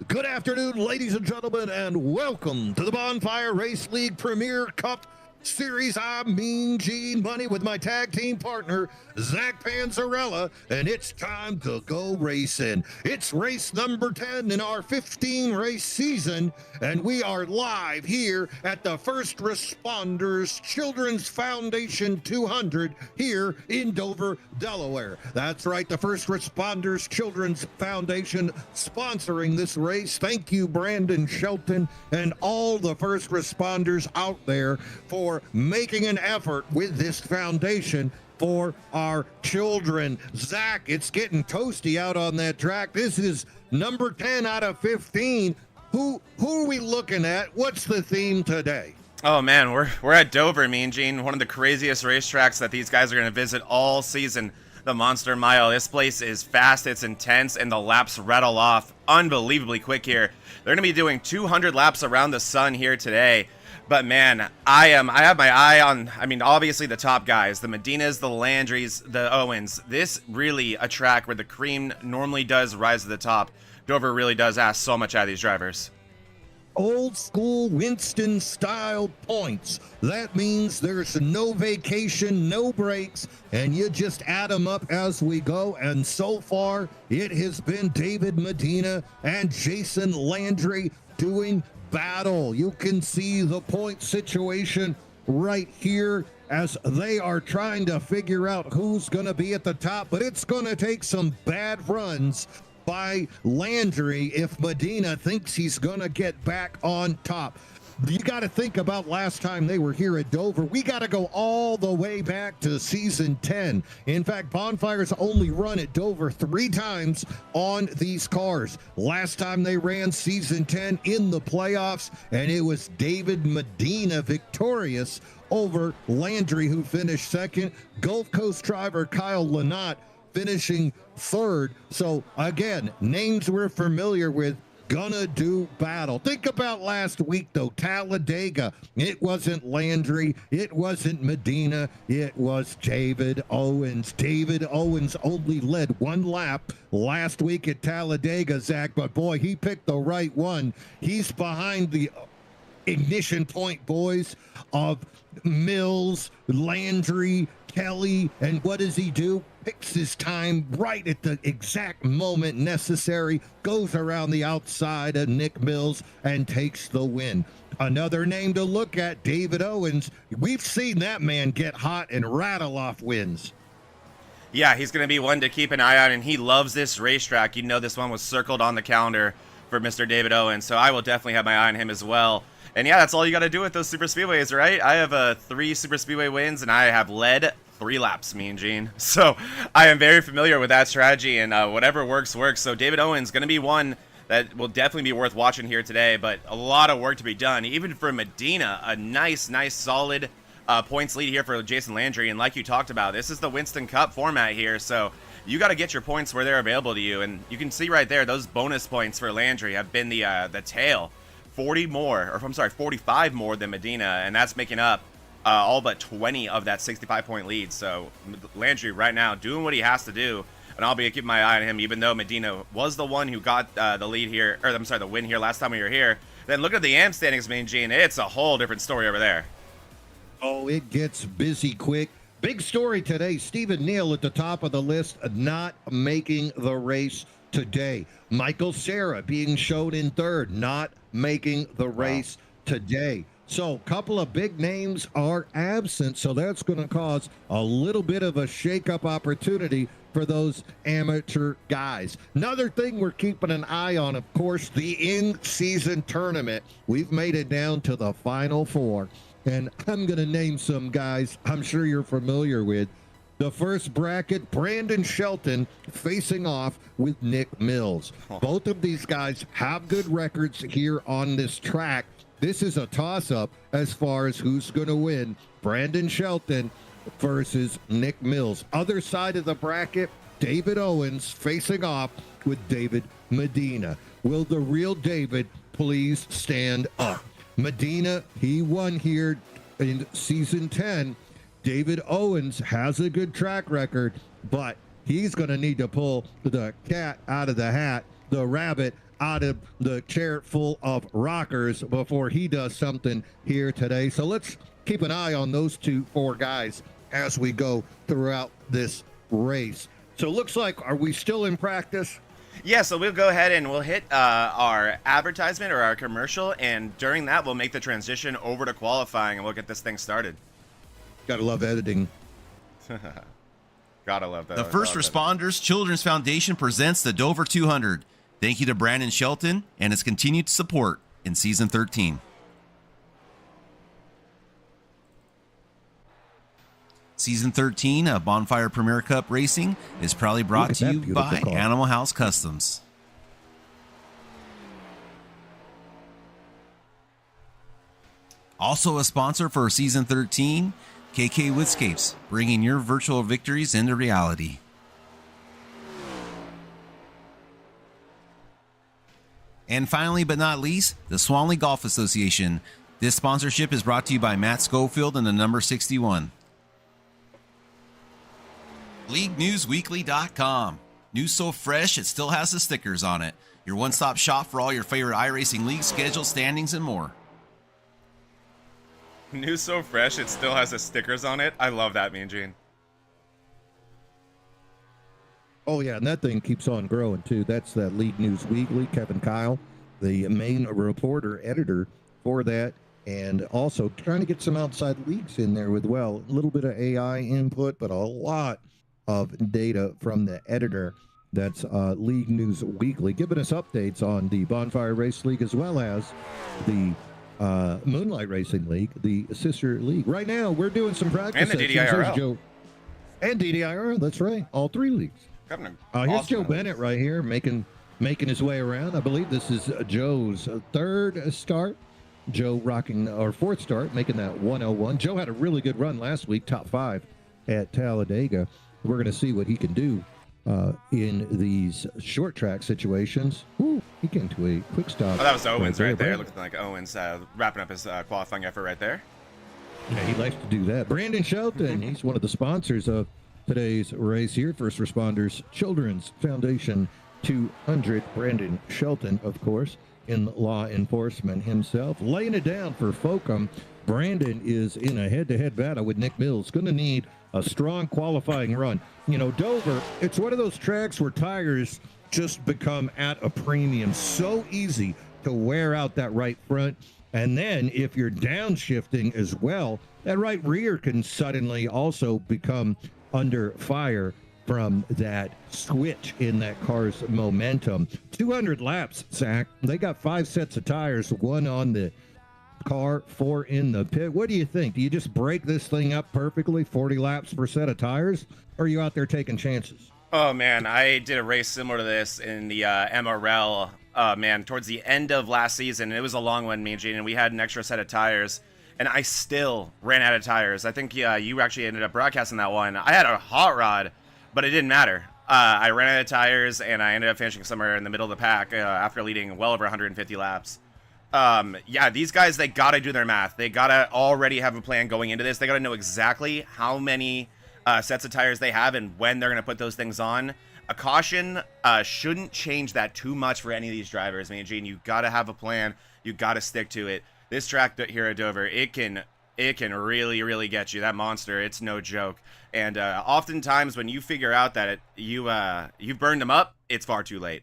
Good afternoon, ladies and gentlemen, and welcome to the Bonfire Race League Premier Cup Series. I'm Mean Gene Money with my tag team partner, Zach Panzarella, and it's time to go racing. It's race number 10 in our 15-race season, and we are live here at the First Responders Children's Foundation 200 here in Dover, Delaware. That's right, the First Responders Children's Foundation sponsoring this race. Thank you, Brandon Shelton, and all the first responders out there for making an effort with this foundation for our children. Zach, it's getting toasty out on that track. This is number 10 out of 15. Who are we looking at? What's the theme today? Oh man, we're at Dover, Mean Gene, one of the craziest racetracks that these guys are going to visit all season. The Monster Mile. This place is fast, it's intense, and the laps rattle off unbelievably quick here. They're going to be doing 200 laps around the sun here today. But man, I have my eye on, obviously the top guys, the Medinas, the Landrys, the Owens. This really a track where the cream normally does rise to the top. Dover really does ask so much out of these drivers. Old school Winston style points. That means there's no vacation, no breaks, and you just add them up as we go. And so far, it has been David Medina and Jason Landry doing battle. You can see the point situation right here as they are trying to figure out who's going to be at the top, but it's going to take some bad runs by Landry if Medina thinks he's going to get back on top. You got to think about last time they were here at Dover. We got to go all the way back to season 10. In fact, Bonfire's only run at Dover 3 times on these cars. Last time they ran season 10 in the playoffs, and it was David Medina victorious over Landry, who finished second. Gulf Coast driver Kyle Lynott finishing third. So again, names we're familiar with, gonna do battle. Think about last week though, Talladega. It wasn't Landry, it wasn't Medina, it was David Owens. David Owens only led 1 lap last week at Talladega, Zach, but boy, he picked the right one. He's behind the ignition point boys of Mills, Landry, Kelly, and what does he do? Picks his time right at the exact moment necessary, goes around the outside of Nick Mills and takes the win. Another name to look at, David Owens. We've seen that man get hot and rattle off wins. Yeah, he's going to be one to keep an eye on, and he loves this racetrack. You know, this one was circled on the calendar for Mr. David Owens, so I will definitely have my eye on him as well. And yeah, that's all you got to do with those super speedways, right? I have 3 super speedway wins, and I have led 3 laps, Mean Gene. So I am very familiar with that strategy, and whatever works. So David Owens going to be one that will definitely be worth watching here today, but a lot of work to be done. Even for Medina, a nice, solid points lead here for Jason Landry. And like you talked about, this is the Winston Cup format here, so you got to get your points where they're available to you. And you can see right there, those bonus points for Landry have been the tail. 45 more than Medina, and that's making up all but 20 of that 65-point lead. So Landry right now doing what he has to do, and I'll be keeping my eye on him, even though Medina was the one who got the lead here, or the win here last time we were here. Then look at the AM standings, Mean Gene. It's a whole different story over there. Oh, it gets busy quick. Big story today, Stephen Neal at the top of the list, not making the race today. Michael Cera being shown in third, not making the race today. So a couple of big names are absent, so that's going to cause a little bit of a shake-up opportunity for those amateur guys. Another thing we're keeping an eye on, of course, the in-season tournament. We've made it down to the Final 4, and I'm going to name some guys I'm sure you're familiar with. The first bracket, Brandon Shelton facing off with Nick Mills. Both of these guys have good records here on this track. This is a toss-up as far as who's going to win. Brandon Shelton versus Nick Mills. Other side of the bracket, David Owens facing off with David Medina. Will the real David please stand up? Medina, he won here in season 10. David Owens has a good track record, but he's going to need to pull the cat out of the hat, the rabbit out of the chair full of rockers before he does something here today. So let's keep an eye on those four guys as we go throughout this race. So looks like, are we still in practice? Yeah, so we'll go ahead and we'll hit our advertisement or our commercial, and during that we'll make the transition over to qualifying and we'll get this thing started. Gotta love editing. Gotta love that. The First Responders Children's Foundation presents the Dover 200. Thank you to Brandon Shelton and his continued support in Season 13. Season 13 of Bonfire Premier Cup Racing is proudly brought to you by Animal House Customs. Also a sponsor for Season 13, KK Woodscapes, bringing your virtual victories into reality. And finally, but not least, the Swanley Golf Association. This sponsorship is brought to you by Matt Schofield and the number 61. LeagueNewsWeekly.com. News so fresh, it still has the stickers on it. Your one-stop shop for all your favorite iRacing league schedules, standings, and more. News so fresh, it still has the stickers on it. I love that, Mean Gene. Oh, yeah, and that thing keeps on growing, too. That's that League News Weekly. Kevin Kyle, the main reporter, editor for that, and also trying to get some outside leagues in there with, well, a little bit of AI input, but a lot of data from the editor. That's League News Weekly, giving us updates on the Bonfire Race League as well as the Moonlight Racing League, the sister league. Right now, we're doing some practice. And the DDIRL. And DDIRL, that's right. All three leagues. Here's Joe Bennett right here making his way around. I believe this is Joe's third start. Joe rocking our fourth start, making that 101. Joe had a really good run last week, top 5 at Talladega. We're going to see what he can do in these short track situations. Ooh, he came to a quick stop. Oh, that was Owens right there. Looking like Owens wrapping up his qualifying effort right there. Yeah, he likes to do that. Brandon Shelton, he's one of the sponsors of today's race here, First Responders Children's Foundation 200. Brandon Shelton, of course, in law enforcement himself, laying it down for Folcom. Brandon is in a head-to-head battle with Nick Mills. Going to need a strong qualifying run. You know, Dover, it's one of those tracks where tires just become at a premium. So easy to wear out that right front. And then if you're downshifting as well, that right rear can suddenly also become under fire from that switch in that car's momentum. 200 laps, Zach. They got 5 sets of tires, 1 on the car, 4 in the pit. What do you think? Do you just break this thing up perfectly, 40 laps per set of tires? Or are you out there taking chances? Oh, man, I did a race similar to this in the MRL, towards the end of last season. It was a long one, me and Gene, and we had an extra set of tires, and I still ran out of tires. I think you actually ended up broadcasting that one. I had a hot rod, but it didn't matter. I ran out of tires, and I ended up finishing somewhere in the middle of the pack after leading well over 150 laps. These guys, they gotta do their math. They gotta already have a plan going into this. They gotta know exactly how many sets of tires they have and when they're gonna put those things on. A caution shouldn't change that too much for any of these drivers. I mean, Gene, you gotta have a plan. You gotta stick to it. This track here at Dover, it can really, really get you. That monster, it's no joke. And oftentimes when you figure out that you've burned them up, it's far too late.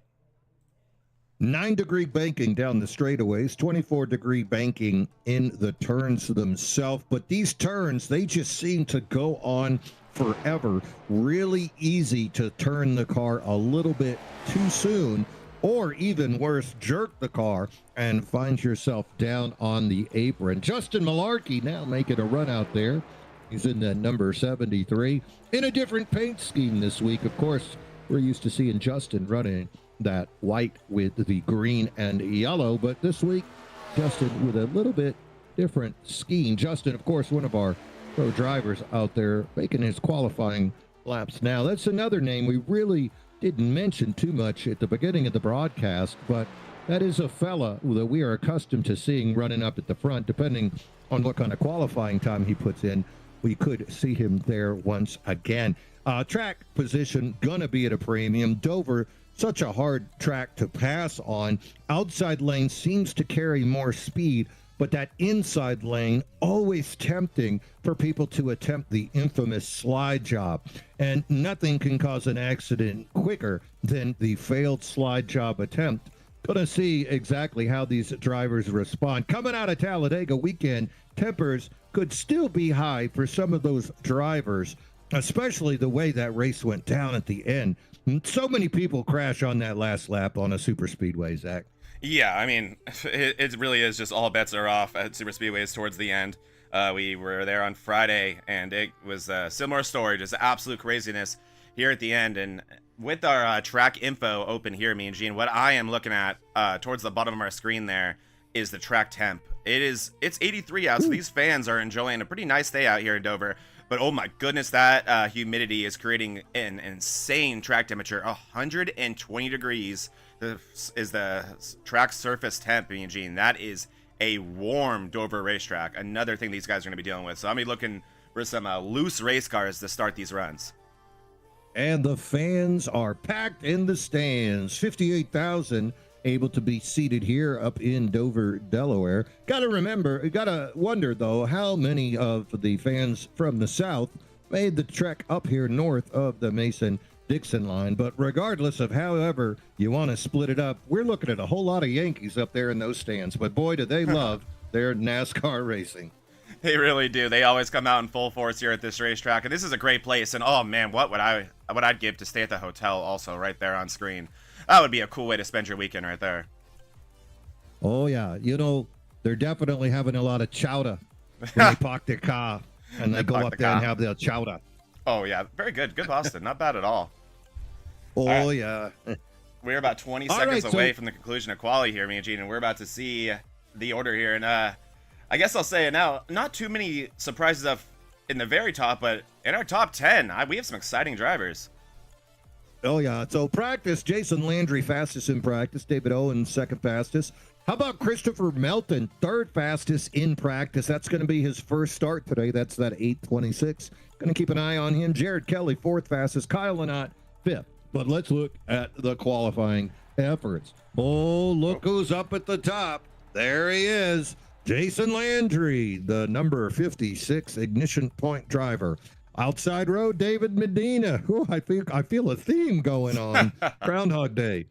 9-degree banking down the straightaways, 24-degree banking in the turns themselves. But these turns, they just seem to go on forever. Really easy to turn the car a little bit too soon, or even worse, jerk the car and find yourself down on the apron. Justin Malarkey now making a run out there. He's in the number 73 in a different paint scheme this week. Of course, we're used to seeing Justin running that white with the green and yellow, but this week Justin with a little bit different scheme. Justin, of course, one of our pro drivers out there making his qualifying laps now. That's another name we really didn't mention too much at the beginning of the broadcast, but that is a fella that we are accustomed to seeing running up at the front, depending on what kind of qualifying time he puts in. we could see him there once again. Track position gonna be at a premium. Dover, such a hard track to pass on. Outside lane seems to carry more speed, but that inside lane always tempting for people to attempt the infamous slide job. And nothing can cause an accident quicker than the failed slide job attempt. Gonna see exactly how these drivers respond. Coming out of Talladega weekend, tempers could still be high for some of those drivers, especially the way that race went down at the end. So many people crash on that last lap on a super speedway, Zach. Yeah, I mean, it really is just all bets are off at super speedways towards the end. We were there on Friday, and it was a similar story, just absolute craziness here at the end. And with our track info open here, me and Gene, what I am looking at towards the bottom of our screen there is the track temp. It's 83 out, so these fans are enjoying a pretty nice day out here in Dover. But oh my goodness, that humidity is creating an insane track temperature. 120 degrees is the track surface temp, Eugene. That is a warm Dover racetrack. Another thing these guys are going to be dealing with. So I'll be looking for some loose race cars to start these runs. And the fans are packed in the stands. 58,000 able to be seated here up in Dover, Delaware. Gotta wonder though, how many of the fans from the south made the trek up here north of the Mason-Dixon line. But regardless of however you want to split it up, we're looking at a whole lot of Yankees up there in those stands. But boy, do they love their NASCAR racing. They really do. They always come out in full force here at this racetrack, and this is a great place. And oh man, what I'd give to stay at the hotel also right there on screen. That would be a cool way to spend your weekend right there. Oh yeah, they're definitely having a lot of chowder when they park their car and they go up there and have their chowder. Oh yeah, very good. Good Boston, not bad at all. Oh right. Yeah. We're about 20 seconds away from the conclusion of quali here, me and Gene, and we're about to see the order here. And I guess I'll say it now, not too many surprises up in the very top, but in our top 10, we have some exciting drivers. Oh, yeah. So practice, Jason Landry fastest in practice. David Owens second fastest. How about Christopher Melton, third fastest in practice? That's going to be his first start today. That's that 8:26. Going to keep an eye on him. Jared Kelly, fourth fastest. Kyle Lynott, fifth. But let's look at the qualifying efforts. Oh, look who's up at the top. There he is. Jason Landry, the number 56 ignition point driver. Outside road, David Medina. Ooh, I feel a theme going on. Groundhog Day.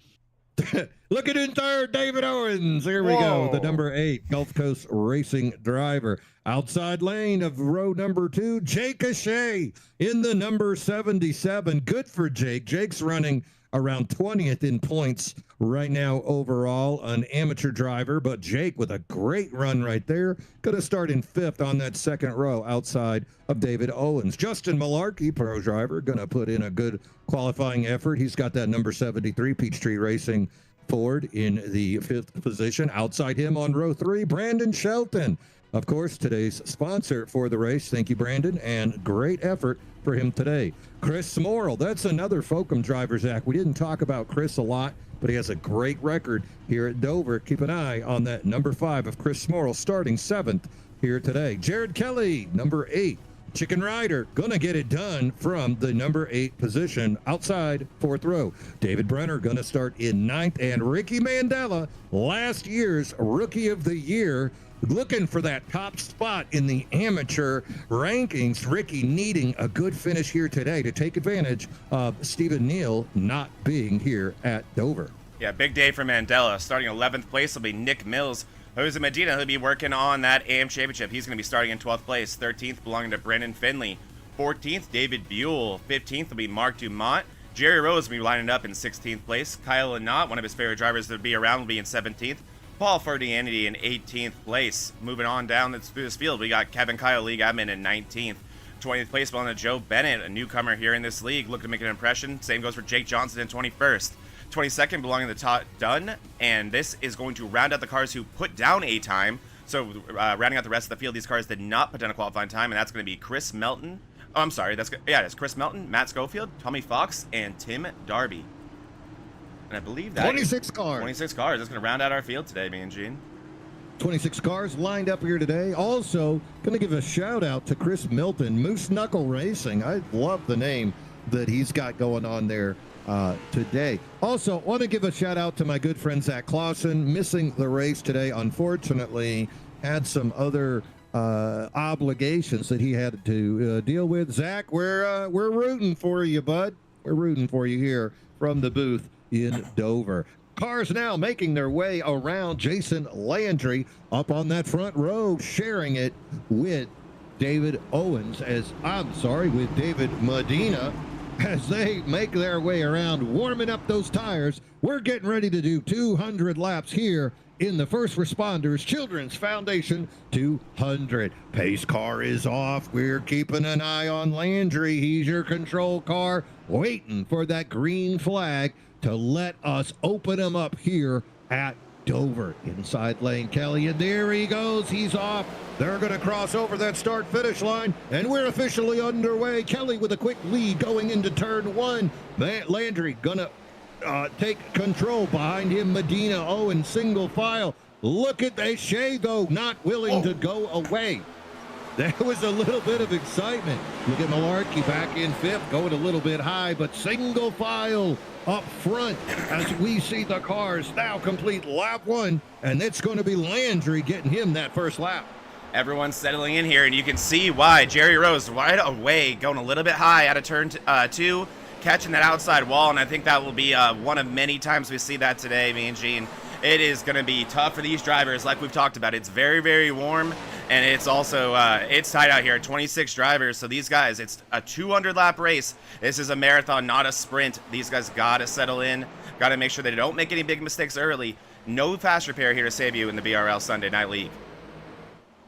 Looking in third, David Owens. Here we go. The number 8 Gulf Coast Racing driver. Outside lane of row number 2, Jake Ashea in the number 77. Good for Jake. Jake's running around 20th in points right now overall, an amateur driver, but Jake with a great run right there. Going to start in 5th on that second row outside of David Owens. Justin Malarkey, pro driver, going to put in a good qualifying effort. He's got that number 73 Peachtree Racing Ford in the 5th position. Outside him on row 3, Brandon Shelton. Of course, today's sponsor for the race. Thank you, Brandon, and great effort for him today. Chris Morrill, that's another Folcom driver, Zach. We didn't talk about Chris a lot, but he has a great record here at Dover. Keep an eye on that number 5 of Chris Morrill starting 7th here today. Jared Kelly, number 8. Chicken Rider, gonna get it done from the number 8 position outside 4th row. David Brenner gonna start in 9th, and Ricky Mandela, last year's Rookie of the Year, looking for that top spot in the amateur rankings. Ricky needing a good finish here today to take advantage of Stephen Neal not being here at Dover. Yeah, big day for Mandela. Starting 11th place will be Nick Mills. Jose Medina, he'll be working on that AM Championship. He's going to be starting in 12th place. 13th belonging to Brendan Finley. 14th, David Buell. 15th will be Mark Dumont. Jerry Rose will be lining up in 16th place. Kyle Lynott, one of his favorite drivers to be around, will be in 17th. Paul Ferdianity in 18th place. Moving on down through this field, we got Kevin Kyle, league admin, in 19th. 20th place belonging to Joe Bennett, a newcomer here in this league, looking to make an impression. Same goes for Jake Johnson in 21st. 22nd belonging to Todd Dunn, and this is going to round out the cars who put down a time. So rounding out the rest of the field, these cars did not put down a qualifying time, and that's going to be Chris Melton. Oh, I'm sorry, it's Chris Melton, Matt Schofield, Tommy Fox, and Tim Darby. And I believe that 26 cars. 26 cars. That's going to round out our field today, me and Gene. 26 cars lined up here today. Also, going to give a shout out to Chris Milton, Moose Knuckle Racing. I love the name that he's got going on there today. Also, want to give a shout out to my good friend Zach Clausen, missing the race today. Unfortunately, had some other obligations that he had to deal with. Zach, we're rooting for you, bud. We're rooting for you here from the booth in Dover. Cars now making their way around. Jason Landry up on that front row, sharing it with David Owens with David Medina as they make their way around, warming up those tires. We're getting ready to do 200 laps here in the First Responders Children's Foundation 200. Pace car is off. We're keeping an eye on Landry. He's your control car, waiting for that green flag to let us open him up here at Dover. Inside lane, Kelly, and there he goes. He's off. They're going to cross over that start-finish line, and we're officially underway. Kelly with a quick lead going into turn one. Landry going to take control. Behind him, Medina, Owen, single file. Look at Shea, though, not willing to go away. There was a little bit of excitement. Look at Malarkey back in fifth, going a little bit high, but single file up front as we see the cars now complete lap one, and it's going to be Landry getting him that first lap. Everyone's settling in here, and you can see why. Jerry Rose right away, going a little bit high out of turn two, catching that outside wall, and I think that will be one of many times we see that today, me and Gene. It is going to be tough for these drivers, like we've talked about. It's very, very warm, and it's also it's tight out here. 26 drivers, so these guys, it's a 200-lap race. This is a marathon, not a sprint. These guys got to settle in, got to make sure they don't make any big mistakes early. No fast repair here to save you in the BRL Sunday Night League.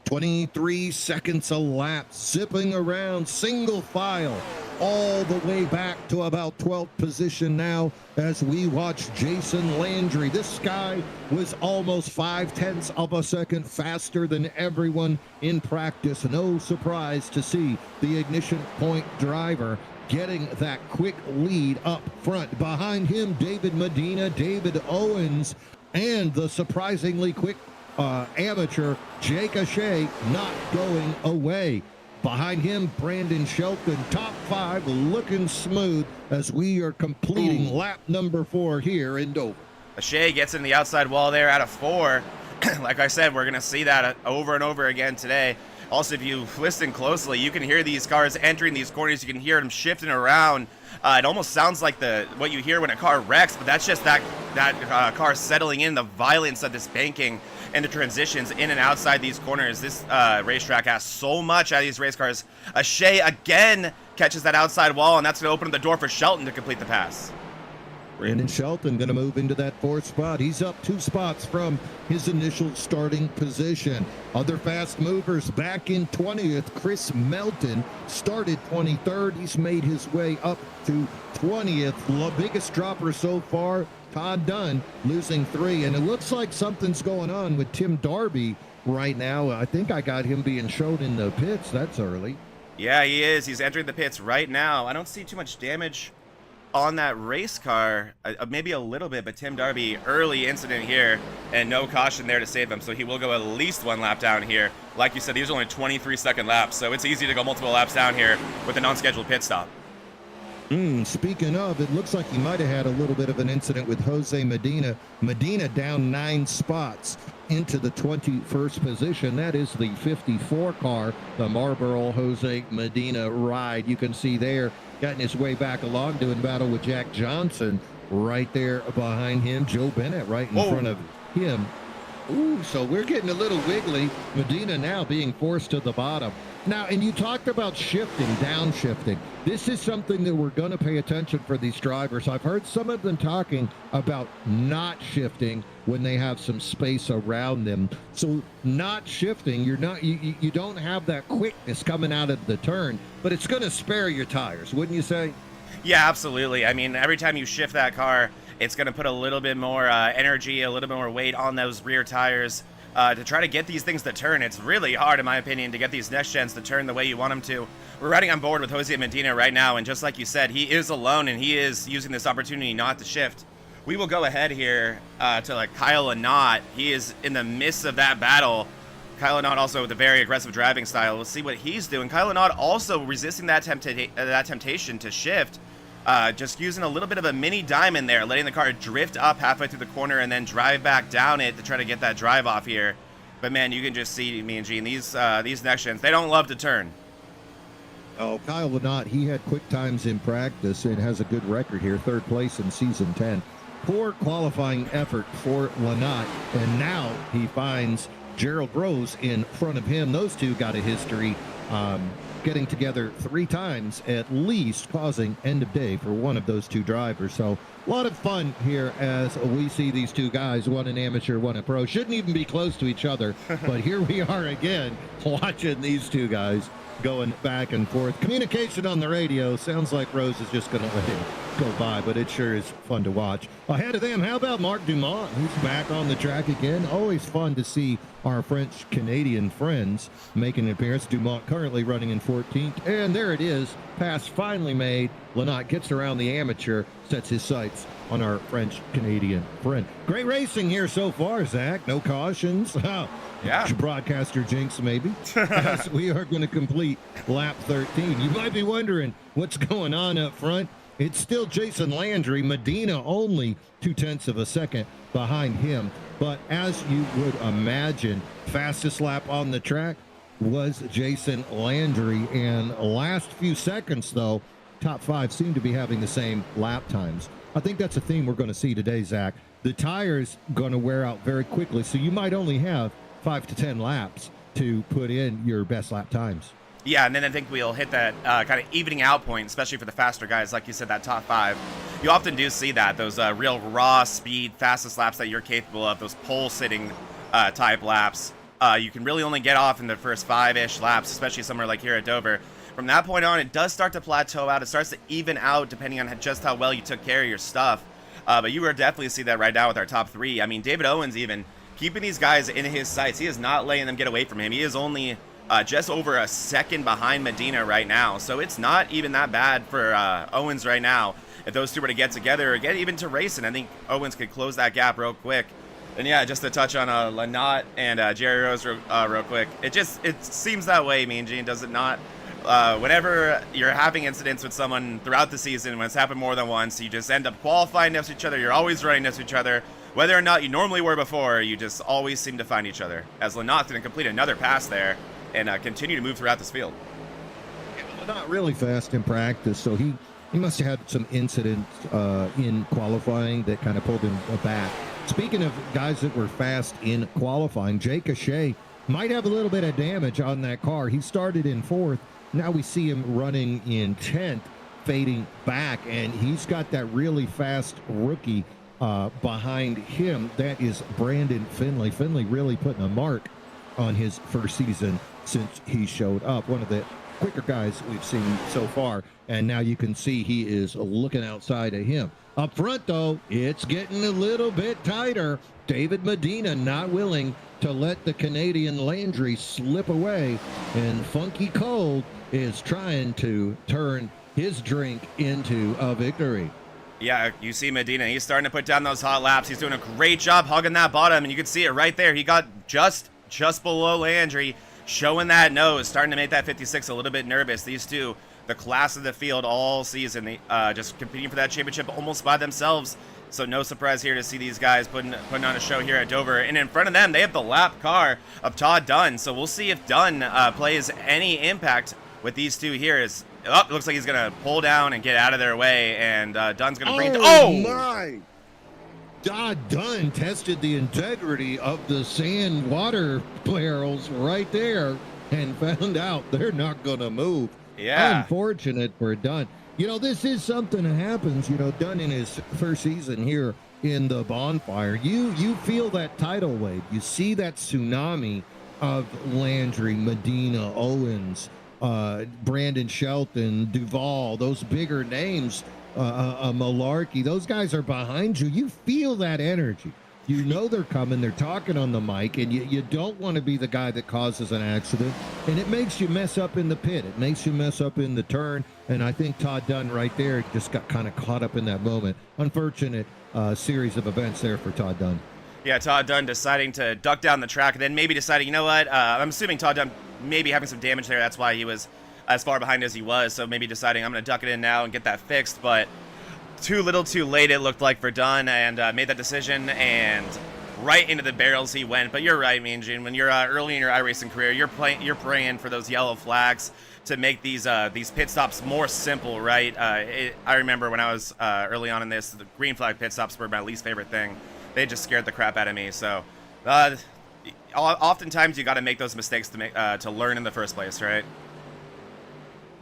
23 seconds a lap, zipping around, single file, all the way back to about 12th position now as we watch Jason Landry. This guy was almost 0.5 of a second faster than everyone in practice. No surprise to see the ignition point driver getting that quick lead up front. Behind him, David Medina, David Owens, and the surprisingly quick amateur Jake Shea not going away. Behind him, Brandon Shelton, top five, looking smooth as we are completing lap number 4 here in Dover. Shea gets in the outside wall there out of 4. Like I said, we're going to see that over and over again today. Also, if you listen closely, you can hear these cars entering these corners. You can hear them shifting around. It almost sounds like what you hear when a car wrecks, but that's just that car settling in, the violence of this banking and the transitions in and outside these corners. This racetrack has so much out of these race cars. Shea again catches that outside wall, and that's going to open the door for Shelton to complete the pass. Brandon Shelton going to move into that 4th spot. He's up 2 spots from his initial starting position. Other fast movers back in 20th. Chris Melton started 23rd. He's made his way up to 20th. The biggest dropper so far, Todd Dunn, losing 3. And it looks like something's going on with Tim Darby right now. I think I got him being shown in the pits. That's early. Yeah, he is. He's entering the pits right now. I don't see too much damage on that race car, maybe a little bit, but Tim Darby, early incident here, and no caution there to save him, so he will go at least 1 lap down here. Like you said, these are only 23-second laps, so it's easy to go multiple laps down here with a non-scheduled pit stop. Speaking of, it looks like he might have had a little bit of an incident with Jose Medina. Medina down 9 spots into the 21st position. That is the 54 car, the Marlboro Jose Medina ride. You can see there, getting his way back along, doing battle with Jack Johnson right there behind him. Joe Bennett right in front of him. Ooh, so we're getting a little wiggly. Medina now being forced to the bottom. Now, and you talked about shifting, downshifting. This is something that we're going to pay attention for these drivers. I've heard some of them talking about not shifting when they have some space around them. So not shifting, you don't have that quickness coming out of the turn, but it's going to spare your tires, wouldn't you say? Yeah, absolutely. I mean, every time you shift that car, it's going to put a little bit more energy, a little bit more weight on those rear tires to try to get these things to turn. It's really hard, in my opinion, to get these next gens to turn the way you want them to. We're riding on board with Jose Medina right now, and just like you said, he is alone, and he is using this opportunity not to shift. we will go ahead here to like Kyle Lynott. He is in the midst of that battle. Kyle Lynott also with a very aggressive driving style. We'll see what he's doing. Kyle Lynott also resisting that temptation to shift. Just using a little bit of a mini diamond there, letting the car drift up halfway through the corner and then drive back down it to try to get that drive off here. But man, you can just see me and Gene, these next gens, they don't love to turn. Oh, Kyle Lynott, he had quick times in practice and has a good record here, 3rd place in season 10. Poor qualifying effort for Lynott, and now he finds Gerald Rose in front of him. Those two got a history getting together 3 times at least, causing end of day for one of those 2 drivers. So a lot of fun here as we see these 2 guys, one an amateur, one a pro. Shouldn't even be close to each other, but here we are again watching these 2 guys going back and forth. Communication on the radio sounds like Rose is just going to let him go by, but it sure is fun to watch. Ahead of them, how about Mark Dumont, who's back on the track again? Always fun to see our French-Canadian friends making an appearance. Dumont currently running in 14th, and there it is. Pass finally made. Lynott gets around the amateur, sets his sights on our French-Canadian friend. Great racing here so far, Zach. No cautions. Yeah. Broadcaster jinx, maybe. As we are going to complete lap 13. You might be wondering what's going on up front. It's still Jason Landry. Medina only 0.2 of a second behind him. But as you would imagine, fastest lap on the track was Jason Landry. And last few seconds, though, top 5 seem to be having the same lap times. I think that's a theme we're going to see today, Zach. The tires going to wear out very quickly, so you might only have 5 to 10 laps to put in your best lap times. Yeah, and then I think we'll hit that kind of evening out point, especially for the faster guys. Like you said, that top 5. You often do see that, those real raw speed, fastest laps that you're capable of, those pole-sitting type laps. You can really only get off in the first 5-ish laps, especially somewhere like here at Dover. From that point on, it does start to plateau out. It starts to even out depending on just how well you took care of your stuff. But you will definitely see that right now with our top 3. I mean, David Owens even keeping these guys in his sights. He is not letting them get away from him. He is only just over a second behind Medina right now. So it's not even that bad for Owens right now. If those 2 were to get together or get even to racing, I think Owens could close that gap real quick. And yeah, just to touch on Lynott and Jerry Rose real quick. It seems that way, Mean Gene, does it not? Whenever you're having incidents with someone throughout the season, when it's happened more than once, you just end up qualifying next to each other. You're always running next to each other. Whether or not you normally were before, you just always seem to find each other. As Lynott's going to complete another pass there and continue to move throughout this field. Not really fast in practice, so he must have had some incidents in qualifying that kind of pulled him back. Speaking of guys that were fast in qualifying, Jake O'Shea might have a little bit of damage on that car. He started in 4th. Now we see him running in 10th, fading back, and he's got that really fast rookie behind him. That is Brandon Finley. Finley really putting a mark on his first season since he showed up. One of the quicker guys we've seen so far, and now you can see he is looking outside of him. Up front, though, it's getting a little bit tighter. David Medina not willing to let the Canadian Landry slip away, and Funky Cold is trying to turn his drink into a victory. Yeah, you see Medina, he's starting to put down those hot laps. He's doing a great job hugging that bottom, and you can see it right there. He got just below Landry, showing that nose, starting to make that 56 a little bit nervous. These 2, the class of the field all season, just competing for that championship almost by themselves. So no surprise here to see these guys putting on a show here at Dover. And in front of them, they have the lap car of Todd Dunn. So we'll see if Dunn plays any impact with these 2 here. It looks like he's going to pull down and get out of their way. And Dunn's going to bring... Oh, my! Todd Dunn tested the integrity of the sand water barrels right there and found out they're not going to move. Yeah. Unfortunate for Dunn. You know, this is something that happens, Dunn in his first season here in the bonfire. You feel that tidal wave. You see that tsunami of Landry, Medina, Owens, Brandon Shelton, Duvall, those bigger names, Malarkey. Those guys are behind you. You feel that energy. You know they're coming. They're talking on the mic, and you don't want to be the guy that causes an accident. And it makes you mess up in the pit. It makes you mess up in the turn. And I think Todd Dunn right there just got kind of caught up in that moment. Unfortunate series of events there for Todd Dunn. Yeah, Todd Dunn deciding to duck down the track, and then maybe deciding, you know what, I'm assuming Todd Dunn maybe having some damage there. That's why he was as far behind as he was. So maybe deciding I'm going to duck it in now and get that fixed. But too little too late, it looked like, for Dunn, and made that decision, and right into the barrels he went. But you're right, Mean Gene. When you're early in your iRacing career, you're praying for those yellow flags to make these pit stops more simple, right? I remember when I was early on in this, the green flag pit stops were my least favorite thing. They just scared the crap out of me. So oftentimes you got to make those mistakes to learn in the first place, right?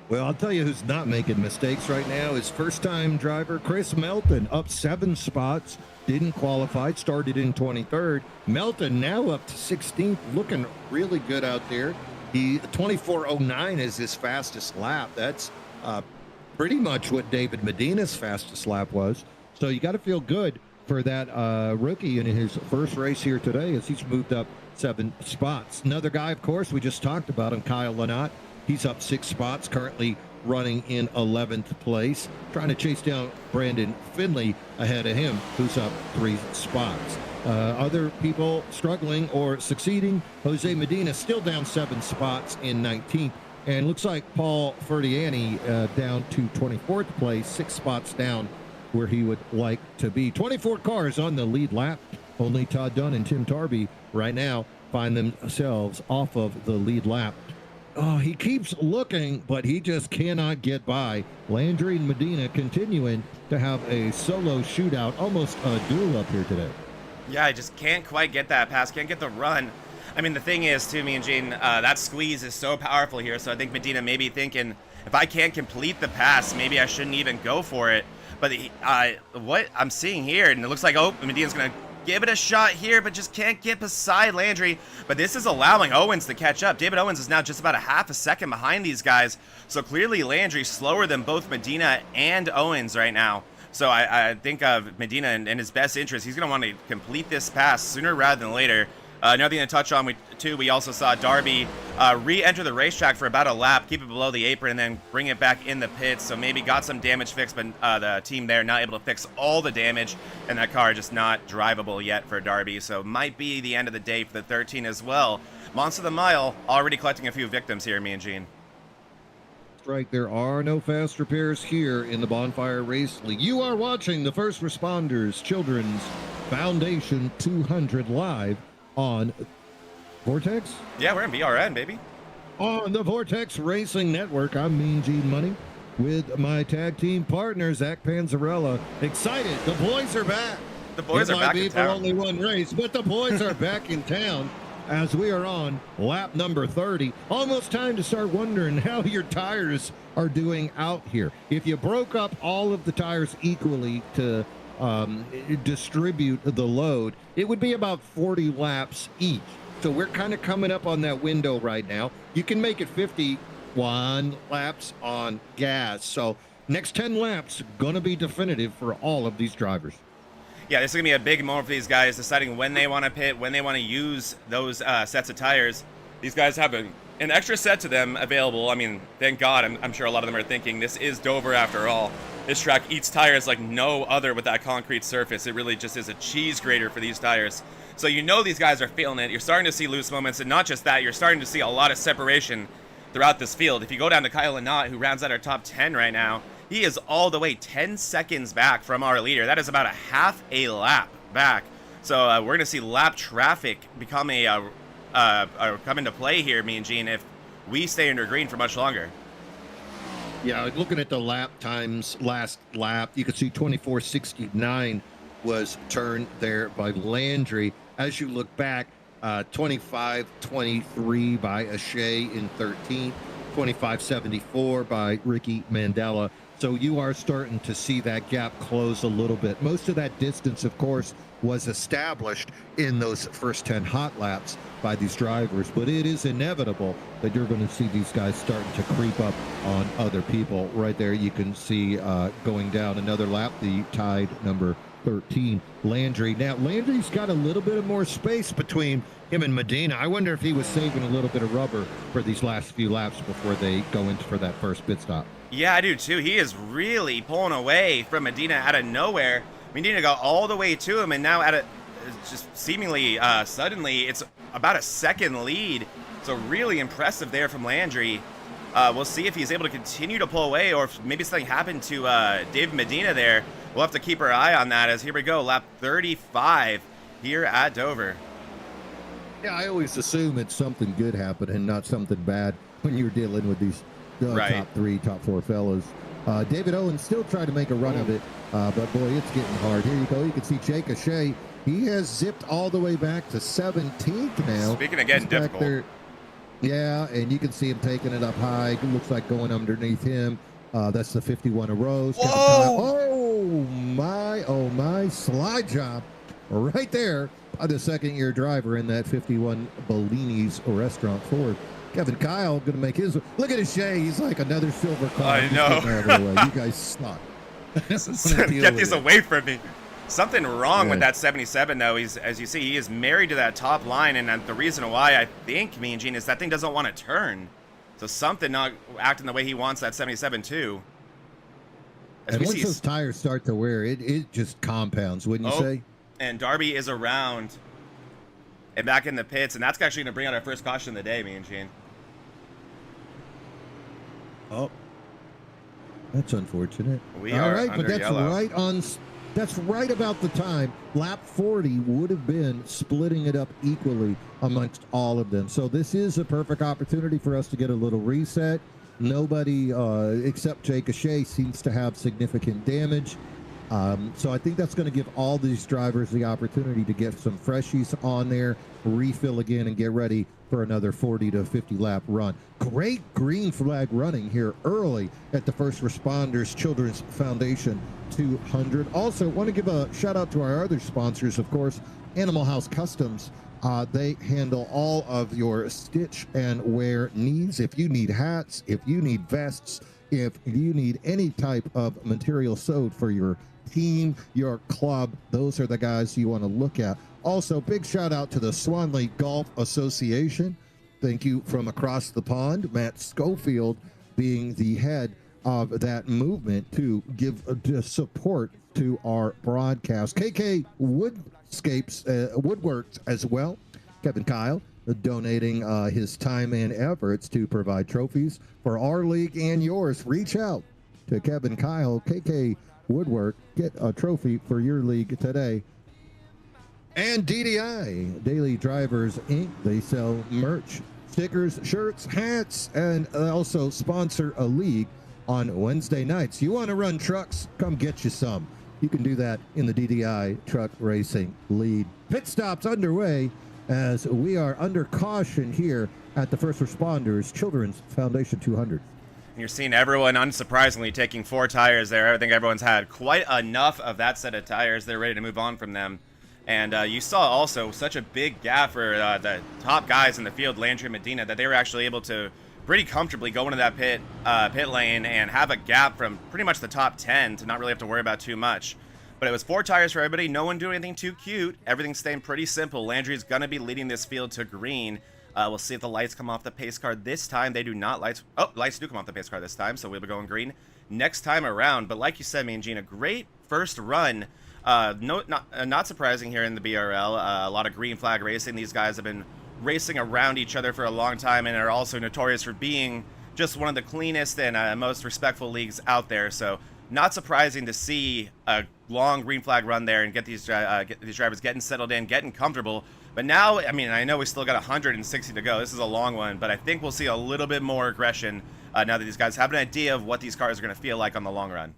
Well, I'll tell you who's not making mistakes right now is first-time driver Chris Melton, up 7 spots, didn't qualify, started in 23rd. Melton now up to 16th, looking really good out there. 24:09 is his fastest lap. That's pretty much what David Medina's fastest lap was. So you got to feel good for that rookie in his first race here today as he's moved up 7 spots. Another guy, of course, we just talked about him, Kyle Lynott. He's up 6 spots, currently running in 11th place, trying to chase down Brandon Finley ahead of him, who's up 3 spots. Other people struggling or succeeding, Jose Medina still down 7 spots in 19th, and looks like Paul Ferdiani down to 24th place, 6 spots down where he would like to be. 24 cars on the lead lap. Only Todd Dunn and Tim Tarby right now find themselves off of the lead lap. Oh, he keeps looking, but he just cannot get by. Landry and Medina continuing to have a solo shootout, almost a duel up here today. Yeah, I just can't quite get that pass, can't get the run. I mean, the thing is, too, me and Gene, that squeeze is so powerful here, so I think Medina may be thinking, if I can't complete the pass, maybe I shouldn't even go for it. But what I'm seeing here, and it looks like, oh, Medina's going to give it a shot here, but just can't get beside Landry. But this is allowing Owens to catch up. David Owens is now just about a half a second behind these guys. So clearly Landry slower than both Medina and Owens right now. So I think Medina, in his best interest, he's going to want to complete this pass sooner rather than later. Another thing to touch on, we also saw Darby re-enter the racetrack for about a lap, keep it below the apron, and then bring it back in the pits. So maybe got some damage fixed, but the team there not able to fix all the damage, and that car just not drivable yet for Darby. So might be the end of the day for the 13 as well. Monster of the Mile already collecting a few victims here, me and Gene. Right, there are no fast repairs here in the Bonfire Race League. You are watching the First Responders Children's Fouundation 200 live on Vortex? Yeah, we're in BRN, baby. On the Vortex Racing Network, I'm Mean Gene Money with my tag team partner, Zach Panzarella. Excited, the boys are back. The boys are back in town. It might be for only one race, but the boys are back in town as we are on lap number 30. Almost time to start wondering how your tires are doing out here. If you broke up all of the tires equally to distribute the load, it would be about 40 laps each. So we're kind of coming up on that window right now. You can make it 51 laps on gas. So next 10 laps going to be definitive for all of these drivers. Yeah, this is going to be a big moment for these guys, deciding when they want to pit, when they want to use those sets of tires. These guys have an extra set to them available. I mean, thank God. I'm sure a lot of them are thinking this is Dover after all. This track eats tires like no other with that concrete surface. It really just is a cheese grater for these tires. So you know these guys are feeling it. You're starting to see loose moments, and not just that, you're starting to see a lot of separation throughout this field. If you go down to Kyle Lynott, who rounds out our top 10 right now, he is all the way 10 seconds back from our leader. That is about a half a lap back. So we're going to see lap traffic become come into play here, me and Gene, if we stay under green for much longer. Yeah, looking at the lap times last lap, you can see 24:69 was turned there by Landry. As you look back, 25:23 by Ashay in 13th, 25:74 by Ricky Mandela. So you are starting to see that gap close a little bit. Most of that distance, of course, was established in those first 10 hot laps by these drivers, but it is inevitable that you're going to see these guys starting to creep up on other people. Right there, you can see going down another lap, the tied number 13, Landry. Now, Landry's got a little bit of more space between him and Medina. I wonder if he was saving a little bit of rubber for these last few laps before they go in for that first pit stop. Yeah, I do too. He is really pulling away from Medina out of nowhere. Medina got all the way to him, and now at a just seemingly suddenly it's about a second lead. So really impressive there from Landry. We'll see if he's able to continue to pull away, or if maybe something happened to David Medina there. We'll have to keep our eye on that, as here we go, lap 35 here at Dover. Yeah, I always assume it's something good happening and not something bad when you're dealing with these top 3, top 4 fellas. David Owen still trying to make a run of it, but boy, it's getting hard. Here you go. You can see Jake O'Shea. He has zipped all the way back to 17th now. Speaking of getting difficult. Yeah, and you can see him taking it up high. It looks like going underneath him. That's the 51 of Rose. Oh my, slide job right there by the second-year driver in that 51 Bellini's Restaurant Ford. Kevin Kyle going to make his. Look at his Shay. He's like another silver car. I know. You guys suck. Get these away from me. Something wrong with that 77, though. He's, as you see, he is married to that top line, and the reason why I think, Mean Gene, is that thing doesn't want to turn. So something not acting the way he wants that 77 too. And once those tires start to wear, it just compounds, wouldn't you say? And Darby is around and back in the pits, and that's actually going to bring out our first caution of the day, Mean Gene. Oh, that's unfortunate. We are under but that's yellow. That's right about the time. Lap 40 would have been splitting it up equally amongst all of them. So this is a perfect opportunity for us to get a little reset. Nobody except Jake O'Shea seems to have significant damage. So I think that's going to give all these drivers the opportunity to get some freshies on there, refill again, and get ready for another 40 to 50 lap run. Great green flag running here early at the First Responders Children's Foundation 200. Also, want to give a shout out to our other sponsors, of course, Animal House Customs. They handle all of your stitch and wear needs. If you need hats, if you need vests, if you need any type of material sewed for your team, your club, those are the guys you want to look at. Also, big shout out to the Swanley Golf Association. Thank you from across the pond, Matt Schofield being the head of that movement to give support to our broadcast. KK Woodworks as well. Kevin Kyle donating his time and efforts to provide trophies for our league and yours. Reach out to Kevin Kyle, KK Woodwork. Get a trophy for your league today. And DDI, Daily Drivers Inc. They sell merch, stickers, shirts, hats, and also sponsor a league on Wednesday nights. You want to run trucks? Come get you some. You can do that in the DDI Truck Racing League. Pit stops underway as we are under caution here at the First Responders Children's Foundation 200. You're seeing everyone, unsurprisingly, taking 4 tires there. I think everyone's had quite enough of that set of tires. They're ready to move on from them. And you saw also such a big gap for the top guys in the field, Landry and Medina, that they were actually able to pretty comfortably go into that pit lane and have a gap from pretty much the top 10 to not really have to worry about too much. But it was 4 tires for everybody. No one doing anything too cute. Everything's staying pretty simple. Landry's going to be leading this field to green. We'll see if the lights come off the pace car this time. They do not. Lights do come off the pace car this time, so we'll be going green next time around. But like you said, me and Gina, great first run. Not surprising here in the BRL. A lot of green flag racing. These guys have been racing around each other for a long time and are also notorious for being just one of the cleanest and most respectful leagues out there. So not surprising to see a long green flag run there and get these drivers getting settled in, getting comfortable. But now, I mean, I know we still got 160 to go. This is a long one, but I think we'll see a little bit more aggression now that these guys have an idea of what these cars are going to feel like on the long run.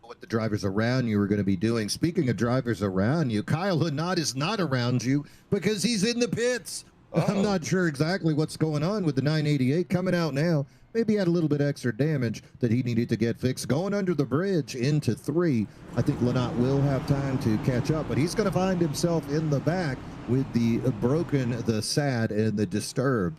What the drivers around you are going to be doing. Speaking of drivers around you, Kyle Hanot is not around you because he's in the pits. I'm not sure exactly what's going on with the 988 coming out now. Maybe he had a little bit extra damage that he needed to get fixed. Going under the bridge into 3. I think Lanot will have time to catch up, but he's going to find himself in the back with the broken, the sad, and the disturbed.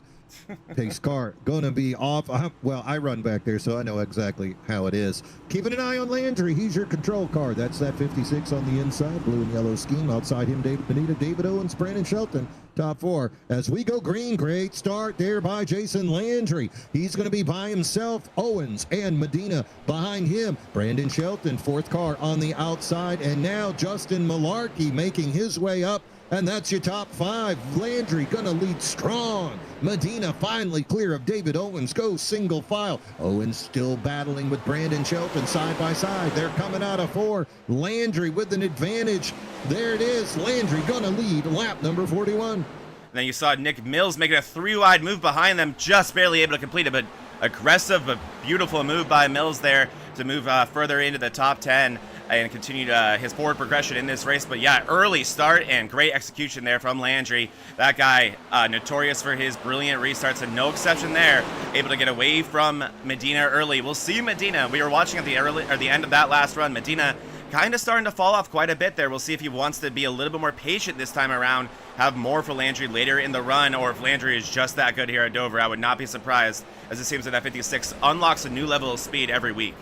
Pace car gonna be off. Well, I run back there, so I know exactly how it is. Keeping an eye on Landry. He's your control car. That's that 56 on the inside, blue and yellow scheme. Outside him, David Benita, David Owens, Brandon Shelton. Top four. As we go green, great start there by Jason Landry. He's going to be by himself. Owens and Medina behind him. Brandon Shelton, fourth car on the outside. And now Justin Malarkey making his way up. And that's your top five. Landry gonna lead strong. Medina finally clear of David Owens. Goes single file. Owens still battling with Brandon Shelton side by side. They're coming out of four. Landry with an advantage. There it is. Landry gonna lead lap number 41. And then you saw Nick Mills making a 3-wide move behind them, just barely able to complete it, but aggressive but beautiful move by Mills there to move further into the top 10 and continue his forward progression in this race. But yeah, early start and great execution there from Landry. That guy, notorious for his brilliant restarts, and no exception there, able to get away from Medina early. We'll see Medina. We were watching at the end of that last run. Medina kind of starting to fall off quite a bit there. We'll see if he wants to be a little bit more patient this time around, have more for Landry later in the run, or if Landry is just that good here at Dover. I would not be surprised, as it seems that 56 unlocks a new level of speed every week.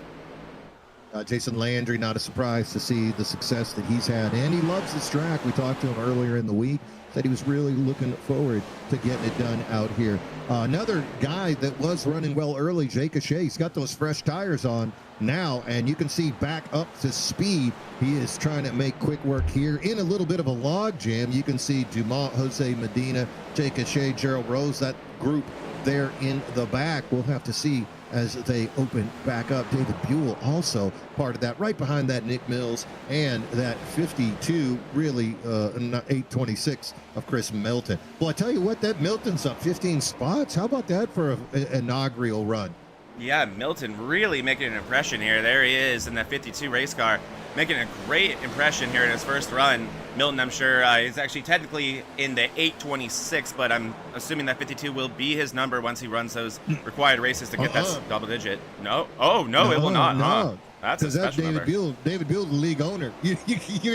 Jason Landry, not a surprise to see the success that he's had, and he loves this track. We talked to him earlier in the week, said he was really looking forward to getting it done out here. Another guy that was running well early, Jake O'Shea, he's got those fresh tires on now, and you can see back up to speed. He is trying to make quick work here in a little bit of a log jam. You can see Dumont, Jose Medina, Jake O'Shea, Gerald Rose, that group there in the back. We'll have to see as they open back up. David Buell also part of that, right behind that Nick Mills and that 52, really 826 of Chris Milton. Well, I tell you what, that Milton's up 15 spots. How about that for an inaugural run? Yeah, Milton really making an impression here. There he is in that 52 race car, making a great impression here in his first run. Milton, I'm sure, is actually technically in the 826, but I'm assuming that 52 will be his number once he runs those required races to get that double digit. No? Oh, no, it will not. No. Huh? That's a special David number. Buell. David Buell's the league owner. You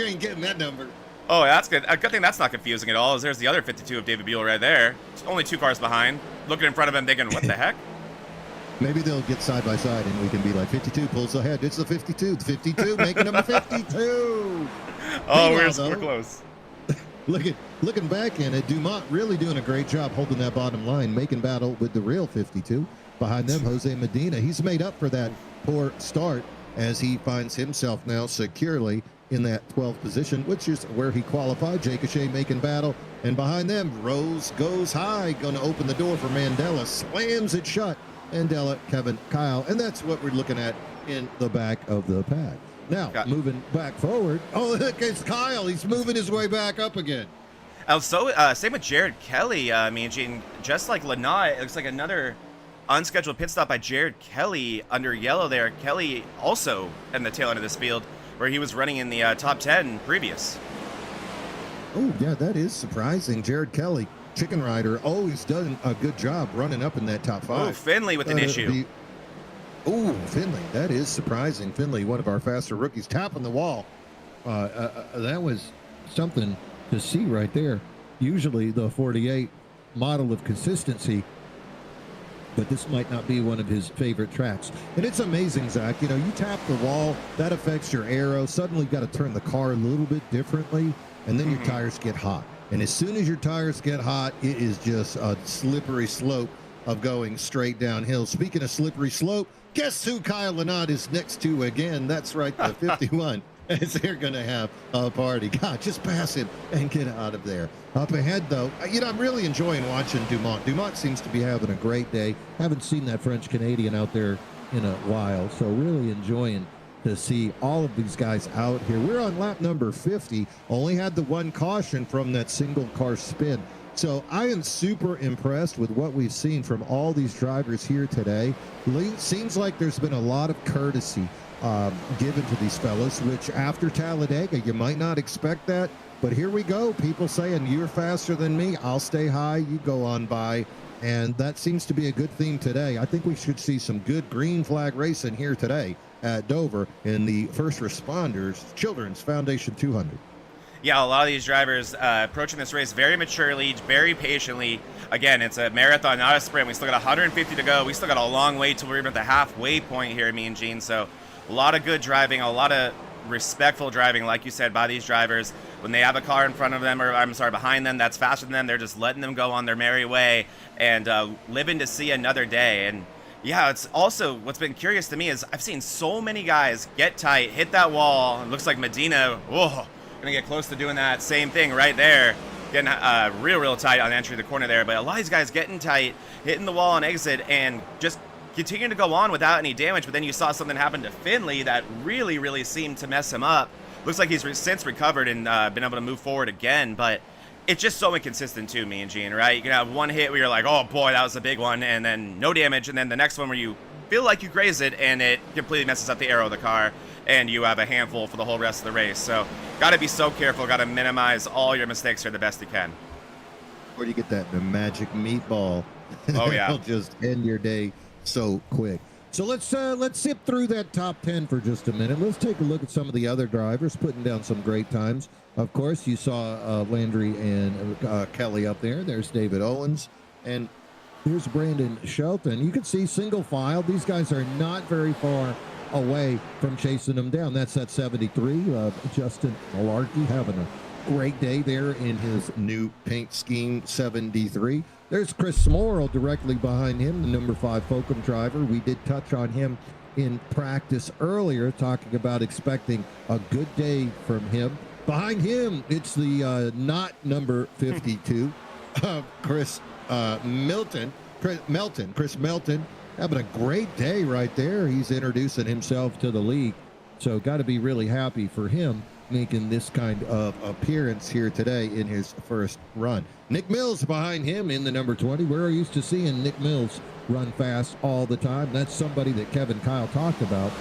ain't getting that number. Oh, that's good. A good thing that's not confusing at all, is there's the other 52 of David Buell right there. It's only 2 cars behind. Looking in front of him thinking, what the heck? Maybe they'll get side by side and we can be like 52 pulls ahead. It's the 52. The 52 making number 52. Oh, we're close. Looking back in it, Dumont really doing a great job holding that bottom line, making battle with the real 52. Behind them, Jose Medina. He's made up for that poor start as he finds himself now securely in that 12th position, which is where he qualified. Jake O'Shea making battle. And behind them, Rose goes high. Going to open the door for Mandela. Slams it shut. Mandela, Kevin, Kyle. And that's what we're looking at in the back of the pack. Now, moving back forward. Oh, look, it's Kyle. He's moving his way back up again. Also, same with Jared Kelly. I mean, just like Lanai, it looks like another unscheduled pit stop by Jared Kelly under yellow there. Kelly also in the tail end of this field, where he was running in the top 10 previous. Oh, yeah, that is surprising. Jared Kelly, chicken rider, always done a good job running up in that top 5. Oh, Finley with an issue. Finley, that is surprising. Finley, one of our faster rookies, tapping the wall. That was something to see right there. Usually the 48 model of consistency, but this might not be one of his favorite tracks. And it's amazing, Zach. You know, you tap the wall, that affects your aero. Suddenly you've got to turn the car a little bit differently, and then your tires get hot. And as soon as your tires get hot, it is just a slippery slope of going straight downhill. Speaking of slippery slope, guess who Kyle Lynott is next to again? That's right, the 51. As they're going to have a party. God, just pass him and get out of there. Up ahead, though, you know, I'm really enjoying watching Dumont. Dumont seems to be having a great day. Haven't seen that French-Canadian out there in a while, so really enjoying to see all of these guys out here. We're on lap number 50. Only had the one caution from that single car spin. So I am super impressed with what we've seen from all these drivers here today. Seems like there's been a lot of courtesy given to these fellas, which after Talladega, you might not expect that. But here we go. People saying, you're faster than me. I'll stay high. You go on by. And that seems to be a good theme today. I think we should see some good green flag racing here today at Dover in the First Responders Children's Fouundation 200. Yeah, a lot of these drivers approaching this race very maturely, very patiently. Again, it's a marathon, not a sprint. We still got 150 to go. We still got a long way till we're even at the halfway point here, me and Gene. So a lot of good driving, a lot of respectful driving, like you said, by these drivers. When they have a car in front of them, or I'm sorry, behind them, that's faster than them, they're just letting them go on their merry way and living to see another day. And yeah, it's also, what's been curious to me is I've seen so many guys get tight, hit that wall. It looks like Medina, whoa, gonna get close to doing that same thing right there. Getting real tight on entry the corner there. But a lot of these guys getting tight, hitting the wall on exit, and just continuing to go on without any damage. But then you saw something happen to Finley that really seemed to mess him up. Looks like he's since recovered and been able to move forward again. But it's just so inconsistent too, me and Gene, right? You can have one hit where you're like, oh boy, that was a big one, and then no damage. And then the next one where you feel like you graze it and it completely messes up the aero of the car, and you have a handful for the whole rest of the race. So got to be so careful, got to minimize all your mistakes here the best you can. Where do you get that? The magic meatball. Oh yeah. It'll just end your day so quick. So let's zip through that top 10 for just a minute. Let's take a look at some of the other drivers putting down some great times. Of course, you saw Landry and Kelly up there. There's David Owens, and here's Brandon Shelton. You can see single file. These guys are not very far away from chasing them down. That's at 73. Justin Malarkey having a great day there in his new paint scheme, 73. There's Chris Morrill directly behind him, the number 5 Focum driver. We did touch on him in practice earlier, talking about expecting a good day from him. Behind him, it's the not number 52, Chris Melton, having a great day right there. He's introducing himself to the league, so got to be really happy for him making this kind of appearance here today in his first run. Nick Mills behind him in the number 20. We're used to seeing Nick Mills run fast all the time. That's somebody that Kevin Kyle talked about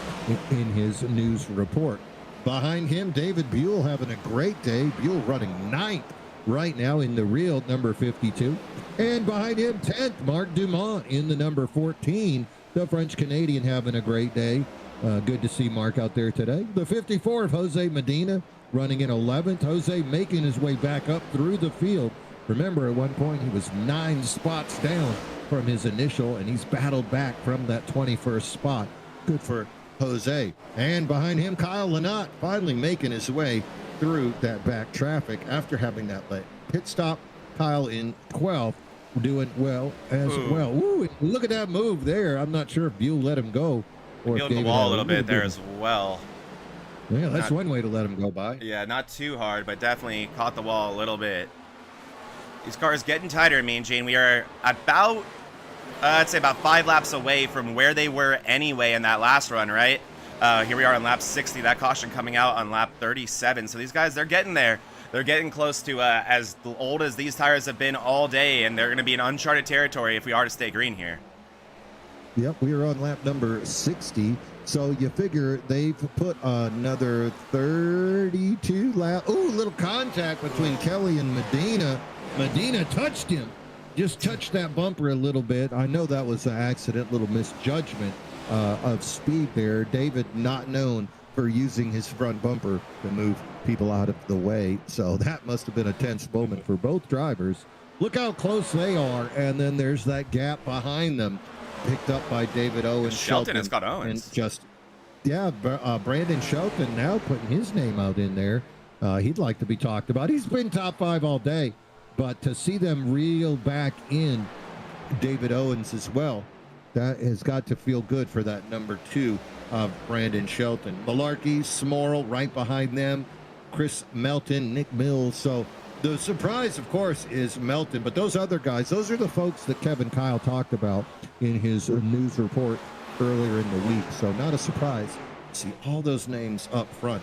in his news report. Behind him, David Buell having a great day. Buell running 9th right now in the real number 52. And behind him, 10th, Mark Dumont in the number 14. The French-Canadian having a great day. Good to see Mark out there today. The 54 of Jose Medina running in 11th. Jose making his way back up through the field. Remember, at one point, he was 9 spots down from his initial, and he's battled back from that 21st spot. Good for Jose. And behind him, Kyle Lynott finally making his way through that back traffic after having that pit stop. Kyle in 12th, doing well as well. Ooh, look at that move there. I'm not sure if Buell let him go. Feeling the wall a little bit there as well. Yeah, that's one way to let him go by. Yeah, not too hard, but definitely caught the wall a little bit. These cars getting tighter, me and Gene. We are about, I'd say about 5 laps away from where they were anyway in that last run, right? Here we are on lap 60. That caution coming out on lap 37. So these guys, they're getting there. They're getting close to as old as these tires have been all day, and they're going to be in uncharted territory if we are to stay green here. Yep, we are on lap number 60. So you figure they've put another 32 lap. Ooh, little contact between Kelly and Medina. Medina touched him. Just touched that bumper a little bit. I know that was an accident, little misjudgment of speed there. David not known for using his front bumper to move people out of the way. So that must have been a tense moment for both drivers. Look how close they are. And then there's that gap behind them. Picked up by David Owens. Shelton has got Owens. And just, yeah, Brandon Shelton now putting his name out in there. He'd like to be talked about. He's been top 5 all day. But to see them reel back in David Owens as well, that has got to feel good for that number 2 of Brandon Shelton. Malarkey, Smorrell right behind them. Chris Melton, Nick Mills. So the surprise, of course, is Melton. But those other guys, those are the folks that Kevin Kyle talked about in his news report earlier in the week. So not a surprise to see all those names up front.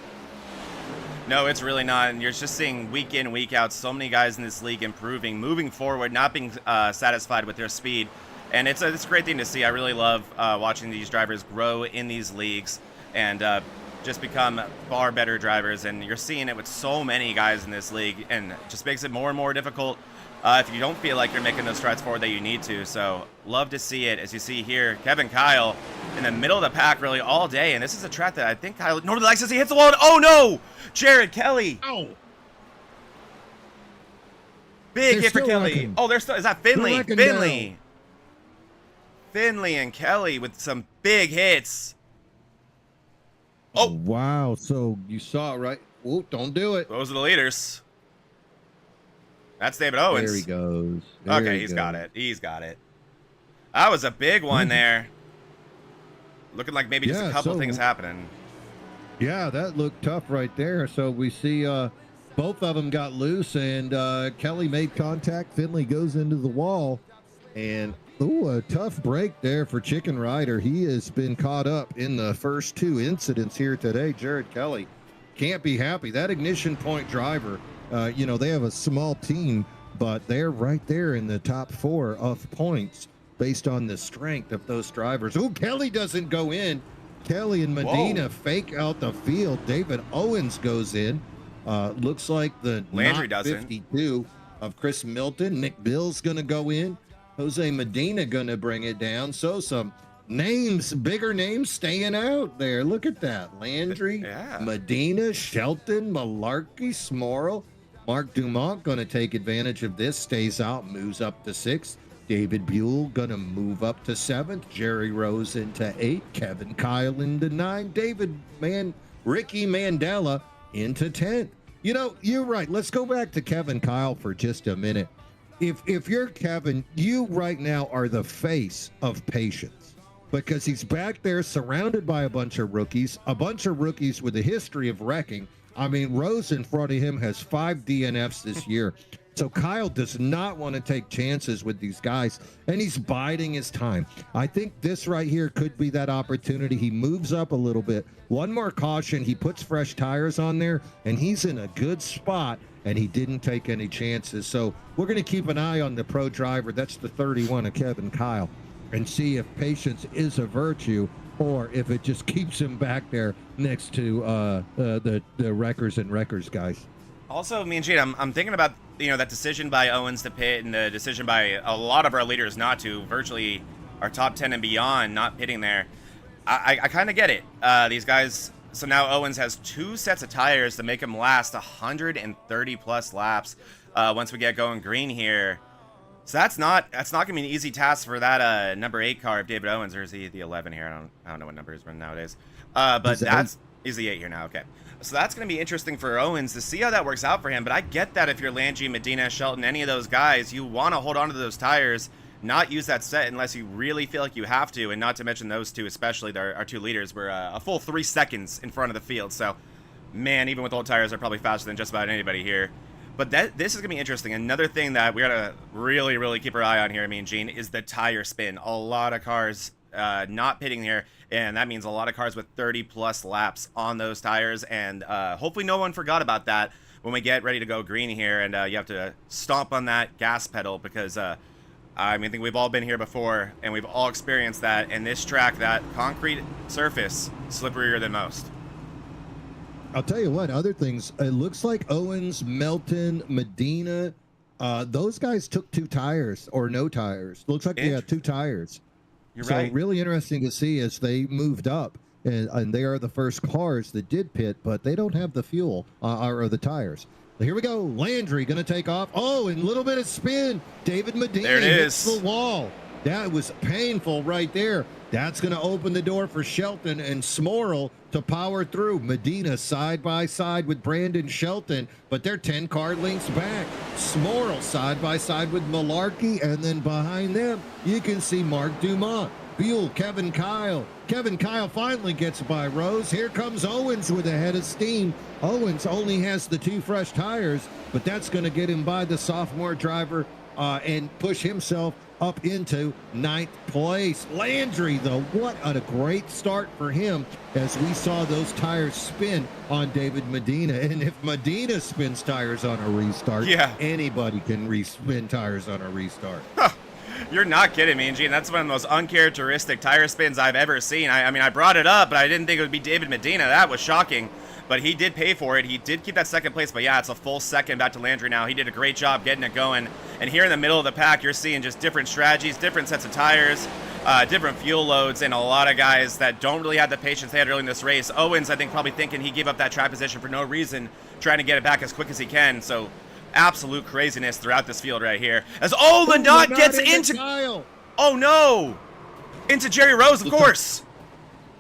No, it's really not. And you're just seeing week in, week out, so many guys in this league improving, moving forward, not being satisfied with their speed. And it's a great thing to see. I really love watching these drivers grow in these leagues and just become far better drivers. And you're seeing it with so many guys in this league, and it just makes it more and more difficult if you don't feel like you're making those strides forward that you need to. So love to see it. As you see here, Kevin Kyle in the middle of the pack really all day. And this is a track that I think Kyle normally likes as he hits the wall. Oh no! Jared Kelly. Oh. Big They're hit for still Kelly. wrecking. Oh, they're still. Is that Finley? They're wrecking Finley. Finley and Kelly with some big hits. Oh, Oh. wow. So you saw it, right? Oh, don't do it. Those are the leaders. That's David Owens. There he goes. There Okay, he he's goes. got it. He's got it. That was a big one there. Looking like maybe just a couple things happening. Yeah, that looked tough right there. So we see both of them got loose, and Kelly made contact. Finley goes into the wall, and a tough break there for Chicken Rider. He has been caught up in the first two incidents here today. Jared Kelly can't be happy. That Ignition Point driver, they have a small team, but they're right there in the top 4 of points based on the strength of those drivers. Oh, Kelly doesn't go in. Kelly and Medina fake out the field. David Owens goes in. Looks like the Landry doesn't. 52 of Chris Milton. Nick Bill's going to go in. Jose Medina going to bring it down. So some names, bigger names staying out there. Look at that. Landry, Medina, Shelton, Malarkey, Smorrell. Mark Dumont going to take advantage of this. Stays out, moves up to 6th. David Buell going to move up to 7th. Jerry Rose into 8th. Kevin Kyle into 9th. Ricky Mandela into 10th. You're right. Let's go back to Kevin Kyle for just a minute. If you're Kevin, you right now are the face of patience, because he's back there surrounded by a bunch of rookies with a history of wrecking. I mean, Rose in front of him has 5 DNFs this year. So Kyle does not want to take chances with these guys, and he's biding his time. I think this right here could be that opportunity. He moves up a little bit. One more caution. He puts fresh tires on there, and he's in a good spot, and he didn't take any chances. So we're going to keep an eye on the pro driver. That's the 31 of Kevin Kyle, and see if patience is a virtue or if it just keeps him back there next to the wreckers and wreckers guys. Also, me and Gene, I'm thinking about that decision by Owens to pit, and the decision by a lot of our leaders not to, virtually our top 10 and beyond not pitting there. I kind of get it. These guys, so now Owens has 2 sets of tires to make him last 130 plus laps once we get going green here. So that's not gonna be an easy task for that number 8 car of David Owens, or is he the 11 here? I don't know what number he's running nowadays. But he's the 8 here now. Okay. So that's going to be interesting for Owens to see how that works out for him. But I get that if you're Landry, Medina, Shelton, any of those guys, you want to hold on to those tires, not use that set unless you really feel like you have to. And not to mention those two, especially our 2 leaders, were a full 3 seconds in front of the field. So, man, even with old tires, they're probably faster than just about anybody here. But this is going to be interesting. Another thing that we got to really, really keep our eye on here, me and Gene, is the tire spin. A lot of cars not pitting here, and that means a lot of cars with 30 plus laps on those tires, and hopefully no one forgot about that when we get ready to go green here, and you have to stomp on that gas pedal, because I think we've all been here before, and we've all experienced that. In this track, that concrete surface, slipperier than most. I'll tell you what, other things, it looks like Owens, Melton, Medina, those guys took 2 tires or no tires. Looks like they had 2 tires. You're so right. Really interesting to see as they moved up, and they are the first cars that did pit, but they don't have the fuel or the tires. Here we go. Landry going to take off. Oh, and a little bit of spin. David Medina hits the wall. That was painful right there. That's going to open the door for Shelton and Smorrell to power through. Medina side by side with Brandon Shelton, but they're 10 car lengths back. Smorrell side by side with Malarkey, and then behind them, you can see Mark Dumont. Buell, Kevin Kyle. Kevin Kyle finally gets by Rose. Here comes Owens with a head of steam. Owens only has the 2 fresh tires, but that's going to get him by the sophomore driver and push himself up into 9th place. Landry, though, what a great start for him as we saw those tires spin on David Medina. And if Medina spins tires on a restart, anybody can spin tires on a restart. Huh. You're not kidding me, Gene. That's one of the most uncharacteristic tire spins I've ever seen. I mean, I brought it up, but I didn't think it would be David Medina. That was shocking. But he did pay for it. He did keep that 2nd place. But yeah, it's a full second back to Landry now. He did a great job getting it going. And here in the middle of the pack, you're seeing just different strategies, different sets of tires, different fuel loads, and a lot of guys that don't really have the patience they had early in this race. Owens, I think, probably thinking he gave up that track position for no reason, trying to get it back as quick as he can. So absolute craziness throughout this field right here. As Lynott gets into Kyle. Oh no! Into Jerry Rose, of course.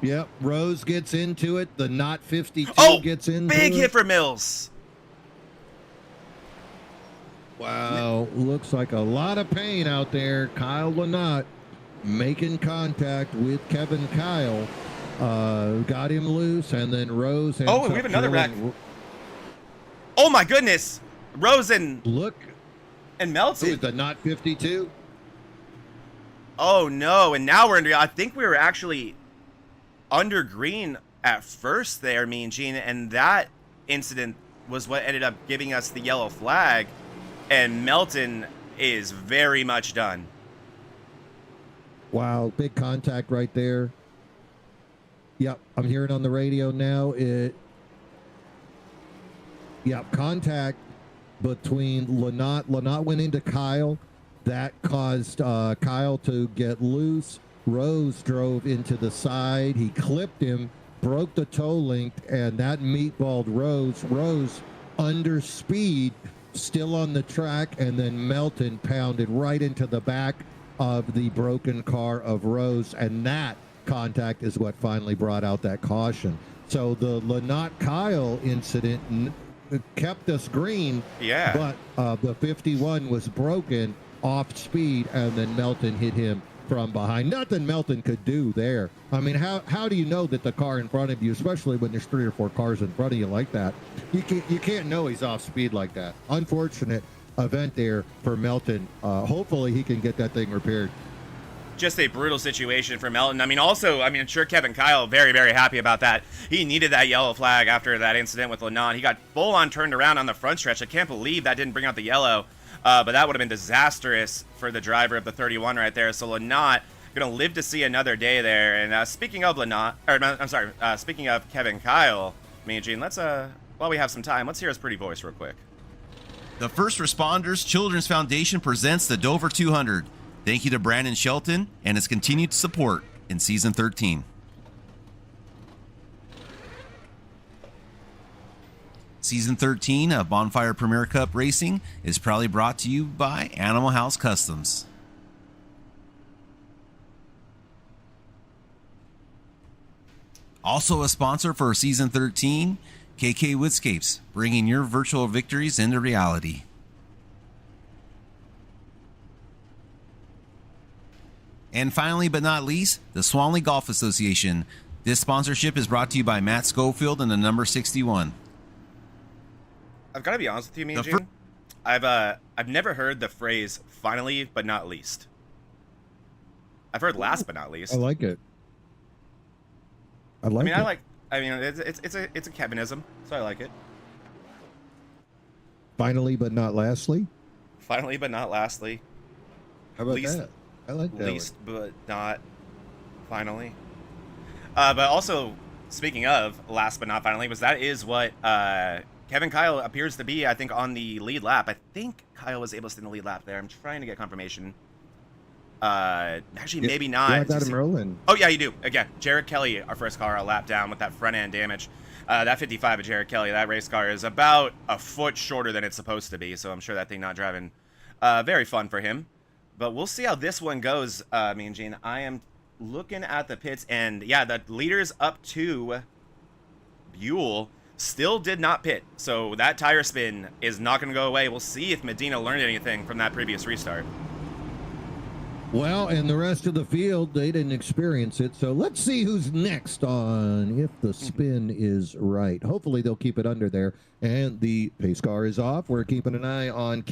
Yep, Rose gets into it. The Not 52 gets into big it. hit for Mills. Wow, looks like a lot of pain out there. Kyle Lynott making contact with Kevin Kyle. Got him loose, and then Rose. And we have another wreck. Oh my goodness! Rose and Melton. Who is the Not 52? Oh no! And now we're I think we were actually under green at first there, Mean Gene, and that incident was what ended up giving us the yellow flag. And Melton is very much done. Wow, big contact right there. Yep, I'm hearing on the radio now. Contact between Lynott. Lynott went into Kyle. That caused Kyle to get loose. Rose drove into the side. He clipped him, broke the toe link, and that meatballed Rose. Rose under speed, still on the track, and then Melton pounded right into the back of the broken car of Rose, and that contact is what finally brought out that caution. So the Lynott-Kyle incident kept us green, but the 51 was broken off speed, and then Melton hit him from behind. Nothing Melton could do there. I mean, how do you know that the car in front of you, especially when there's 3 or 4 cars in front of you like that, you can't know he's off speed like that. Unfortunate event there for Melton. Hopefully he can get that thing repaired. Just a brutal situation for Melton. I'm sure Kevin Kyle very, very happy about that. He needed that yellow flag after that incident with Lynott. He got full on turned around on the front stretch. I can't believe that didn't bring out the yellow. But that would have been disastrous for the driver of the 31 right there. So Lynott going to live to see another day there. And speaking of speaking of Kevin Kyle, me and Gene, let's, while we have some time, let's hear his pretty voice real quick. The First Responders Children's Foundation presents the Dover 200. Thank you to Brandon Shelton and his continued support in Season 13. Season 13 of Bonfire Premier Cup Racing is proudly brought to you by Animal House Customs. Also a sponsor for Season 13, KK Woodscapes, bringing your virtual victories into reality. And finally, but not least, the Swanley Golf Association. This sponsorship is brought to you by Matt Schofield and the number 61. I've got to be honest with you, me and Gene. I've never heard the phrase "finally but not least." I've heard "last but not least." I like it. It's a Kevinism, so I like it. Finally but not lastly. Finally but not lastly. How about that? I like that. Least but not finally. But also, speaking of last but not finally, that is what Kevin Kyle appears to be, I think, on the lead lap. I think Kyle was able to stay in the lead lap there. I'm trying to get confirmation. Actually, maybe not. Yeah, I got him rolling. Oh, yeah, you do. Again, Jared Kelly, our first car, a lap down with that front end damage. That 55 of Jared Kelly, that race car is about a foot shorter than it's supposed to be, so I'm sure that thing not driving very fun for him. But we'll see how this one goes, me and Gene. I am looking at the pits, and yeah, the leaders up to Buell still did not pit. So that tire spin is not going to go away. We'll see if Medina learned anything from that previous restart. Well, and the rest of the field, they didn't experience it. So let's see who's next on if the spin is right. Hopefully they'll keep it under there. And the pace car is off. We're keeping an eye on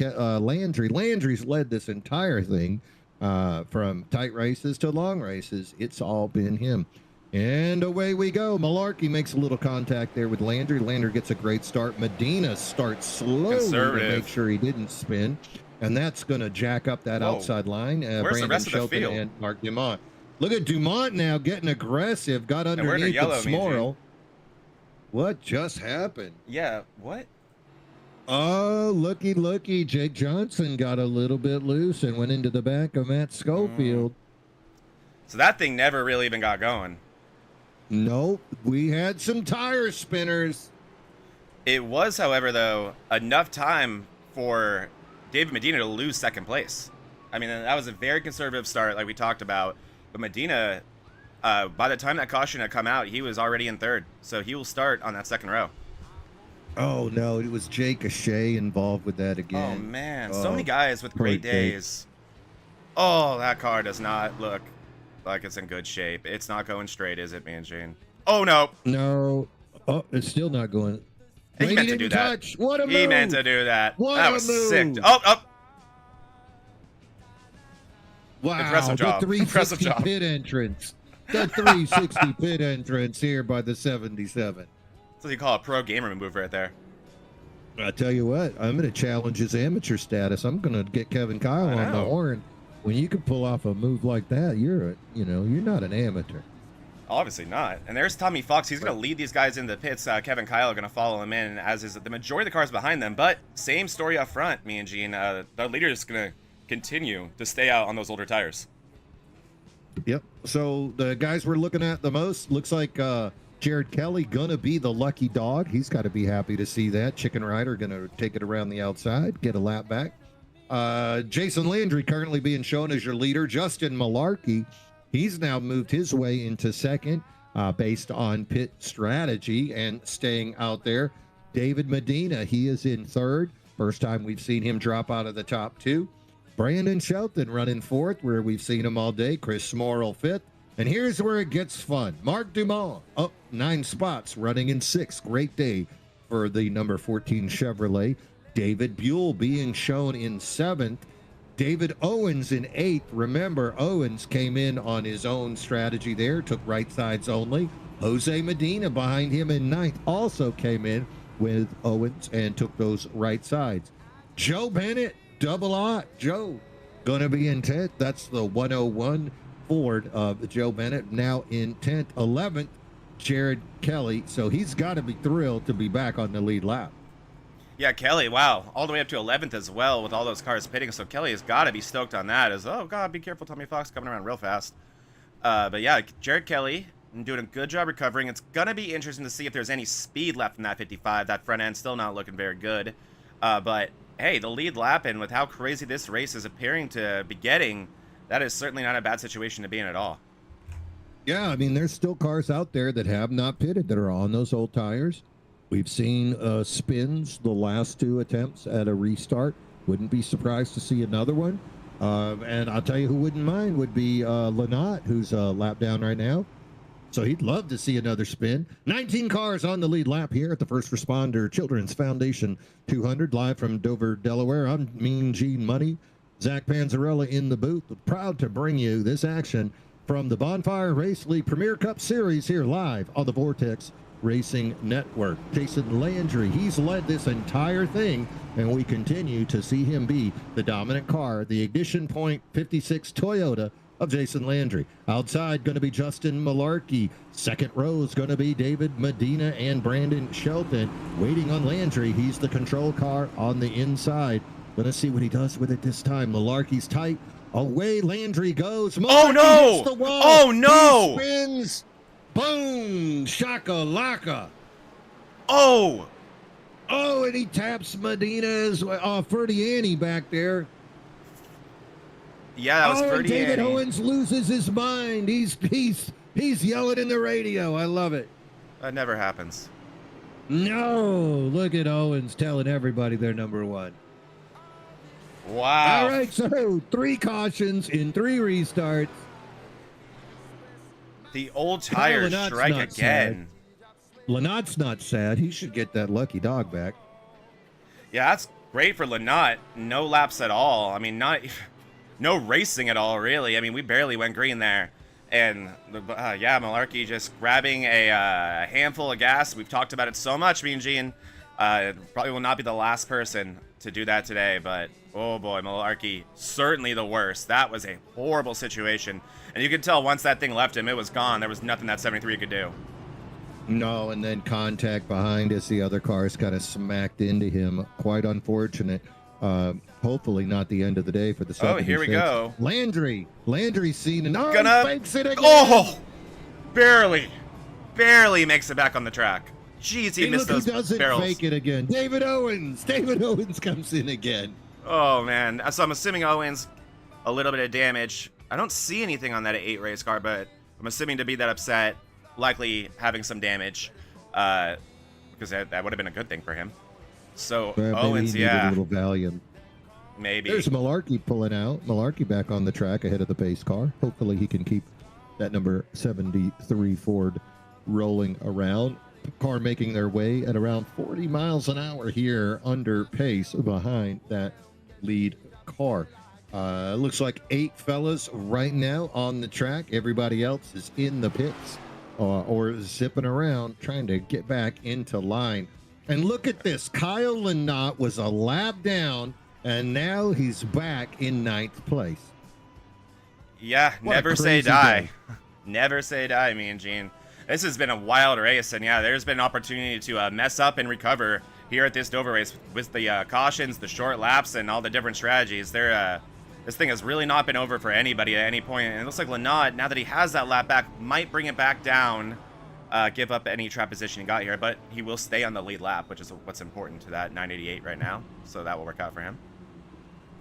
Landry. Landry's led this entire thing from tight races to long races. It's all been him. And away we go. Malarkey makes a little contact there with Landry. Landry gets a great start. Medina starts slowly to make sure he didn't spin. And that's going to jack up that outside line. Where's Brandon the rest of the Shelton field? and Mark Dumont. Look at Dumont now getting aggressive. Got underneath the Smorrel. What just happened? Yeah, what? Oh, looky. Jake Johnson got a little bit loose and went into the back of Matt Schofield. So that thing never really even got going. Nope. We had some tire spinners. It was, however, though, enough time for David Medina to lose second place. I mean, that was a very conservative start, like we talked about. But Medina, by the time that caution had come out, he was already in third. So he will start on that second row. Oh, no, it was Jake Ashea involved with that again. Oh, man. So many guys with great days. Oh, that car does not look like it's in good shape. It's not going straight, is it, man, Jane? Oh, no. No. Oh, it's still not going. He meant to do that. What a move. He meant to do that. What that a was move. sick. Oh. Wow, Impressive job. The 360 Impressive job. pit entrance. The 360 pit entrance here by the 77. That's what you call a pro gamer move right there. I tell you what, I'm going to challenge his amateur status. I'm going to get Kevin Kyle on the horn. When you can pull off a move like that, you're not an amateur. Obviously not. And there's Tommy Fox. He's going to lead these guys into the pits. Kevin Kyle are going to follow him in, as is the majority of the cars behind them. But same story up front, me and Gene. The leader is going to continue to stay out on those older tires. Yep. So the guys we're looking at the most, looks like Jared Kelly going to be the lucky dog. He's got to be happy to see that. Chicken Rider going to take it around the outside, get a lap back. Jason Landry currently being shown as your leader. Justin Malarkey, he's now moved his way into second based on pit strategy and staying out there. David Medina, he is in third. First time we've seen him drop out of the top two. Brandon Shelton running fourth, where we've seen him all day. Chris Morrill fifth. And here's where it gets fun. Mark Dumont up 9 spots, running in sixth. Great day for the number 14 Chevrolet. David Buell being shown in seventh. David Owens in eighth. Remember, Owens came in on his own strategy there, took right sides only. Jose Medina behind him in ninth also came in with Owens and took those right sides. Joe Bennett, double aught. Joe going to be in 10th. That's the 101 Ford of Joe Bennett, now in 10th. 11th, Jared Kelly. So he's got to be thrilled to be back on the lead lap. Yeah, Kelly, wow. All the way up to 11th as well with all those cars pitting. So Kelly has got to be stoked on that. Oh, God, be careful. Tommy Fox coming around real fast. But yeah, Jared Kelly doing a good job recovering. It's going to be interesting to see if there's any speed left in that 55. That front end still not looking very good. But, hey, the lead lap, and with how crazy this race is appearing to be getting, that is certainly not a bad situation to be in at all. Yeah, I mean, there's still cars out there that have not pitted that are on those old tires. We've seen spins the last 2 attempts at a restart. Wouldn't be surprised to see another one. And I'll tell you who wouldn't mind would be Lynott, who's a lap down right now. So he'd love to see another spin. 19 cars on the lead lap here at the First Responder Children's Foundation 200, live from Dover, Delaware. I'm Mean Gene Money. Zach Panzarella in the booth. Proud to bring you this action from the Bonfire Race League Premier Cup Series here live on the Vortex Racing Network. Jason Landry, he's led this entire thing, and we continue to see him be the dominant car, the Ignition Point 56 Toyota of Jason Landry. Outside going to be Justin Malarkey. Second row is going to be David Medina and Brandon Shelton. Waiting on Landry, he's the control car on the inside. Let's see what he does with it this time. Malarkey's tight. Away Landry goes. Malarkey oh no! Hits the wall. Oh no! He spins. Boom! Shakalaka. Oh! Oh, and he taps Medina's Ferdiani back there. Yeah, that was Ferdiani. David Owens loses his mind. He's yelling in the radio. I love it. That never happens. No, look at Owens telling everybody they're number one. Wow. All right, so 3 cautions in 3 restarts. The old tires strike again. Lynott's not sad. He should get that lucky dog back. Yeah, that's great for Lynott. No laps at all. I mean, no racing at all, really. I mean, we barely went green there. And, yeah, Malarkey just grabbing a handful of gas. We've talked about it so much, me and Gene. Probably will not be the last person to do that today, but oh boy, Malarkey, certainly the worst. That was a horrible situation. And you could tell once that thing left him, it was gone. There was nothing that 73 could do. No, and then contact behind as the other cars kind of smacked into him. Quite unfortunate. Hopefully not the end of the day for the 76. Oh, here we go. Landry's seen and Gonna fakes it again. Oh, barely makes it back on the track. Jeez, he Hey, missed look who those doesn't barrels. fake it again. David Owens. David Owens comes in again. Oh, man. So I'm assuming Owens, a little bit of damage. I don't see anything on that 8 race car, but I'm assuming to be that upset, likely having some damage, because that would have been a good thing for him. So Owens, maybe he needed yeah, a little Valium. maybe. There's Malarkey pulling out. Malarkey back on the track ahead of the pace car. Hopefully he can keep that number 73 Ford rolling around. Car making their way at around 40 miles an hour here under pace behind that lead car. Looks like 8 fellas right now on the track. Everybody else is in the pits or zipping around trying to get back into line. And look at this. Kyle Lynott was a lap down, and now he's back in 9th place. Yeah, What a never say crazy die. day. Never say die, me and Gene. This has been a wild race, and yeah, there's been an opportunity to mess up and recover here at this Dover race with the cautions, the short laps, and all the different strategies. This thing has really not been over for anybody at any point, and it looks like Lynott, now that he has that lap back, might bring it back down, give up any trap position he got here, but he will stay on the lead lap, which is what's important to that 988 right now, so that will work out for him.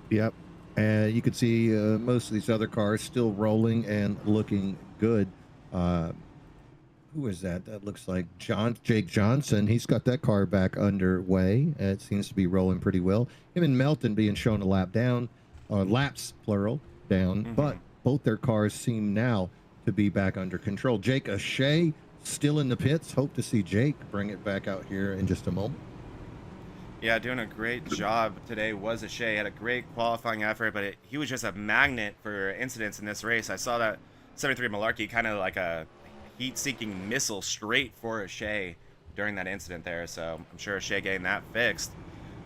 Yep. And you can see most of these other cars still rolling and looking good. Who is that? That looks like Jake Johnson. He's got that car back underway. It seems to be rolling pretty well. Him and Melton being shown a lap down, laps plural down, but both their cars seem now to be back under control. Jake O'Shea still in the pits. Hope to see Jake bring it back out here in just a moment. Yeah, doing a great job today was O'Shea. Had a great qualifying effort, but he was just a magnet for incidents in this race. I saw that 73 Malarkey kind of like a heat-seeking missile straight for O'Shea during that incident there, so I'm sure O'Shea getting that fixed.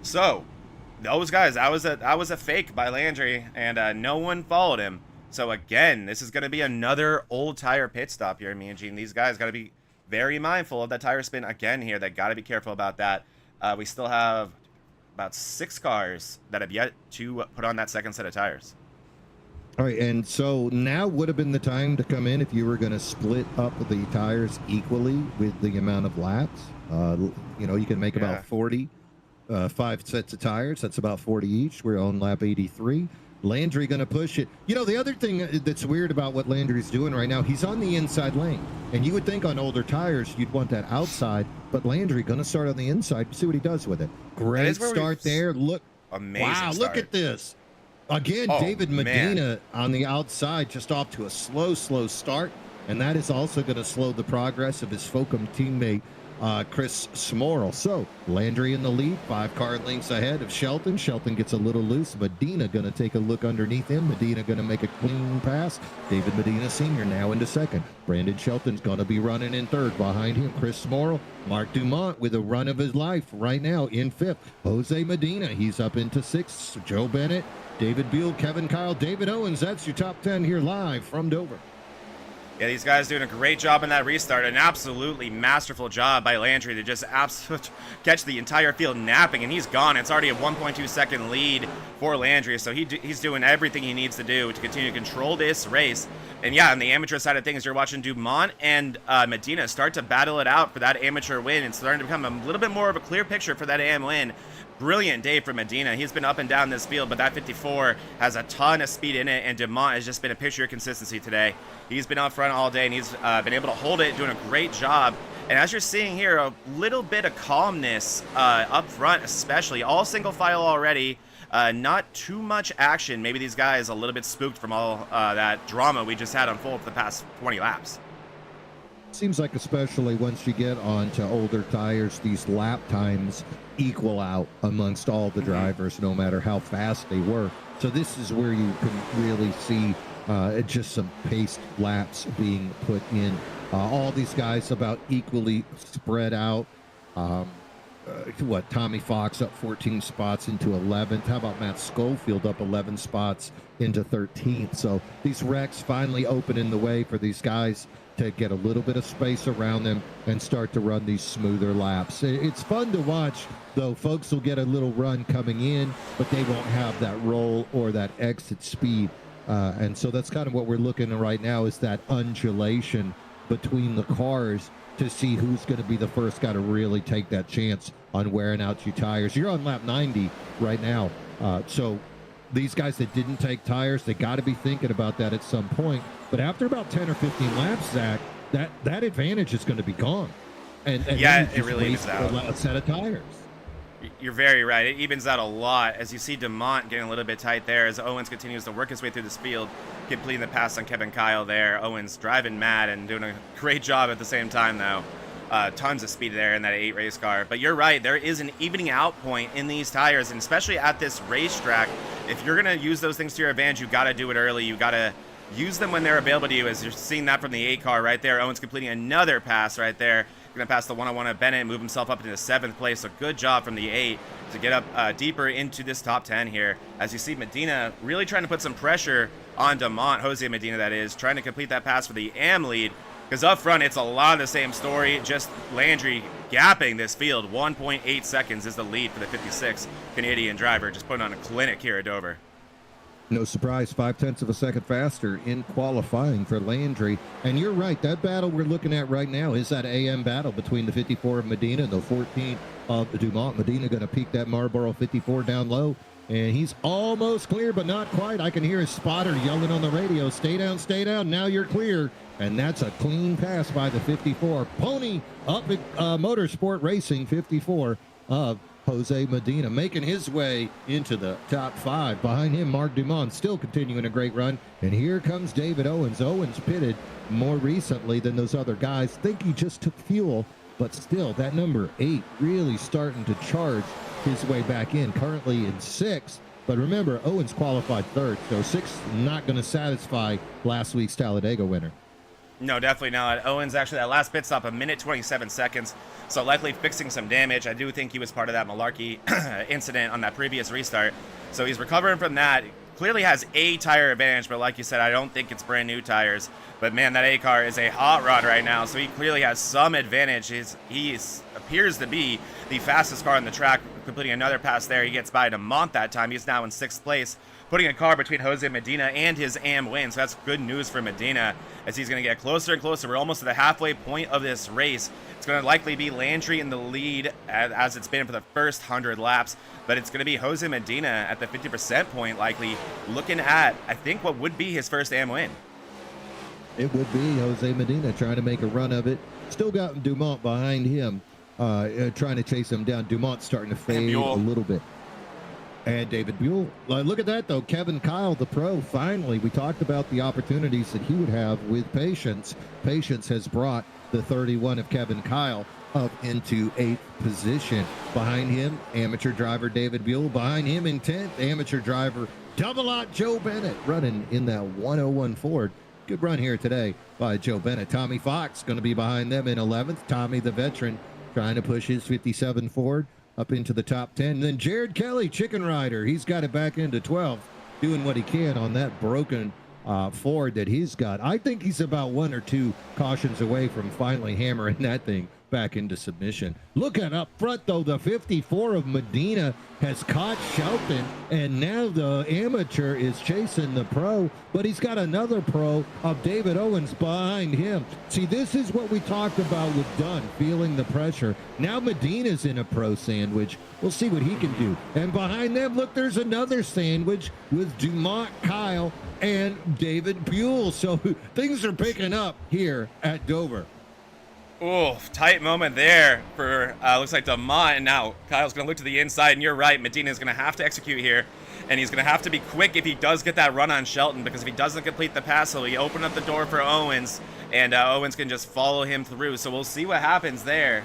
So, those guys, that was a fake by Landry, and no one followed him. So again, this is going to be another old tire pit stop here, me and Gene. These guys got to be very mindful of that tire spin again here. They got to be careful about that. We still have about 6 cars that have yet to put on that second set of tires. All right, and so now would have been the time to come in if you were going to split up the tires equally with the amount of laps. You know, you can make about 40, 5 sets of tires. That's about 40 each. We're on lap 83. Landry going to push it. You know, the other thing that's weird about what Landry's doing right now, he's on the inside lane. And you would think on older tires, you'd want that outside. But Landry going to start on the inside. See what he does with it. Great start there. Look. Amazing wow, start. Look at this. Again, David Medina on the outside, just off to a slow start. And that is also going to slow the progress of his Foucam teammate, Chris Smorrell. So Landry in the lead, 5 car lengths ahead of Shelton. Shelton gets a little loose. Medina going to take a look underneath him. Medina going to make a clean pass. David Medina Sr. now into second. Brandon Shelton's going to be running in third. Behind him, Chris Smorrell. Mark Dumont with a run of his life right now in 5th. Jose Medina, he's up into 6th. Joe Bennett, David Buell, Kevin Kyle, David Owens. That's your top 10 here live from Dover. Yeah, these guys doing a great job in that restart. An absolutely masterful job by Landry to just catch the entire field napping, and he's gone. It's already a 1.2 second lead for Landry, so he's doing everything he needs to do to continue to control this race. And yeah, on the amateur side of things, you're watching Dumont and Medina start to battle it out for that amateur win. It's starting to become a little bit more of a clear picture for that AM win. Brilliant day for Medina. He's been up and down this field, but that 54 has a ton of speed in it, and Dumont has just been a picture of consistency today. He's been out front all day, and he's been able to hold it, doing a great job. And as you're seeing here, a little bit of calmness up front, especially. All single file already. Not too much action. Maybe these guys a little bit spooked from all that drama we just had unfold for the past 20 laps. Seems like especially once you get onto older tires, these lap times equal out amongst all the drivers, no matter how fast they were. So this is where you can really see just some paced laps being put in. All these guys about equally spread out. Tommy Fox up 14 spots into 11th. How about Matt Schofield up 11 spots into 13th? So these wrecks finally opening the way for these guys to get a little bit of space around them and start to run these smoother laps. It's fun to watch, though. Folks will get a little run coming in, but they won't have that roll or that exit speed. And so that's kind of what we're looking at right now, is that undulation between the cars to see who's going to be the first guy to really take that chance on wearing out your tires. You're on lap 90 right now. So these guys that didn't take tires, they got to be thinking about that at some point. But after about 10 or 15 laps, Zach, that advantage is going to be gone. And yeah, it really evens out. A set of tires. You're very right. It evens out a lot as you see DeMont getting a little bit tight there as Owens continues to work his way through this field, completing the pass on Kevin Kyle there. Owens driving mad and doing a great job at the same time, though. Tons of speed there in that 8 race car. But you're right, there is an evening out point in these tires, and especially at this racetrack. If you're going to use those things to your advantage, you got to do it early. You got to use them when they're available to you, as you're seeing that from the 8 car right there. Owens completing another pass right there. Going to pass the one-on-one of Bennett, move himself up into the 7th place. So good job from the 8 to get up deeper into this top 10 here. As you see Medina really trying to put some pressure on DeMont, Jose Medina that is, trying to complete that pass for the AM lead. Because up front, it's a lot of the same story. Just Landry gapping this field. 1.8 seconds is the lead for the 56 Canadian driver. Just putting on a clinic here at Dover. No surprise, 0.5 of a second faster in qualifying for Landry. And you're right, that battle we're looking at right now is that AM battle between the 54 of Medina and the 14 of Dumont. Medina going to peek that Marlboro 54 down low. And he's almost clear, but not quite. I can hear his spotter yelling on the radio, stay down, now you're clear. And that's a clean pass by the 54. Pony up at Motorsport Racing 54 of Jose Medina, making his way into the top 5. Behind him, Mark Dumont still continuing a great run. And here comes David Owens. Owens pitted more recently than those other guys. Think he just took fuel, but still, that number 8 really starting to charge his way back in. Currently in 6th. But remember, Owens qualified 3rd, so 6th not going to satisfy last week's Talladega winner. No, definitely not. Owens actually, that last pit stop, 1:27 seconds, so likely fixing some damage. I do think he was part of that malarkey incident on that previous restart, so he's recovering from that. Clearly has a tire advantage, but like you said, I don't think it's brand new tires. But man, that A car is a hot rod right now, so he clearly has some advantage. He appears to be the fastest car on the track, completing another pass there. He gets by DeMont that time. He's now in 6th place, putting a car between Jose Medina and his AM win. So that's good news for Medina as he's going to get closer and closer. We're almost at the halfway point of this race. It's going to likely be Landry in the lead as it's been for the first 100 laps, but it's going to be Jose Medina at the 50% point, likely looking at, I think, what would be his first AM win. It would be Jose Medina trying to make a run of it. Still got Dumont behind him, trying to chase him down. Dumont starting to fade a little bit. And David Buell. Look at that, though. Kevin Kyle, the pro, finally. We talked about the opportunities that he would have with Patience. Patience has brought the 31 of Kevin Kyle up into 8th position. Behind him, amateur driver David Buell. Behind him in 10th, amateur driver Double-Lot Joe Bennett, running in that 101 Ford. Good run here today by Joe Bennett. Tommy Fox going to be behind them in 11th. Tommy, the veteran, trying to push his 57 Ford up into the top 10. And then Jared Kelly, chicken rider, he's got it back into 12th, doing what he can on that broken Ford that he's got. I think he's about 1 or 2 cautions away from finally hammering that thing back into submission. Look at up front, though. The 54 of Medina has caught Shelton, and now the amateur is chasing the pro, but he's got another pro of David Owens behind him. See, this is what we talked about with Dunn, feeling the pressure. Now Medina's in a pro sandwich. We'll see what he can do. And behind them, look, there's another sandwich with Dumont, Kyle, and David Buell. So things are picking up here at Dover. Oh, tight moment there for, looks like DeMont, and now Kyle's going to look to the inside, and you're right, Medina's going to have to execute here, and he's going to have to be quick if he does get that run on Shelton, because if he doesn't complete the pass, he'll open up the door for Owens, and Owens can just follow him through, so we'll see what happens there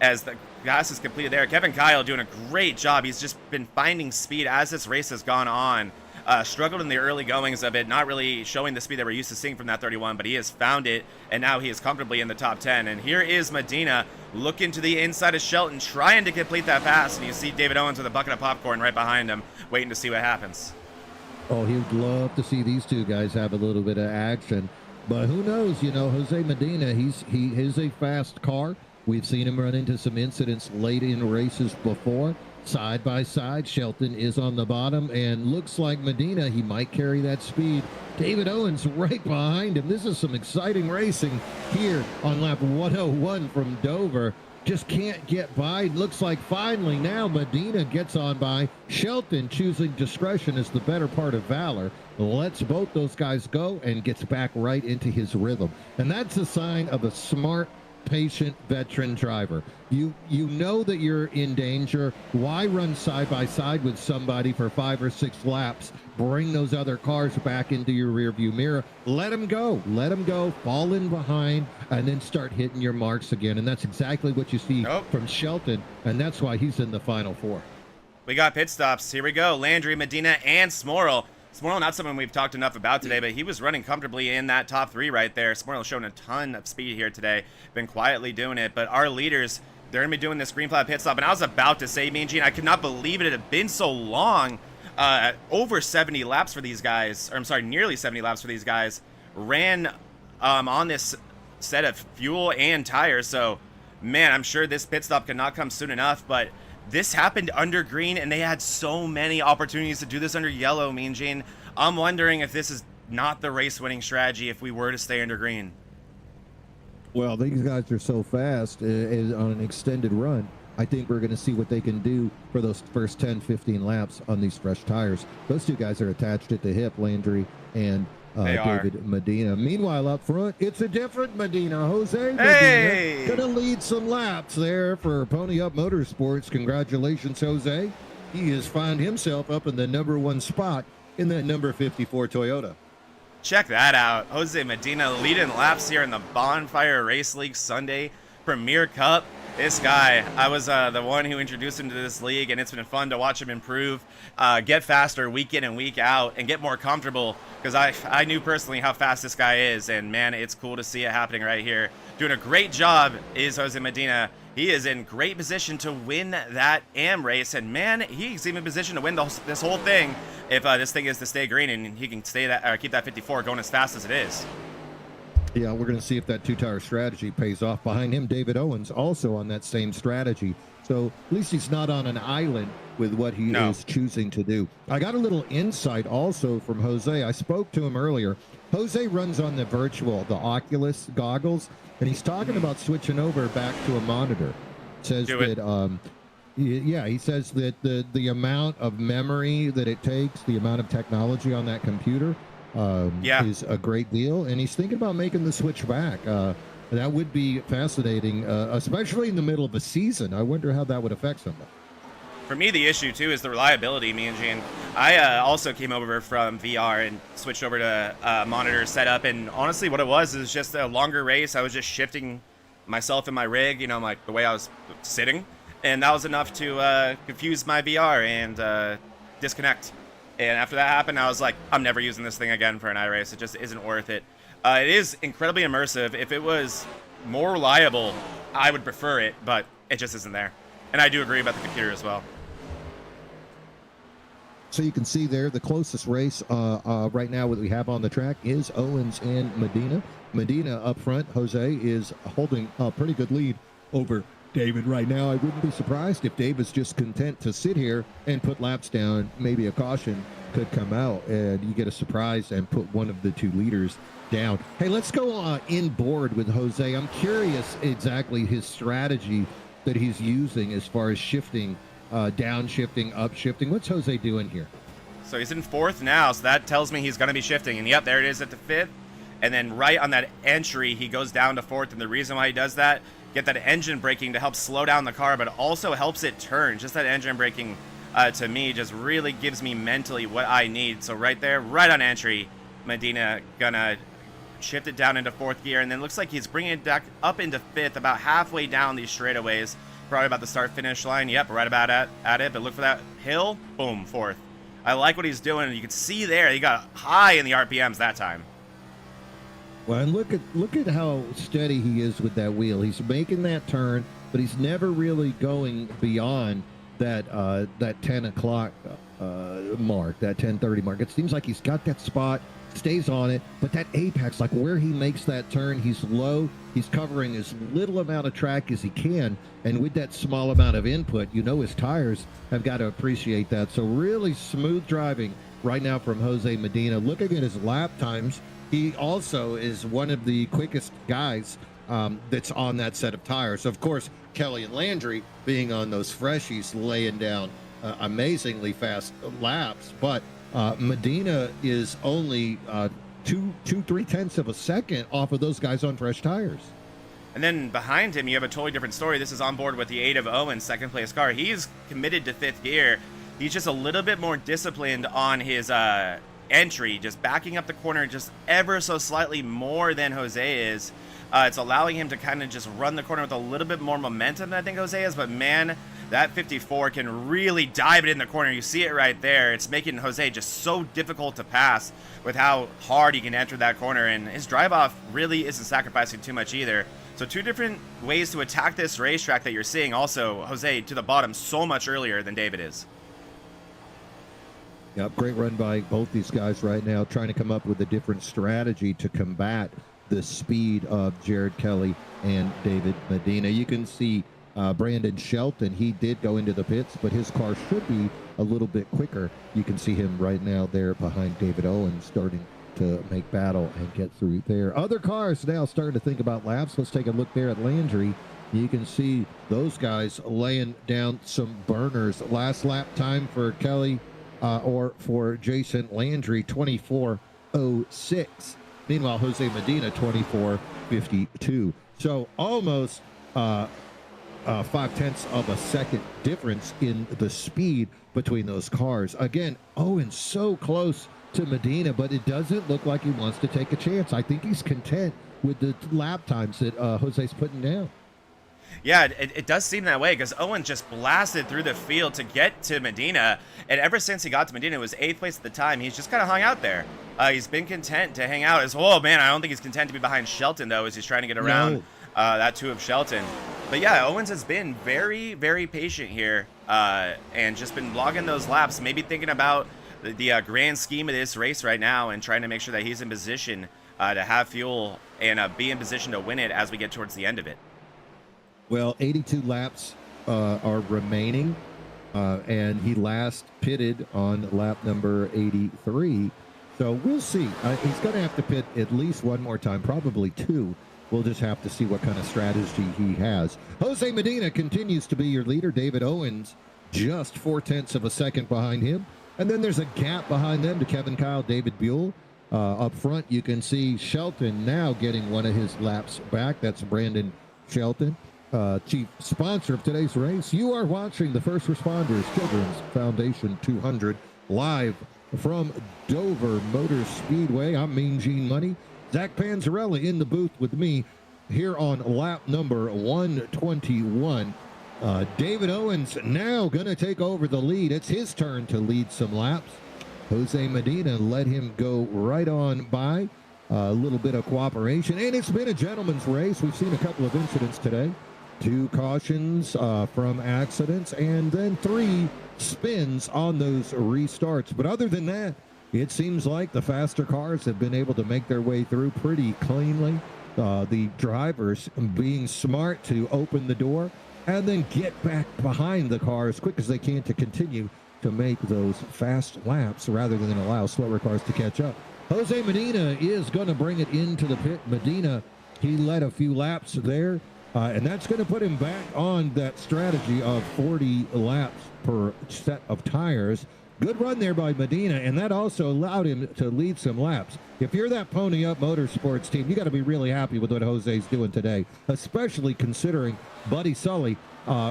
as the pass is completed there. Kevin Kyle doing a great job. He's just been finding speed as this race has gone on. Struggled in the early goings of it, not really showing the speed that we're used to seeing from that 31, but he has found it, and now he is comfortably in the top 10. And here is Medina looking to the inside of Shelton, trying to complete that pass, and you see David Owens with a bucket of popcorn right behind him, waiting to see what happens. Oh, he would love to see these two guys have a little bit of action, but who knows? You know, Jose Medina, he is a fast car. We've seen him run into some incidents late in races before. Side by side, Shelton is on the bottom, and looks like Medina, he might carry that speed. David Owens right behind him. This is some exciting racing here on lap 101 from Dover. Just can't get by. Looks like finally now Medina gets on by. Shelton choosing discretion is the better part of valor. Lets both those guys go and gets back right into his rhythm. And that's a sign of a smart, patient veteran driver. You know that you're in danger. Why run side by side with somebody for 5 or 6 laps? Bring those other cars back into your rearview mirror. Let them go, fall in behind, and then start hitting your marks again. And that's exactly what you see from Shelton, and that's why he's in the Final Four. We got pit stops. Here we go. Landry, Medina, and Smorl. Smorl, not someone we've talked enough about today, but he was running comfortably in that top 3 right there. Smorl showing a ton of speed here today. Been quietly doing it, but our leaders, they're going to be doing this green flag pit stop. And I was about to say, Mean Gene, I could not believe it had been so long. Over 70 laps for these guys, or I'm sorry, nearly 70 laps for these guys, ran on this set of fuel and tires. So, man, I'm sure this pit stop could not come soon enough, but this happened under green, and they had so many opportunities to do this under yellow, Mean Gene. I'm wondering if this is not the race-winning strategy if we were to stay under green. Well, these guys are so fast on an extended run. I think we're going to see what they can do for those first 10, 15 laps on these fresh tires. Those two guys are attached at the hip, Landry and David Medina. Meanwhile, up front, it's a different Medina. Jose Medina going to lead some laps there for Pony Up Motorsports. Congratulations, Jose. He has found himself up in the #1 spot in that number 54 Toyota. Check that out. Jose Medina leading laps here in the Bonfire Race League Sunday Premier Cup. This guy, I was the one who introduced him to this league, and it's been fun to watch him improve, get faster week in and week out, and get more comfortable, because I knew personally how fast this guy is, and man, it's cool to see it happening right here. Doing a great job is Jose Medina. He is in great position to win that AM race, and man, he's even in position to win this whole thing if this thing is to stay green, and he can stay that keep that 54 going as fast as it is. Yeah, we're going to see if that two-tire strategy pays off. Behind him, David Owens also on that same strategy. So at least he's not on an island with what he is choosing to do. I got a little insight also from Jose. I spoke to him earlier. Jose runs on the Oculus goggles, and he's talking about switching over back to a monitor. Says that, he says that the amount of memory that it takes, the amount of technology on that computer, is a great deal, and he's thinking about making the switch back. That would be fascinating, especially in the middle of a season. I wonder how that would affect somebody. For me, the issue, too, is the reliability, me and Gene. I also came over from VR and switched over to monitor setup, and honestly, what it was is just a longer race. I was just shifting myself in my rig, like the way I was sitting, and that was enough to confuse my VR and disconnect. And after that happened, I was like, I'm never using this thing again for an iRace. It just isn't worth it. It is incredibly immersive. If it was more reliable, I would prefer it, but it just isn't there. And I do agree about the computer as well. So you can see there, the closest race right now that we have on the track is Owens and Medina. Medina up front. Jose is holding a pretty good lead over David right now. I wouldn't be surprised if David's just content to sit here and put laps down. Maybe a caution could come out and you get a surprise and put one of the two leaders down. Hey, let's go inboard with Jose. I'm curious exactly his strategy that he's using as far as shifting, downshifting, upshifting. What's Jose doing here? So he's in 4th now, so that tells me he's going to be shifting. And yep, there it is at the 5th. And then right on that entry, he goes down to 4th. And the reason why he does that, get that engine braking to help slow down the car, but also helps it turn. Just that engine braking, to me, just really gives me mentally what I need. So right there, right on entry, Medina gonna shift it down into 4th gear, and then looks like he's bringing it back up into 5th, about halfway down these straightaways, probably about the start-finish line. Yep, right about at it, but look for that hill, boom, 4th. I like what he's doing. You can see there, he got high in the RPMs that time. Well, and look at how steady he is with that wheel. He's making that turn, but he's never really going beyond that 10 o'clock mark, that 10:30 mark. It seems like he's got that spot, stays on it, but that apex, like where he makes that turn, he's low, he's covering as little amount of track as he can, and with that small amount of input, you know his tires have got to appreciate that. So really smooth driving right now from Jose Medina. Looking at his lap times, he also is one of the quickest guys that's on that set of tires. Of course, Kelly and Landry being on those freshies, laying down amazingly fast laps, but Medina is only 3/10 of a second off of those guys on fresh tires. And then behind him, you have a totally different story. This is on board with the 8 of Owen, second place car. He's committed to 5th gear. He's just a little bit more disciplined on his entry, just backing up the corner just ever so slightly more than Jose is. It's allowing him to kind of just run the corner with a little bit more momentum than I think Jose is, but man, that 54 can really dive it in the corner. You see it right there. It's making Jose just so difficult to pass with how hard he can enter that corner, and his drive-off really isn't sacrificing too much either. So 2 different ways to attack this racetrack that you're seeing. Also, Jose to the bottom so much earlier than David is. Yep, great run by both these guys right now, trying to come up with a different strategy to combat the speed of Jared Kelly and David Medina. You can see Brandon Shelton, he did go into the pits, but his car should be a little bit quicker. You can see him right now there behind David Owen, starting to make battle and get through there. Other cars now starting to think about laps. Let's take a look there at Landry. You can see those guys laying down some burners. Last lap time for Kelly or for Jason Landry, 24:06. Meanwhile, Jose Medina, 24:52. So almost 5/10 of a second difference in the speed between those cars. Again, Owen so close to Medina, but it doesn't look like he wants to take a chance. I think he's content with the lap times that Jose's putting down. Yeah, it does seem that way, because Owen just blasted through the field to get to Medina, and ever since he got to Medina, it was 8th place at the time. He's just kind of hung out there. He's been content to hang out. Oh man, I don't think he's content to be behind Shelton though, as he's trying to get around that 2 of Shelton. But yeah, Owens has been very, very patient here, and just been logging those laps, maybe thinking about the grand scheme of this race right now, and trying to make sure that he's in position to have fuel and be in position to win it as we get towards the end of it. Well, 82 laps are remaining, and he last pitted on lap number 83. So we'll see. He's going to have to pit at least one more time, probably 2. We'll just have to see what kind of strategy he has. Jose Medina continues to be your leader. David Owens just 4/10 of a second behind him. And then there's a gap behind them to Kevin Kyle, David Buell. Up front, you can see Shelton now getting one of his laps back. That's Brandon Shelton. Chief sponsor of today's race. You are watching the First Responders Children's Foundation 200 live from Dover Motor Speedway. I'm Mean Gene Money. Zach Panzarella in the booth with me here on lap number 121. David Owens now going to take over the lead. It's his turn to lead some laps. Jose Medina let him go right on by. A little bit of cooperation, and it's been a gentleman's race. We've seen a couple of incidents today. 2 cautions from accidents, and then 3 spins on those restarts. But other than that, it seems like the faster cars have been able to make their way through pretty cleanly. The drivers being smart to open the door and then get back behind the car as quick as they can to continue to make those fast laps rather than allow slower cars to catch up. Jose Medina is going to bring it into the pit. Medina, he led a few laps there. And that's going to put him back on that strategy of 40 laps per set of tires. Good run there by Medina, and that also allowed him to lead some laps. If you're that Pony Up Motorsports team, you got to be really happy with what Jose's doing today, especially considering Buddy Sully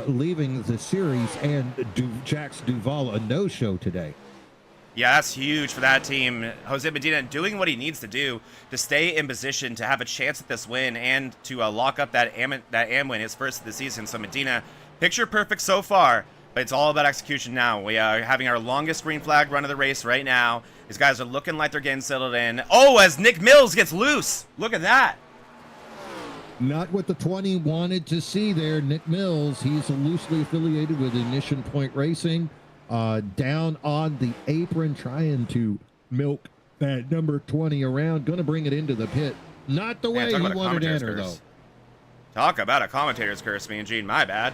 leaving the series and Jax Duvall a no-show today. Yeah, that's huge for that team. Jose Medina doing what he needs to do to stay in position to have a chance at this win and to lock up that AM win, his first of the season. So Medina, picture perfect so far, but it's all about execution now. We are having our longest green flag run of the race right now. These guys are looking like they're getting settled in. Oh, as Nick Mills gets loose. Look at that. Not what the 20 wanted to see there. Nick Mills, he's loosely affiliated with Ignition Point Racing. down on the apron, trying to milk that number 20 around, going to bring it into the pit. Not the way talk he about a wanted to commentator's enter, curse. though. Talk about a commentator's curse, me and Gene. My bad.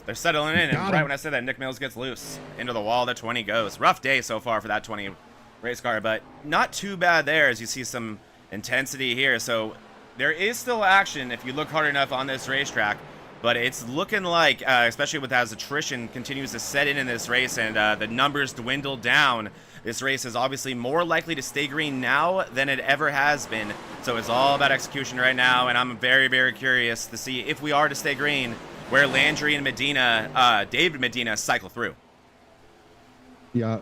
They're settling in, and Got right him. when I said that, Nick Mills gets loose. Into the wall, the 20 goes. Rough day so far for that 20 race car, but not too bad there as you see some intensity here. So there is still action if you look hard enough on this racetrack, but it's looking like, especially with as attrition continues to set in this race and the numbers dwindle down, this race is obviously more likely to stay green now than it ever has been. So it's all about execution right now, and I'm very, very curious to see if we are to stay green, where Landry and Medina, David Medina, cycle through. Yeah,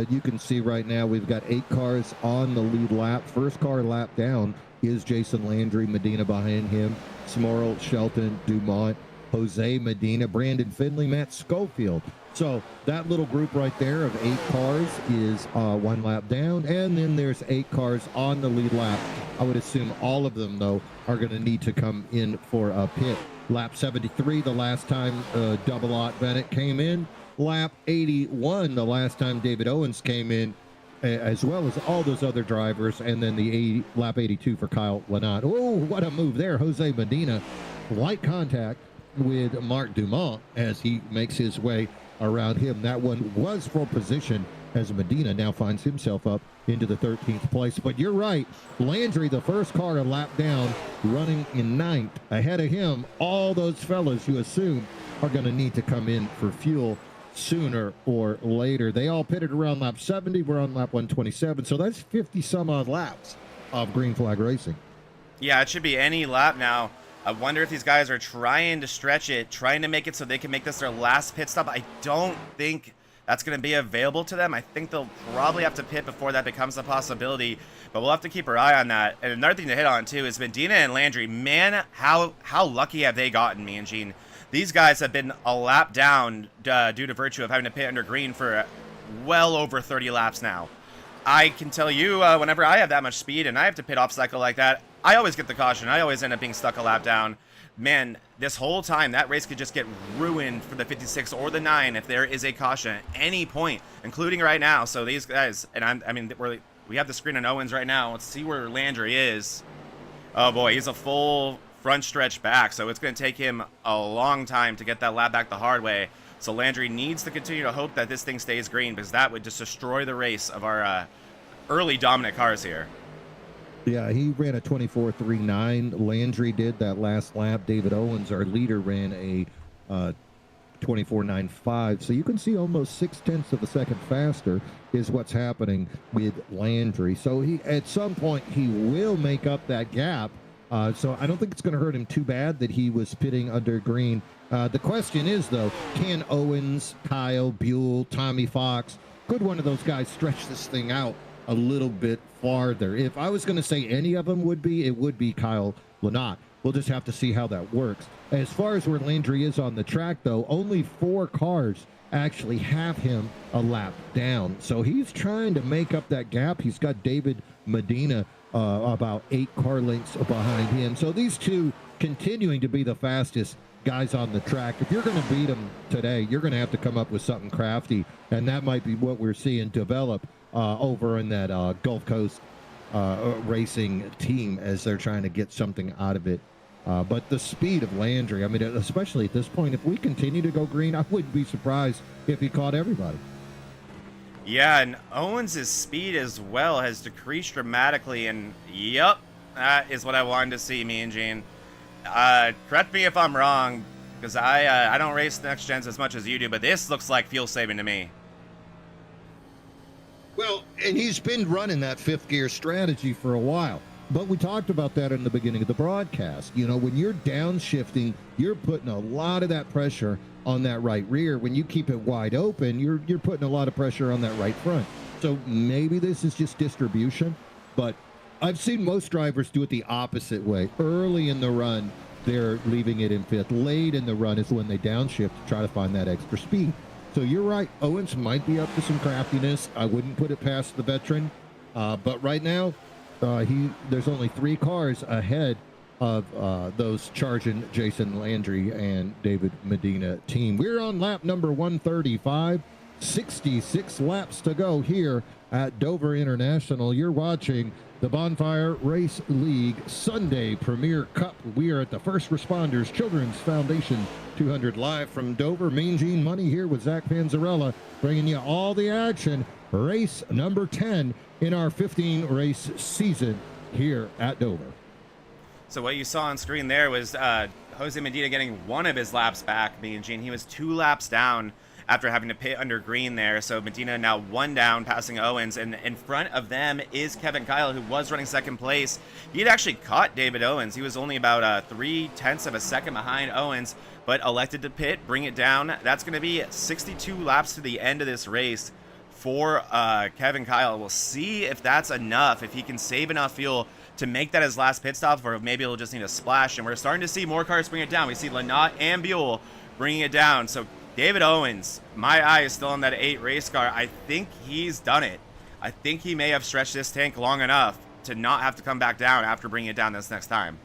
you can see right now we've got 8 cars on the lead lap. First car lap down is Jason Landry, Medina behind him, Smorrell, Shelton, Dumont, Jose Medina, Brandon Finley, Matt Schofield. So that little group right there of 8 cars is 1 lap down, and then there's 8 cars on the lead lap. I would assume all of them, though, are going to need to come in for a pit. Lap 73, the last time Double Ott Bennett came in. Lap 81, the last time David Owens came in, as well as all those other drivers. And then the lap 82 for Kyle Lynott. Oh, what a move there. Jose Medina, light contact with Mark Dumont as he makes his way around him. That one was for position as Medina now finds himself up into the 13th place. But you're right, Landry, the first car a lap down, running in 9th. Ahead of him, all those fellas you assume are going to need to come in for fuel sooner or later. They all pitted around lap 70. We're on lap 127, so that's 50 some odd laps of green flag racing. Yeah, it should be any lap now. I wonder if these guys are trying to stretch it, trying to make it so they can make this their last pit stop. I don't think that's going to be available to them. I think they'll probably have to pit before that becomes a possibility, but we'll have to keep our eye on that. And another thing to hit on, too, is Medina and Landry. Man, how lucky have they gotten, me and Gene? These guys have been a lap down due to virtue of having to pit under green for well over 30 laps now. I can tell you, whenever I have that much speed and I have to pit off cycle like that, I always get the caution. I always end up being stuck a lap down. Man, this whole time, that race could just get ruined for the 56 or the 9 if there is a caution at any point, including right now. So these guys, and we have the screen on Owens right now. Let's see where Landry is. Oh boy, he's a full front stretch back, so it's going to take him a long time to get that lap back the hard way. So Landry needs to continue to hope that this thing stays green, because that would just destroy the race of our early dominant cars here. Yeah, he ran a 24.39. Landry did that last lap. David Owens, our leader, ran a 24.95. So you can see almost 0.6 of a second faster is what's happening with Landry. So he, at some point, he will make up that gap. So I don't think it's going to hurt him too bad that he was pitting under green. The question is, though, can Owens, Kyle, Buell, Tommy Fox, could one of those guys stretch this thing out a little bit farther? If I was going to say any of them would be, it would be Kyle Lynott. We'll just have to see how that works. As far as where Landry is on the track, though, only 4 cars actually have him a lap down. So he's trying to make up that gap. He's got David Medina about 8 car lengths behind him. So these two continuing to be the fastest guys on the track. If you're going to beat them today, you're going to have to come up with something crafty, and that might be what we're seeing develop over in that Gulf Coast racing team as they're trying to get something out of it. But the speed of Landry, I mean, especially at this point, if we continue to go green, I wouldn't be surprised if he caught everybody. Yeah, and Owens' speed as well has decreased dramatically, and yep, that is what I wanted to see, me and Gene. Correct me if I'm wrong, because I don't race next gens as much as you do, but this looks like fuel saving to me. Well, and he's been running that 5th gear strategy for a while. But we talked about that in the beginning of the broadcast. You know, when you're downshifting, you're putting a lot of that pressure on that right rear. When you keep it wide open, you're putting a lot of pressure on that right front. So maybe this is just distribution, but I've seen most drivers do it the opposite way. Early in the run, they're leaving it in 5th. Late in the run is when they downshift to try to find that extra speed. So you're right, Owens might be up to some craftiness. I wouldn't put it past the veteran. But right now, there's only 3 cars ahead of those charging Jason Landry and David Medina team. We're on lap number 135. 66 laps to go here at Dover International. You're watching the Bonfire Race League Sunday Premier Cup. We are at the First Responders Children's Foundation 200 live from Dover. Mean Gene Money here with Zach Panzarella, bringing you all the action. Race number 10 in our 15 race season here at Dover. So what you saw on screen there was Jose Medina getting one of his laps back. Mean Gene, he was 2 laps down after having to pit under green there. So Medina now 1 down, passing Owens, and in front of them is Kevin Kyle, who was running second place. He had actually caught David Owens. He was only about 3/10 of a second behind Owens, but elected to pit, bring it down. That's going to be 62 laps to the end of this race for Kevin Kyle. We'll see if that's enough, if he can save enough fuel to make that his last pit stop, or maybe he'll just need a splash. And we're starting to see more cars bring it down. We see Lynott and Buell bringing it down. So David Owens, my eye is still on that 8 race car. I think he's done it. I think he may have stretched this tank long enough to not have to come back down after bringing it down this next time.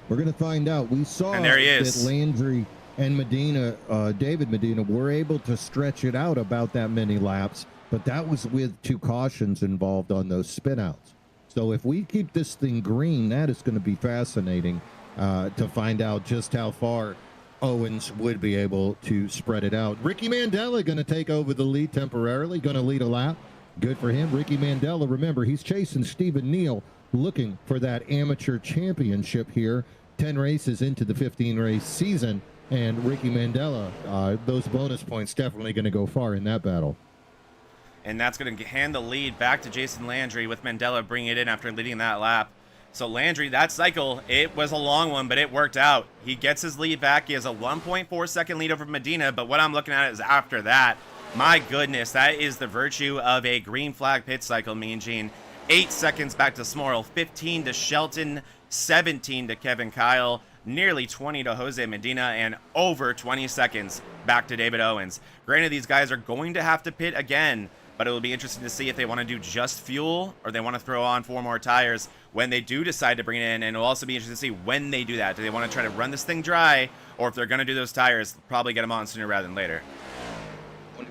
We're going to find out. We saw And there he is. that Landry and Medina, David Medina, were able to stretch it out about that many laps, but that was with 2 cautions involved on those spin outs. So if we keep this thing green, that is going to be fascinating to find out just how far Owens would be able to spread it out. Ricky Mandela going to take over the lead temporarily, going to lead a lap. Good for him. Ricky Mandela, remember, he's chasing Stephen Neal, looking for that amateur championship here. 10 races into the 15 race season, and Ricky Mandela, those bonus points definitely going to go far in that battle. And that's going to hand the lead back to Jason Landry, with Mandela bringing it in after leading that lap. So Landry, that cycle, it was a long one, but it worked out. He gets his lead back. He has a 1.4 second lead over Medina, but what I'm looking at is after that, my goodness, that is the virtue of a green flag pit cycle, Mean Gene. 8 seconds back to Smorrell, 15 to Shelton, 17 to Kevin Kyle, nearly 20 to Jose Medina, and over 20 seconds back to David Owens. Granted, these guys are going to have to pit again, but it will be interesting to see if they want to do just fuel or they want to throw on 4 more tires when they do decide to bring it in. And it'll also be interesting to see when they do that. Do they want to try to run this thing dry, or if they're going to do those tires, probably get them on sooner rather than later.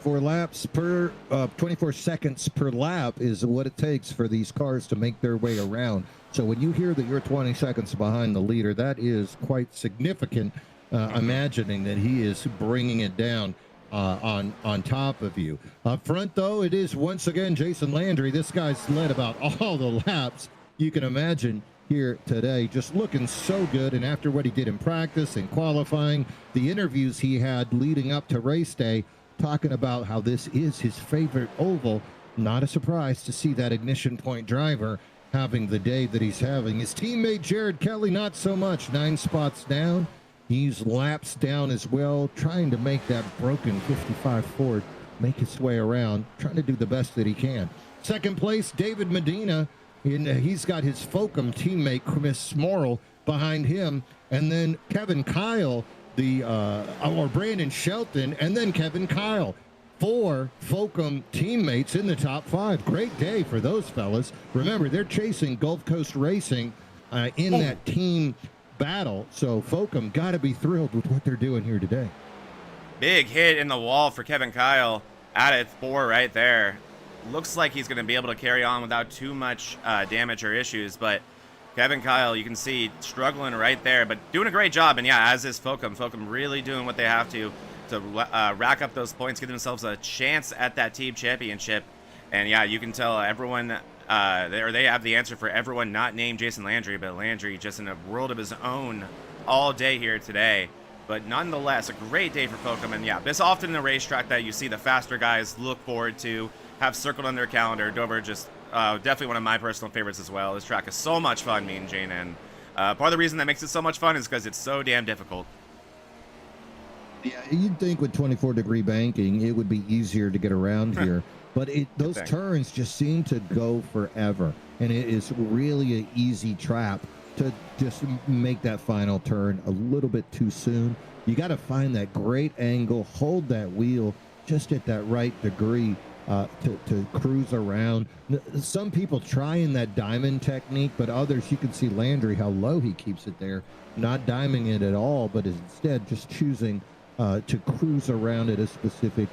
24 seconds per lap is what it takes for these cars to make their way around. So when you hear that you're 20 seconds behind the leader, that is quite significant, imagining that he is bringing it down on top of you. Up front, though, it is once again Jason Landry. This guy's led about all the laps you can imagine here today, just looking so good. And after what he did in practice and qualifying, the interviews he had leading up to race day, talking about how this is his favorite oval, not a surprise to see that ignition point driver having the day that he's having. His teammate Jared Kelly, not so much, 9 spots down. He's laps down as well, trying to make that broken 55 Ford make its way around, trying to do the best that he can. Second place, David Medina. He's got his Foucault teammate, Chris Smorrell, behind him. And then Kevin Kyle, or Brandon Shelton, and then Kevin Kyle. 4 Foucault teammates in the top 5. Great day for those fellas. Remember, they're chasing Gulf Coast Racing in that team battle, so Foucault got to be thrilled with what they're doing here today. Big hit in the wall for Kevin Kyle out at 4 right there. Looks like he's going to be able to carry on without too much damage or issues, but Kevin Kyle, you can see struggling right there, but doing a great job. And yeah, as is Foucault really doing what they have to rack up those points, give themselves a chance at that team championship. And yeah, you can tell everyone, they have the answer for everyone not named Jason Landry, but Landry just in a world of his own all day here today. But nonetheless, a great day for Foucault. And yeah, this often a racetrack that you see the faster guys look forward to, have circled on their calendar. Dover just definitely one of my personal favorites as well. This track is so much fun, Mean Gene, and part of the reason that makes it so much fun is because it's so damn difficult. Yeah, you'd think with 24-degree banking, it would be easier to get around here. But those turns just seem to go forever. And it is really an easy trap to just make that final turn a little bit too soon. You got to find that great angle, hold that wheel just at that right degree to cruise around. Some people trying that diamond technique, but others, you can see Landry, how low he keeps it there. Not diming it at all, but instead just choosing to cruise around at a specific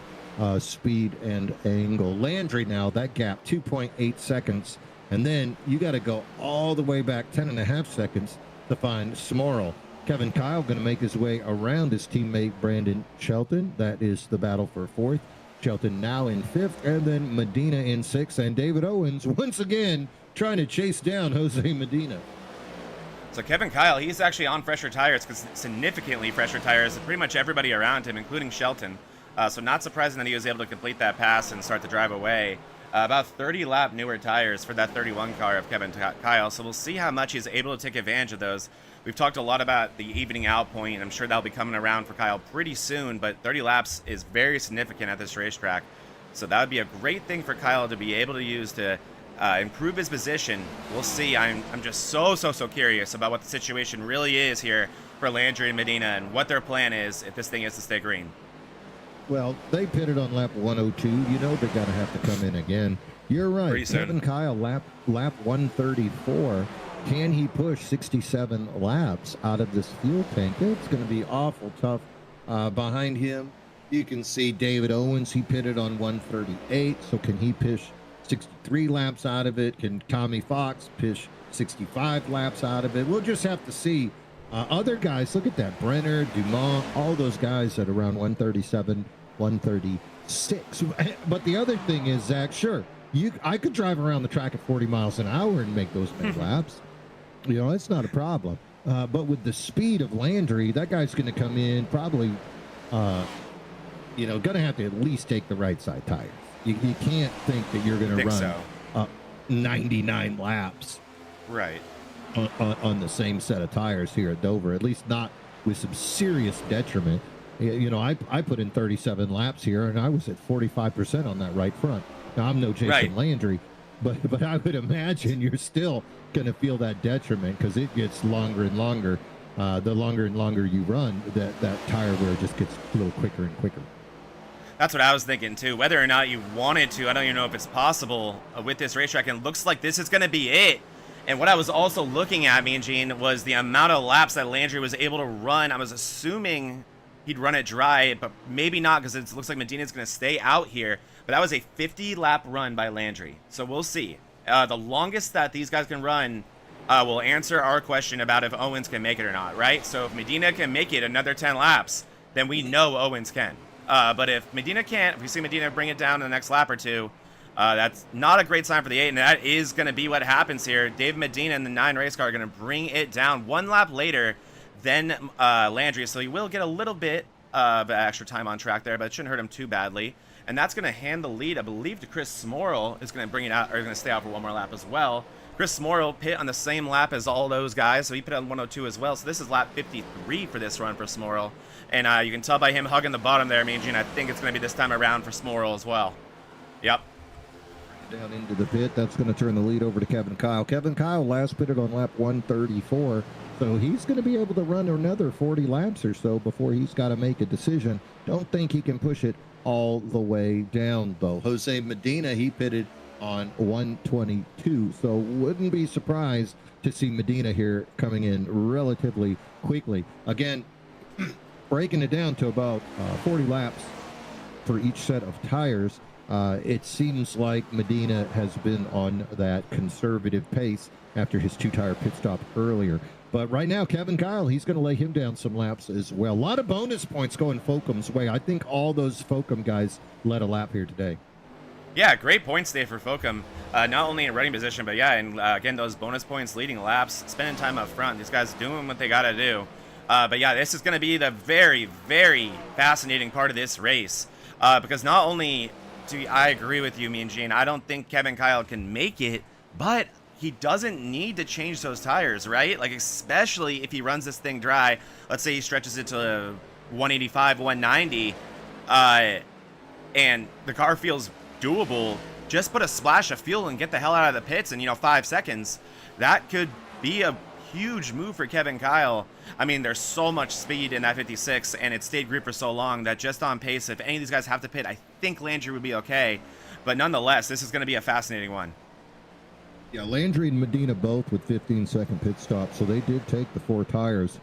speed and angle. Landry now, that gap, 2.8 seconds. And then you got to go all the way back 10.5 seconds to find Smorl. Kevin Kyle going to make his way around his teammate Brandon Shelton. That is the battle for fourth. Shelton now in fifth, and then Medina in sixth. And David Owens once again trying to chase down Jose Medina. So Kevin Kyle, he's actually on fresher tires, significantly fresher tires than pretty much everybody around him, including Shelton. So not surprising that he was able to complete that pass and start to drive away. About 30 lap newer tires for that 31 car of Kevin Kyle. So we'll see how much he's able to take advantage of those. We've talked a lot about the evening out point, and I'm sure that'll be coming around for Kyle pretty soon, but 30 laps is very significant at this racetrack. So that would be a great thing for Kyle to be able to use to improve his position. We'll see. I'm just so curious about what the situation really is here for Landry and Medina and what their plan is if this thing is to stay green. Well, they pitted on lap 102. You know they're going to have to come in again. You're right. Kevin Kyle, lap 134. Can he push 67 laps out of this fuel tank? It's going to be awful tough. Behind him, you can see David Owens. He pitted on 138. So can he push 63 laps out of it? Can Tommy Fox push 65 laps out of it? We'll just have to see. Other guys, look at that. Brenner, Dumont, all those guys at around 137, 136. But the other thing is, Zach, sure, I could drive around the track at 40 miles an hour and make those many laps. You know, it's not a problem. But with the speed of Landry, that guy's going to come in probably, going to have to at least take the right side tires. You can't think that you're going to run 99 laps. Right. On the same set of tires here at Dover, at least not with some serious detriment. You know, I put in 37 laps here, and I was at 45% on that right front. Now, I'm no Jason Landry, but I would imagine you're still going to feel that detriment because it gets longer and longer. The longer and longer you run, that tire wear just gets a little quicker and quicker. That's what I was thinking, too. Whether or not you wanted to, I don't even know if it's possible with this racetrack, and it looks like this is going to be it. And what I was also looking at, me and Gene, was the amount of laps that Landry was able to run. I was assuming he'd run it dry, but maybe not because it looks like Medina's going to stay out here. But that was a 50-lap run by Landry. So we'll see. The longest that these guys can run will answer our question about if Owens can make it or not, right? So if Medina can make it another 10 laps, then we know Owens can. But if Medina can't, if we see Medina bring it down in the next lap or two, that's not a great sign for the 8, and that is going to be what happens here. Dave Medina and the 9 race car are going to bring it down one lap later than Landry, so he will get a little bit of extra time on track there, but it shouldn't hurt him too badly. And that's going to hand the lead, I believe, to Chris Smorl. Is going to bring it out, or going to stay out for one more lap as well. Chris Smorl pit on the same lap as all those guys, so he pit on 102 as well. So this is lap 53 for this run for Smorl. And you can tell by him hugging the bottom there, me and Gene, I think it's going to be this time around for Smorl as well. Yep. Down into the pit. That's going to turn the lead over to Kevin Kyle. Kevin Kyle last pitted on lap 134, so he's going to be able to run another 40 laps or so before he's got to make a decision. Don't think he can push it all the way down, though. Jose Medina, he pitted on 122, so wouldn't be surprised to see Medina here coming in relatively quickly. Again, breaking it down to about 40 laps for each set of tires. It seems like Medina has been on that conservative pace after his 2-tire pit stop earlier. But right now, Kevin Kyle, he's going to lay him down some laps as well. A lot of bonus points going Folcom's way. I think all those Folcom guys led a lap here today. Yeah, great points day for Folcom. Not only in running position, but yeah, and again, those bonus points, leading laps, spending time up front. These guys doing what they got to do. But yeah, this is going to be the very, very fascinating part of this race. Because not only... I agree with you, me and Gene. I don't think Kevin Kyle can make it, but he doesn't need to change those tires, right? Like, especially if he runs this thing dry. Let's say he stretches it to 185, 190, and the car feels doable. Just put a splash of fuel and get the hell out of the pits in, 5 seconds. That could be a huge move for Kevin Kyle. I mean, there's so much speed in that 56, and it stayed green for so long that just on pace, if any of these guys have to pit, I think Landry would be okay. But nonetheless, this is going to be a fascinating one. Yeah, Landry and Medina both with 15-second pit stops, so they did take the 4 tires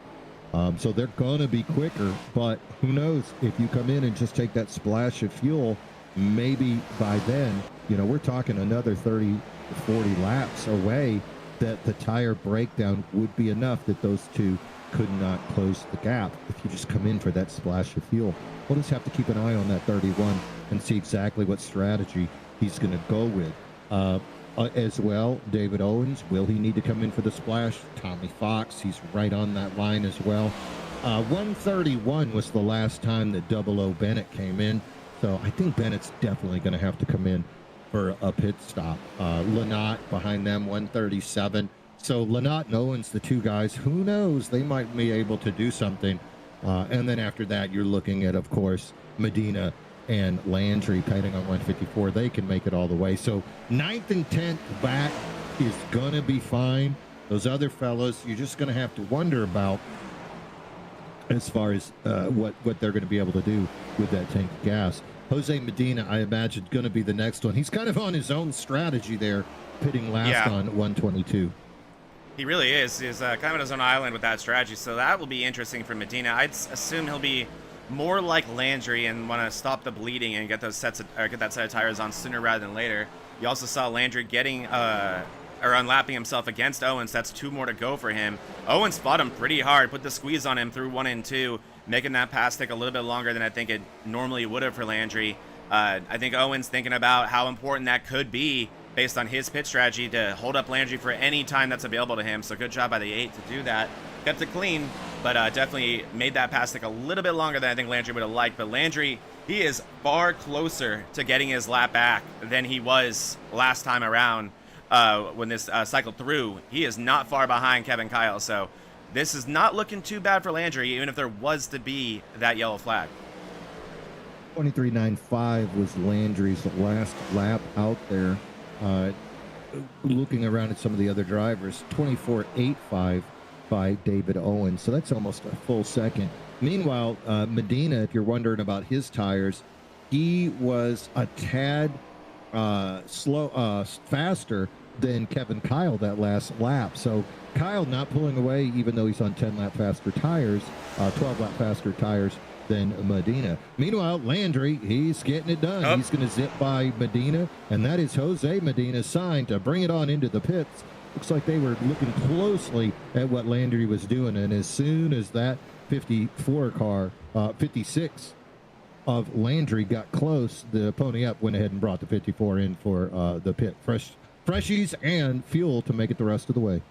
So they're going to be quicker, but who knows if you come in and just take that splash of fuel, maybe by then, we're talking another 30, 40 laps away that the tire breakdown would be enough that those two could not close the gap if you just come in for that splash of fuel. We'll just have to keep an eye on that 31 and see exactly what strategy he's going to go with. As well, David Owens, will he need to come in for the splash? Tommy Fox, he's right on that line as well. 131 was the last time that Double O Bennett came in, so I think Bennett's definitely going to have to come in for a pit stop. Lynott behind them, 137. So Lynott and Owens, the two guys, who knows, they might be able to do something. And then after that, you're looking at, of course, Medina and Landry pitting on 154. They can make it all the way. So 9th and 10th back is going to be fine. Those other fellows, you're just going to have to wonder about as far as what they're going to be able to do with that tank of gas. Jose Medina, I imagine, going to be the next one. He's kind of on his own strategy there, pitting last on 122. He really is. He's kind of on his own island with that strategy, so that will be interesting for Medina. I'd assume he'll be more like Landry and want to stop the bleeding and get those get that set of tires on sooner rather than later. You also saw Landry getting or unlapping himself against Owens. That's 2 more to go for him. Owens fought him pretty hard, put the squeeze on him through 1 and 2, making that pass take a little bit longer than I think it normally would have for Landry. I think Owens thinking about how important that could be based on his pit strategy to hold up Landry for any time that's available to him. So good job by the 8 to do that. Kept it clean, but definitely made that pass take a little bit longer than I think Landry would have liked. But Landry, he is far closer to getting his lap back than he was last time around when this cycled through. He is not far behind Kevin Kyle. So this is not looking too bad for Landry, even if there was to be that yellow flag. 23.95 was Landry's last lap out there. Looking around at some of the other drivers, 24.85 by David Owens. So that's almost a full second. Meanwhile, Medina, if you're wondering about his tires, he was a tad faster than Kevin Kyle that last lap. So Kyle not pulling away, even though he's on 10 lap faster tires, 12 lap faster tires than Medina. Meanwhile, Landry, he's getting it done. He's going to zip by Medina, and that is Jose Medina's sign to bring it on into the pits. Looks like they were looking closely at what Landry was doing, and as soon as that 54 car, 56 of Landry got close, the pony up went ahead and brought the 54 in for the pit. Freshies and fuel to make it the rest of the way.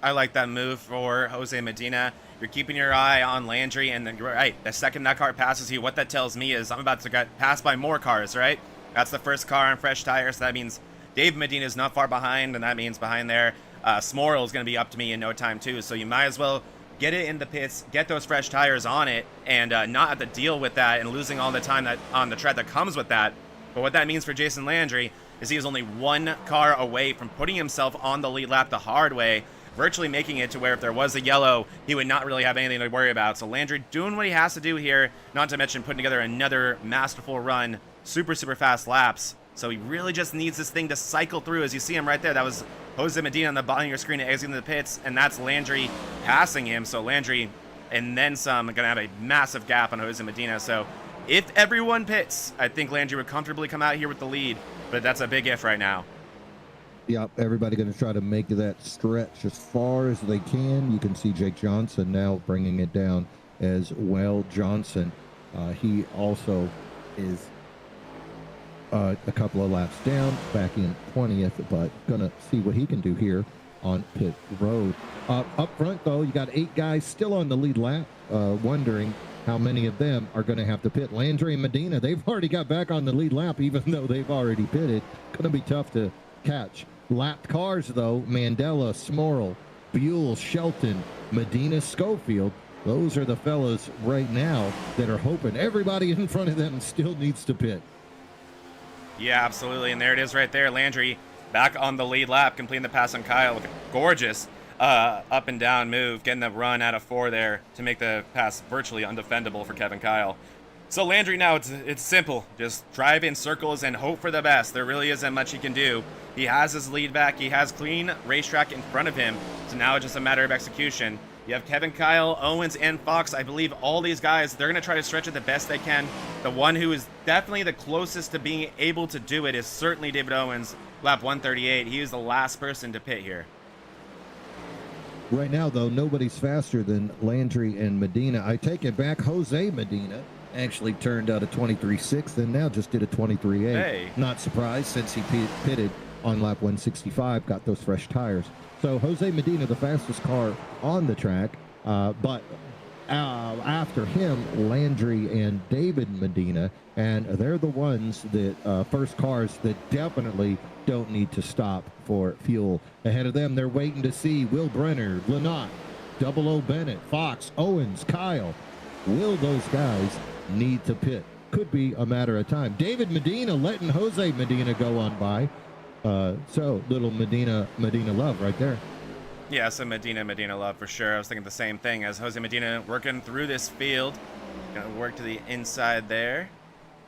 I like that move for Jose Medina. You're keeping your eye on Landry, and then you're right. The second that car passes you, what that tells me is I'm about to get passed by more cars, right? That's the first car on fresh tires. So that means Dave Medina is not far behind, and that means behind there, Smorrell is going to be up to me in no time too. So you might as well get it in the pits, get those fresh tires on it, and not have to deal with that and losing all the time that on the tread that comes with that. But what that means for Jason Landry is he is only 1 car away from putting himself on the lead lap the hard way, virtually making it to where if there was a yellow, he would not really have anything to worry about. So Landry doing what he has to do here, not to mention putting together another masterful run, super fast laps. So he really just needs this thing to cycle through. As you see him right there, that was Jose Medina on the bottom of your screen exiting the pits, and that's Landry passing him. So Landry, and then some, going to have a massive gap on Jose Medina. So if everyone pits, I think Landry would comfortably come out here with the lead, but that's a big if right now. Yep, everybody going to try to make that stretch as far as they can. You can see Jake Johnson now bringing it down as well. Johnson, he also is a couple of laps down, back in 20th, but going to see what he can do here on pit road. Up front, though, you got 8 guys still on the lead lap, wondering how many of them are going to have to pit. Landry and Medina, they've already got back on the lead lap, even though they've already pitted. Going to be tough to catch. Lapped cars, though, Mandela, Smorrell, Buell, Shelton, Medina, Schofield. Those are the fellows right now that are hoping. Everybody in front of them still needs to pit. Yeah, absolutely. And there it is right there. Landry back on the lead lap, completing the pass on Kyle. Looking gorgeous up and down move, getting the run out of 4 there to make the pass virtually undefendable for Kevin Kyle. So Landry now, it's simple. Just drive in circles and hope for the best. There really isn't much he can do. He has his lead back. He has clean racetrack in front of him. So now it's just a matter of execution. You have Kevin, Kyle, Owens, and Fox. I believe all these guys, they're going to try to stretch it the best they can. The one who is definitely the closest to being able to do it is certainly David Owens, lap 138. He is the last person to pit here. Right now, though, nobody's faster than Landry and Medina. I take it back. Jose Medina actually turned out a 23.6 and now just did a 23.8. Hey. Not surprised since he pitted on lap 165, got those fresh tires. So Jose Medina, the fastest car on the track, but after him, Landry and David Medina, and they're the ones that first cars that definitely don't need to stop for fuel. Ahead of them, they're waiting to see Will Brenner, Lynott, Double O Bennett, Fox, Owens, Kyle. Will those guys need to pit? Could be a matter of time. David Medina letting Jose Medina go on by. So little Medina love right there. Yeah, so Medina love for sure. I was thinking the same thing as Jose Medina working through this field. Gonna work to the inside there.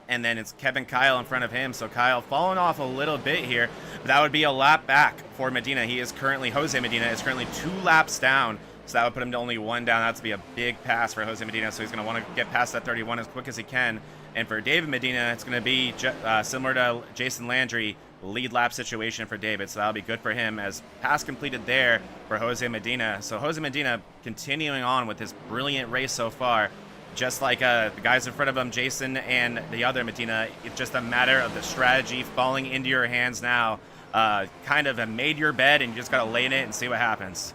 And then it's Kevin Kyle in front of him. So Kyle falling off a little bit here. But that would be a lap back for Medina. Jose Medina is currently 2 laps down. So that would put him to only 1 down. That's to be a big pass for Jose Medina. So he's going to want to get past that 31 as quick as he can. And for David Medina, it's going to be similar to Jason Landry, lead lap situation for David. So that'll be good for him as pass completed there for Jose Medina. So Jose Medina continuing on with his brilliant race so far. Just like the guys in front of him, Jason and the other Medina, it's just a matter of the strategy falling into your hands now. Kind of made your bed and you just got to lay in it and see what happens.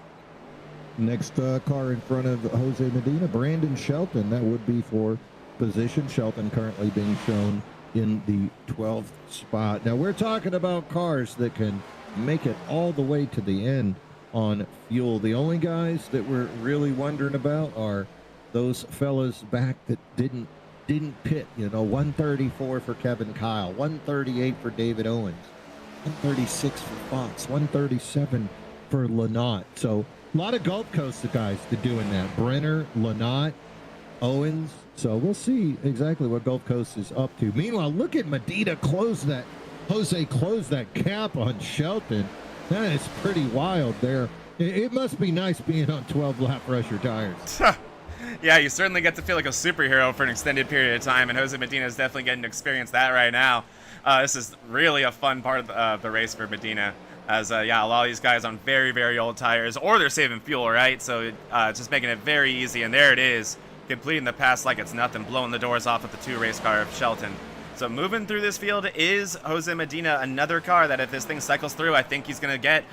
Next car in front of Jose Medina, Brandon Shelton. That would be for position. Shelton currently being shown in the 12th spot. Now we're talking about cars that can make it all the way to the end on fuel. The only guys that we're really wondering about are those fellas back that didn't pit. 134 for Kevin Kyle, 138 for David Owens, 136 for Fox, 137 for Lynott. So a lot of Gulf Coast guys to doing that. Brenner, Lynott, Owens. So we'll see exactly what Gulf Coast is up to. Meanwhile, look at Medina Jose close that gap on Shelton. That is pretty wild there. It must be nice being on 12 lap pressure tires. Yeah, you certainly get to feel like a superhero for an extended period of time, and Jose Medina is definitely getting to experience that right now. This is really a fun part of the race for Medina, as a lot of these guys on very, very old tires, or they're saving fuel, right? So just making it very easy, and there it is, completing the pass like it's nothing, blowing the doors off of the 2 race car of Shelton. So moving through this field is Jose Medina, another car that if this thing cycles through, I think he's going to get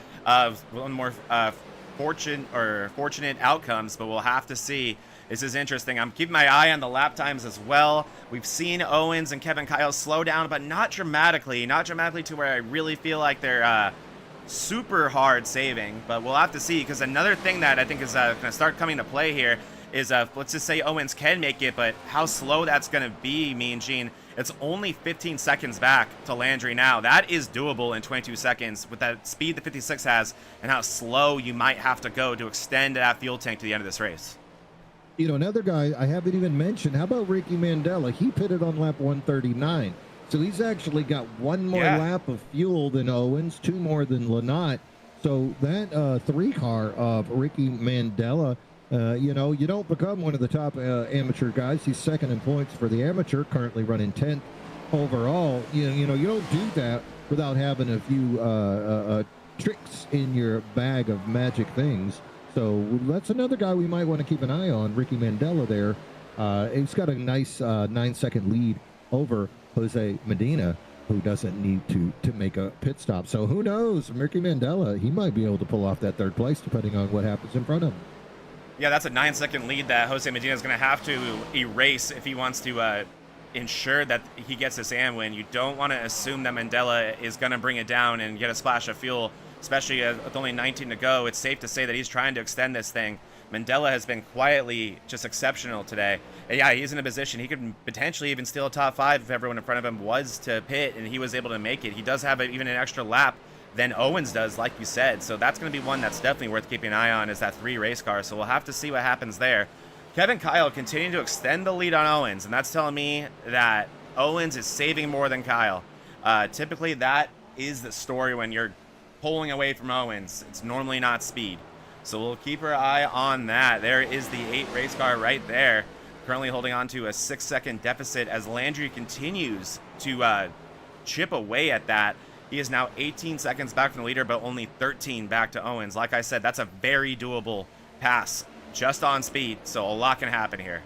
one more fortunate outcomes, but we'll have to see. This is interesting. I'm keeping my eye on the lap times as well. We've seen Owens and Kevin Kyle slow down, but not dramatically to where I really feel like they're super hard saving, but we'll have to see, because another thing that I think is going to start coming to play here is let's just say Owens can make it, but how slow that's going to be, Mean Gene. It's only 15 seconds back to Landry now. That is doable in 22 seconds with that speed the 56 has and how slow you might have to go to extend that fuel tank to the end of this race. Another guy I haven't even mentioned. How about Ricky Mandela? He pitted on lap 139. So he's actually got 1 more lap of fuel than Owens, 2 more than Lynott. So that 3 car of Ricky Mandela, you don't become one of the top amateur guys. He's 2nd in points for the amateur, currently running 10th overall. You don't do that without having a few tricks in your bag of magic things. So that's another guy we might want to keep an eye on, Ricky Mandela there. He's got a nice 9-second lead over Jose Medina, who doesn't need to make a pit stop. So who knows? Ricky Mandela, he might be able to pull off that 3rd place depending on what happens in front of him. Yeah, that's a 9-second lead that Jose Medina is going to have to erase if he wants to ensure that he gets this AM win. You don't want to assume that Mandela is going to bring it down and get a splash of fuel, especially with only 19 to go. It's safe to say that he's trying to extend this thing. Mandela has been quietly just exceptional today. And yeah, he's in a position he could potentially even steal a top 5 if everyone in front of him was to pit and he was able to make it. He does have even an extra lap than Owens does, like you said. So that's going to be one that's definitely worth keeping an eye on, is that 3 race car. So we'll have to see what happens there. Kevin Kyle continuing to extend the lead on Owens, and that's telling me that Owens is saving more than Kyle. Typically, that is the story when you're pulling away from Owens. It's normally not speed. So we'll keep our eye on that. There is the 8 race car right there. Currently holding on to a 6-second deficit as Landry continues to chip away at that. He is now 18 seconds back from the leader, but only 13 back to Owens. Like I said, that's a very doable pass just on speed, so a lot can happen here.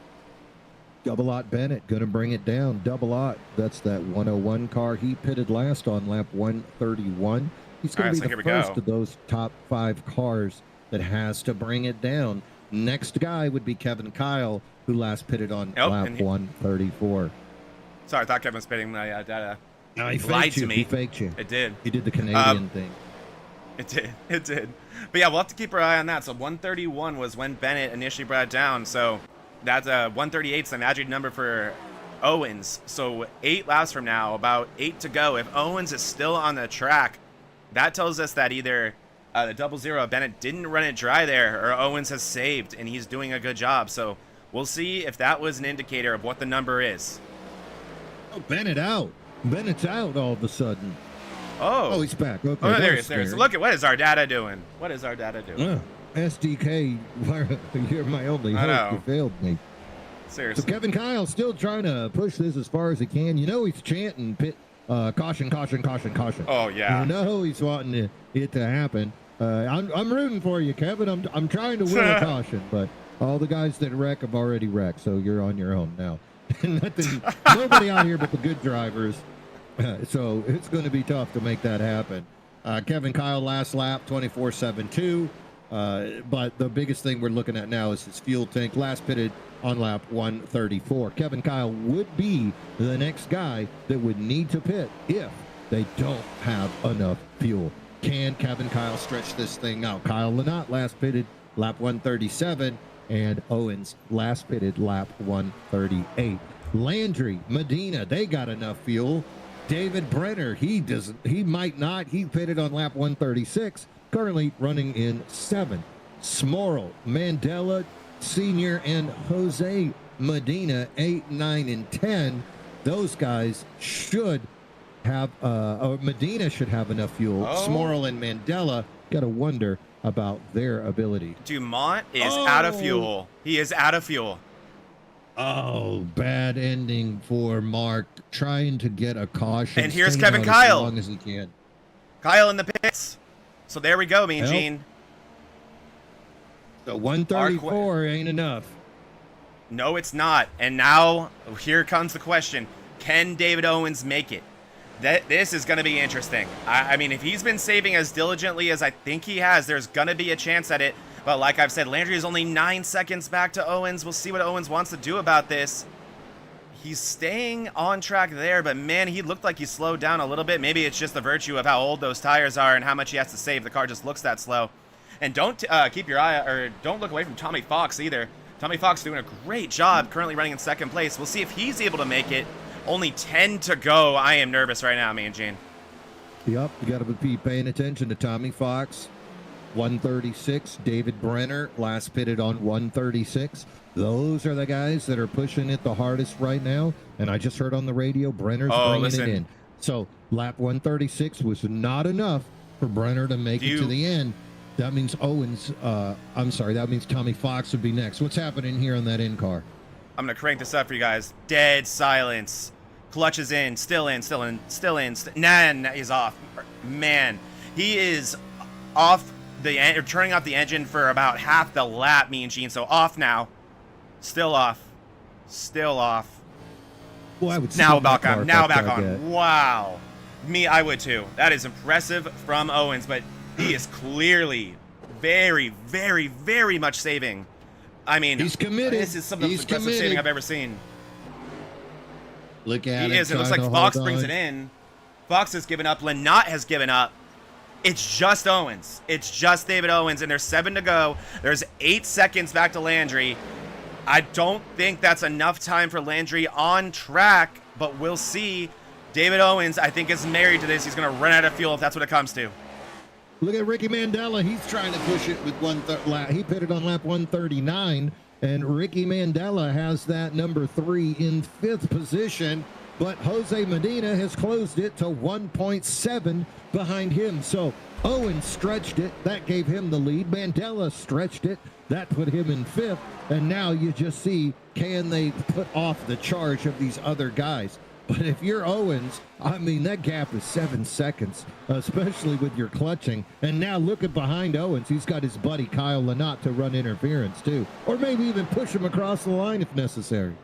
Double Ott Bennett going to bring it down. Double Ott, that's that 101 car. He pitted last on lap 131. He's going to be the first of those top 5 cars that has to bring it down. Next guy would be Kevin Kyle, who last pitted on lap 134. Sorry, I thought Kevin was pitting my data. No, he lied to me. He faked you. It did. He did the Canadian thing. It did. It did. But yeah, we'll have to keep our eye on that. So 131 was when Bennett initially brought it down. So that's 138 is the magic number for Owens. So 8 laps from now, about 8 to go. If Owens is still on the track, that tells us that either the 00 Bennett didn't run it dry there, or Owens has saved and he's doing a good job. So we'll see if that was an indicator of what the number is. Oh, Bennett out. Bennett's out all of a sudden. Oh, he's back. Okay, oh, there he is. So look at what is our data doing? What is our data doing? SDK, you're my only hope. You failed me. Seriously. So Kevin Kyle still trying to push this as far as he can. You know he's chanting pit caution, caution, caution, caution. Oh yeah. You know he's wanting it to happen. I'm rooting for you, Kevin. I'm trying to win a caution, but all the guys that wreck have already wrecked, so you're on your own now. Nobody out here but the good drivers. So it's going to be tough to make that happen. Kevin Kyle last lap 24.72. But the biggest thing we're looking at now is his fuel tank. Last pitted on lap 134. Kevin Kyle would be the next guy that would need to pit if they don't have enough fuel. Can Kevin Kyle stretch this thing out? Kyle Lynott last pitted lap 137, and Owens last pitted lap 138. Landry, Medina, they got enough fuel. David Brenner, he might not. He pitted on lap 136, currently running in 7th. Smorrell, Mandela Sr., and Jose Medina, 8, 9, and 10. Those guys should have, Medina should have enough fuel. Smorrell and Mandela, got to wonder about their ability. Dumont is out of fuel. He is out of fuel. Oh, bad ending for Mark, trying to get a caution. And here's Kevin Kyle. As long as he can. Kyle in the pits. So there we go, Mean Gene. So 134 ain't enough. No, it's not. And now, here comes the question. Can David Owens make it? This is going to be interesting. I mean, if he's been saving as diligently as I think he has, there's going to be a chance at it. But like I've said, Landry is only 9 seconds back to Owens. We'll see what Owens wants to do about this. He's staying on track there, but man, he looked like he slowed down a little bit. Maybe it's just the virtue of how old those tires are and how much he has to save. The car just looks that slow. And don't keep your eye, or don't look away from Tommy Fox either. Tommy Fox doing a great job, currently running in 2nd place. We'll see if he's able to make it. Only 10 to go. I am nervous right now, Mean Gene. Yep, you got to be paying attention to Tommy Fox. 136, David Brenner, last pitted on 136. Those are the guys that are pushing it the hardest right now. And I just heard on the radio, Brenner's bringing it in. So lap 136 was not enough for Brenner to make it to the end. That means Owens, that means Tommy Fox would be next. What's happening here on that in car? I'm going to crank this up for you guys. Dead silence. Clutch is in, still in, still in, still in. Nah, he's off. Man, he is off. Turning off the engine for about half the lap, Mean Gene. So off now. Still off. Still off. Well, I would now back on. Now back on. Wow. I would too. That is impressive from Owens, but he is clearly very, very, very much saving. I mean, he's committed. This is some of the most impressive saving I've ever seen. Look at it. He is. It looks like Fox brings it in. Fox has given up. Lynott has given up. It's just Owens. It's just David Owens, and there's 7 to go. There's 8 seconds back to Landry. I don't think that's enough time for Landry on track, but we'll see. David Owens, I think, is married to this. He's going to run out of fuel if that's what it comes to. Look at Ricky Mandela. He's trying to push it with he pitted on lap 139, and Ricky Mandela has that number 3 in 5th position. but Jose Medina has closed it to 1.7 behind him. So Owens stretched it. That gave him the lead. Mandela stretched it. That put him in 5th. And now you just see, can they put off the charge of these other guys? But if you're Owens, I mean, that gap is 7 seconds, especially with your clutching. And now look at behind Owens. He's got his buddy Kyle Lynott to run interference too, or maybe even push him across the line if necessary.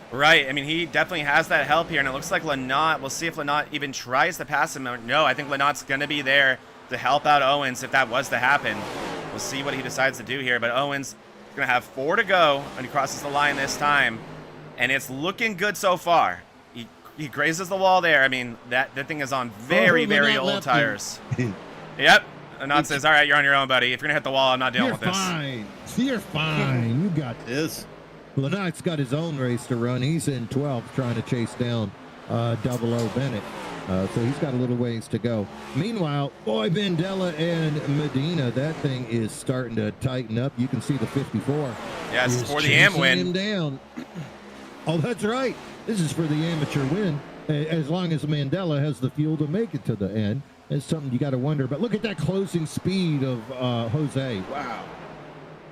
Right. I mean, he definitely has that help here, and it looks like Lynott, we'll see if Lynott even tries to pass him. No, I think Lynott's going to be there to help out Owens if that was to happen. We'll see what he decides to do here, but Owens is going to have 4 to go when he crosses the line this time, and it's looking good so far. He grazes the wall there. I mean, that thing is on very, very old tires. Yep. Lynott says, all right, you're on your own, buddy. If you're going to hit the wall, I'm not dealing with this. You're fine. You got this. Lynott's got his own race to run. He's in 12th trying to chase down 00 Bennett. So he's got a little ways to go. Meanwhile, boy, Mandela and Medina, that thing is starting to tighten up. You can see the 54. Yeah, it's for the AM win. Him down. Oh, that's right. This is for the amateur win. As long as Mandela has the fuel to make it to the end. It's something you got to wonder. But look at that closing speed of Jose. Wow.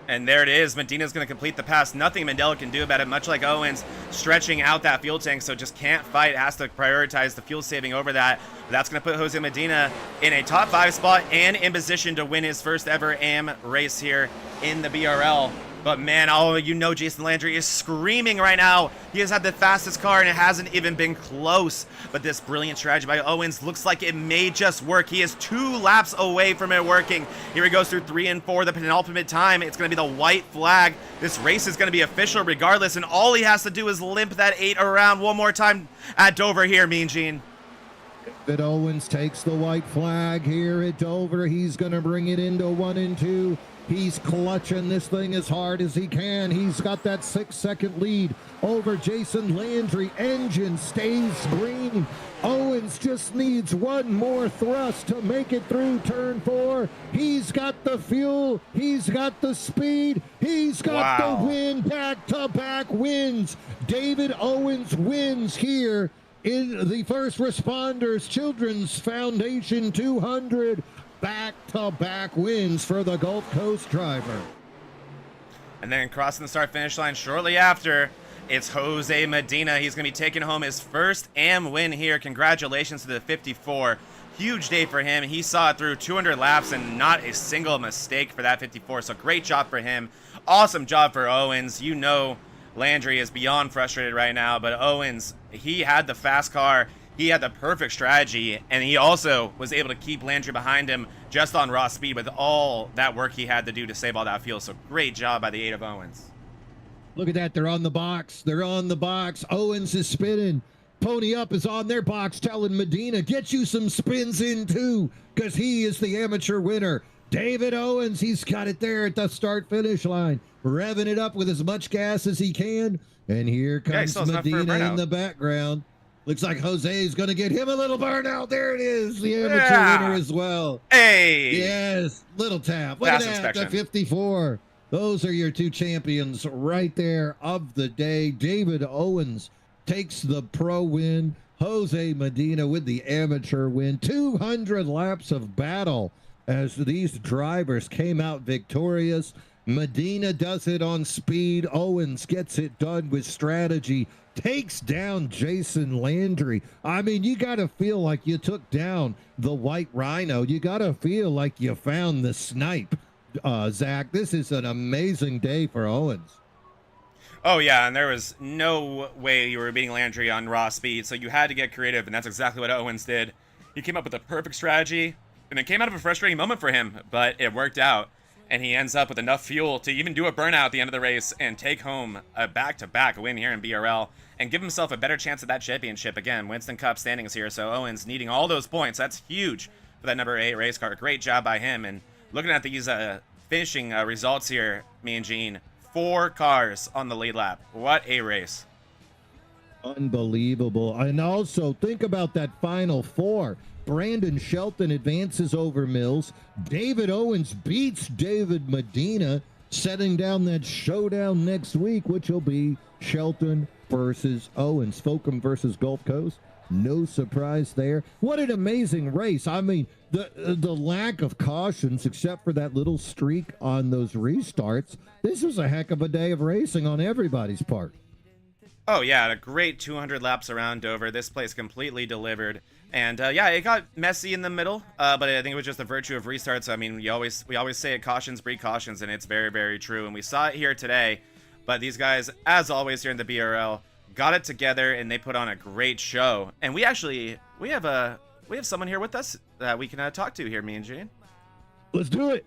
And there it is. Medina's going to complete the pass. Nothing Mandela can do about it, much like Owens stretching out that fuel tank, so just can't fight. Has to prioritize the fuel saving over that. But that's going to put Jose Medina in a top 5 spot and in position to win his first ever AM race here in the BRL. But man, you know Jason Landry is screaming right now. He has had the fastest car and it hasn't even been close. But this brilliant strategy by Owens looks like it may just work. He is 2 laps away from it working. Here he goes through 3 and 4, the penultimate time. It's going to be the white flag. This race is going to be official regardless, and all he has to do is limp that 8 around one more time at Dover here, Mean Gene. That Owens takes the white flag here at Dover. He's going to bring it into 1 and 2. He's clutching this thing as hard as he can. He's got that 6-second lead over Jason Landry. Engine stays green. Owens just needs one more thrust to make it through turn 4. He's got the fuel. He's got the speed. He's got the win. Back-to-back wins. David Owens wins here in the First Responders Children's Foundation 200. Back-to-back wins for the Gulf Coast driver. And then crossing the start-finish line shortly after, it's Jose Medina. He's going to be taking home his first AM win here. Congratulations to the 54. Huge day for him. He saw it through 200 laps and not a single mistake for that 54. So great job for him. Awesome job for Owens. You know Landry is beyond frustrated right now, but Owens, he had the fast car. He had the perfect strategy, and he also was able to keep Landry behind him just on raw speed with all that work he had to do to save all that fuel. So great job by the 8 of Owens. Look at that. They're on the box. They're on the box. Owens is spinning. Pony Up is on their box telling Medina, get you some spins in too, because he is the amateur winner. David Owens, he's got it there at the start-finish line, revving it up with as much gas as he can. And here comes Medina in the background. Looks like Jose is going to get him a little burnout. There it is. The amateur winner as well. Hey. Yes. Little tap. Look at that. The 54. Those are your 2 champions right there of the day. David Owens takes the pro win. Jose Medina with the amateur win. 200 laps of battle as these drivers came out victorious. Medina does it on speed. Owens gets it done with strategy. Takes down Jason Landry. I mean, you got to feel like you took down the White Rhino. You got to feel like you found the snipe, Zach. This is an amazing day for Owens. Oh, yeah, and there was no way you were beating Landry on raw speed, so you had to get creative, and that's exactly what Owens did. He came up with a perfect strategy, and it came out of a frustrating moment for him, but it worked out. And he ends up with enough fuel to even do a burnout at the end of the race and take home a back-to-back win here in BRL and give himself a better chance at that championship. Again, Winston Cup standings here, so Owens needing all those points. That's huge for that number 8 race car. Great job by him. And looking at these finishing results here, me and Gene, 4 cars on the lead lap. What a race. Unbelievable. And also, think about that final 4. Brandon Shelton advances over Mills. David Owens beats David Medina, setting down that showdown next week, which will be Shelton versus Owens, Folkham versus Gulf Coast. No surprise there. What an amazing race. I mean, the lack of cautions, except for that little streak on those restarts. This was a heck of a day of racing on everybody's part. Oh, yeah, a great 200 laps around Dover. This place completely delivered. And, yeah, it got messy in the middle, but I think it was just the virtue of restarts. I mean, we always say it, cautions breed cautions, and it's very, very true. And we saw it here today. But these guys, as always here in the BRL, got it together, and they put on a great show. And we have someone here with us that we can talk to here, me and Gene. Let's do it.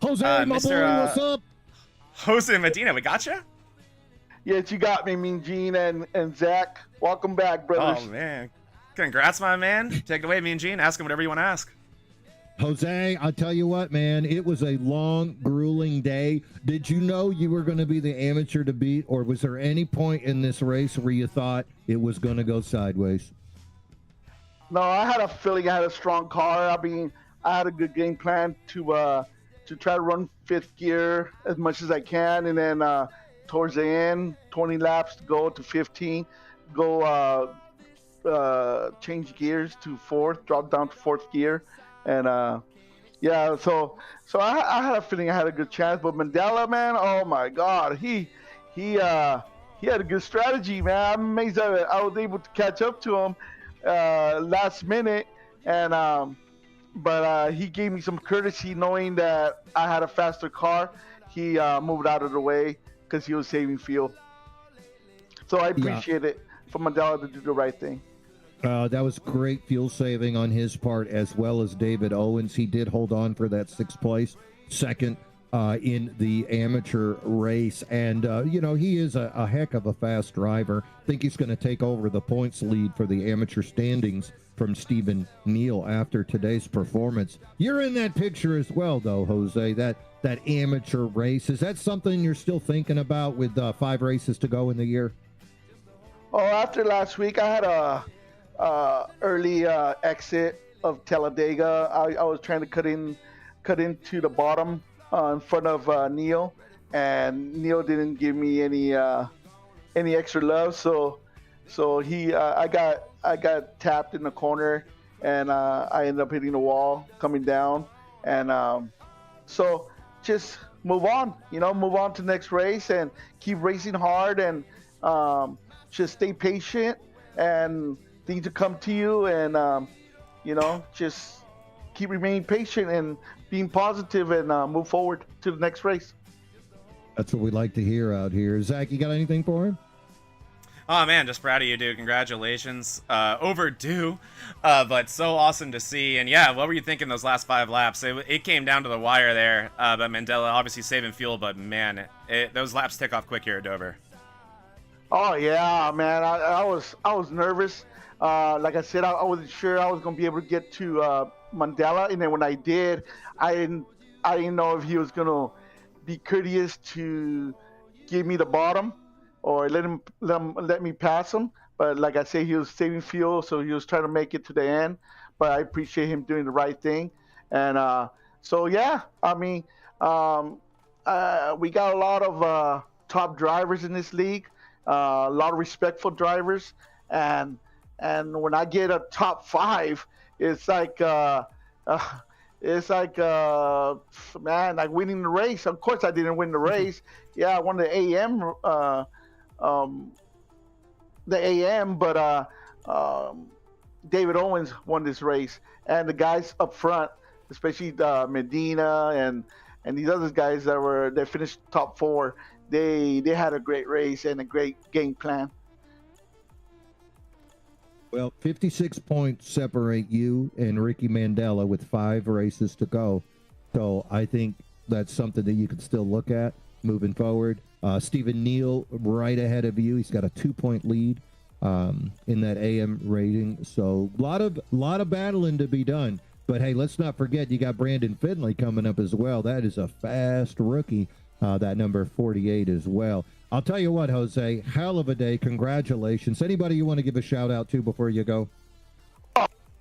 Jose, my boy, what's up? Jose Medina, we got you? Yes, you got me, Mean Gene and Zach. Welcome back, brothers. Oh, man. Congrats, my man. Take it away, Mean Gene. Ask him whatever you want to ask. Jose, I'll tell you what, man, it was a long, grueling day. Did you know you were going to be the amateur to beat, or was there any point in this race where you thought it was going to go sideways? No, I had a feeling I had a strong car. I mean, I had a good game plan to try to run fifth gear as much as I can, and then towards the end, 20 laps to go to 15, change gears to fourth, drop down to fourth gear. And yeah, so I had a feeling I had a good chance, but Mandela, man, oh my God, he had a good strategy, man. I'm amazed that I was able to catch up to him last minute, and but he gave me some courtesy, knowing that I had a faster car. He moved out of the way because he was saving fuel. So I appreciate it for Mandela to do the right thing. That was great fuel saving on his part, as well as David Owens. He did hold on for that sixth place, second in the amateur race. And, you know, he is a heck of a fast driver. I think he's going to take over the points lead for the amateur standings from Stephen Neal after today's performance. You're in that picture as well, though, Jose, that amateur race. Is that something you're still thinking about with 5 races to go in the year? Oh, after last week, I had a early exit of Talladega. I was trying to cut into the bottom in front of Neil, and Neil didn't give me any extra love. So he I got tapped in the corner, and I ended up hitting the wall coming down. And so just move on to the next race and keep racing hard, and just stay patient, and things to come to you, and just keep remaining patient and being positive, and move forward to the next race. That's what we like to hear out here. Zach, you got anything for him? Oh, man, just proud of you, dude. Congratulations. Overdue, but so awesome to see. And, yeah, what were you thinking those last 5 laps? It came down to the wire there, but Mandela obviously saving fuel, but, man, those laps tick off quick here at Dover. Oh, yeah, man. I was nervous. Like I said, I wasn't sure I was going to be able to get to Mandela. And then when I did, I didn't know if he was going to be courteous to give me the bottom or let me pass him. But like I say, he was saving fuel, so he was trying to make it to the end. But I appreciate him doing the right thing. And so, yeah, I mean, we got a lot of top drivers in this league, a lot of respectful drivers. And when I get a top 5, it's like man, like winning the race. Of course, I didn't win the race. Yeah, I won the AM, but David Owens won this race, and the guys up front, especially Medina and these other guys that finished top 4, they had a great race and a great game plan. Well, 56 points separate you and Ricky Mandela with 5 races to go. So I think that's something that you can still look at moving forward. Stephen Neal right ahead of you. He's got a 2-point lead in that AM rating. So a lot of battling to be done. But hey, let's not forget you got Brandon Finley coming up as well. That is a fast rookie. That number 48 as well. I'll tell you what, Jose, hell of a day. Congratulations. Anybody you want to give a shout out to before you go?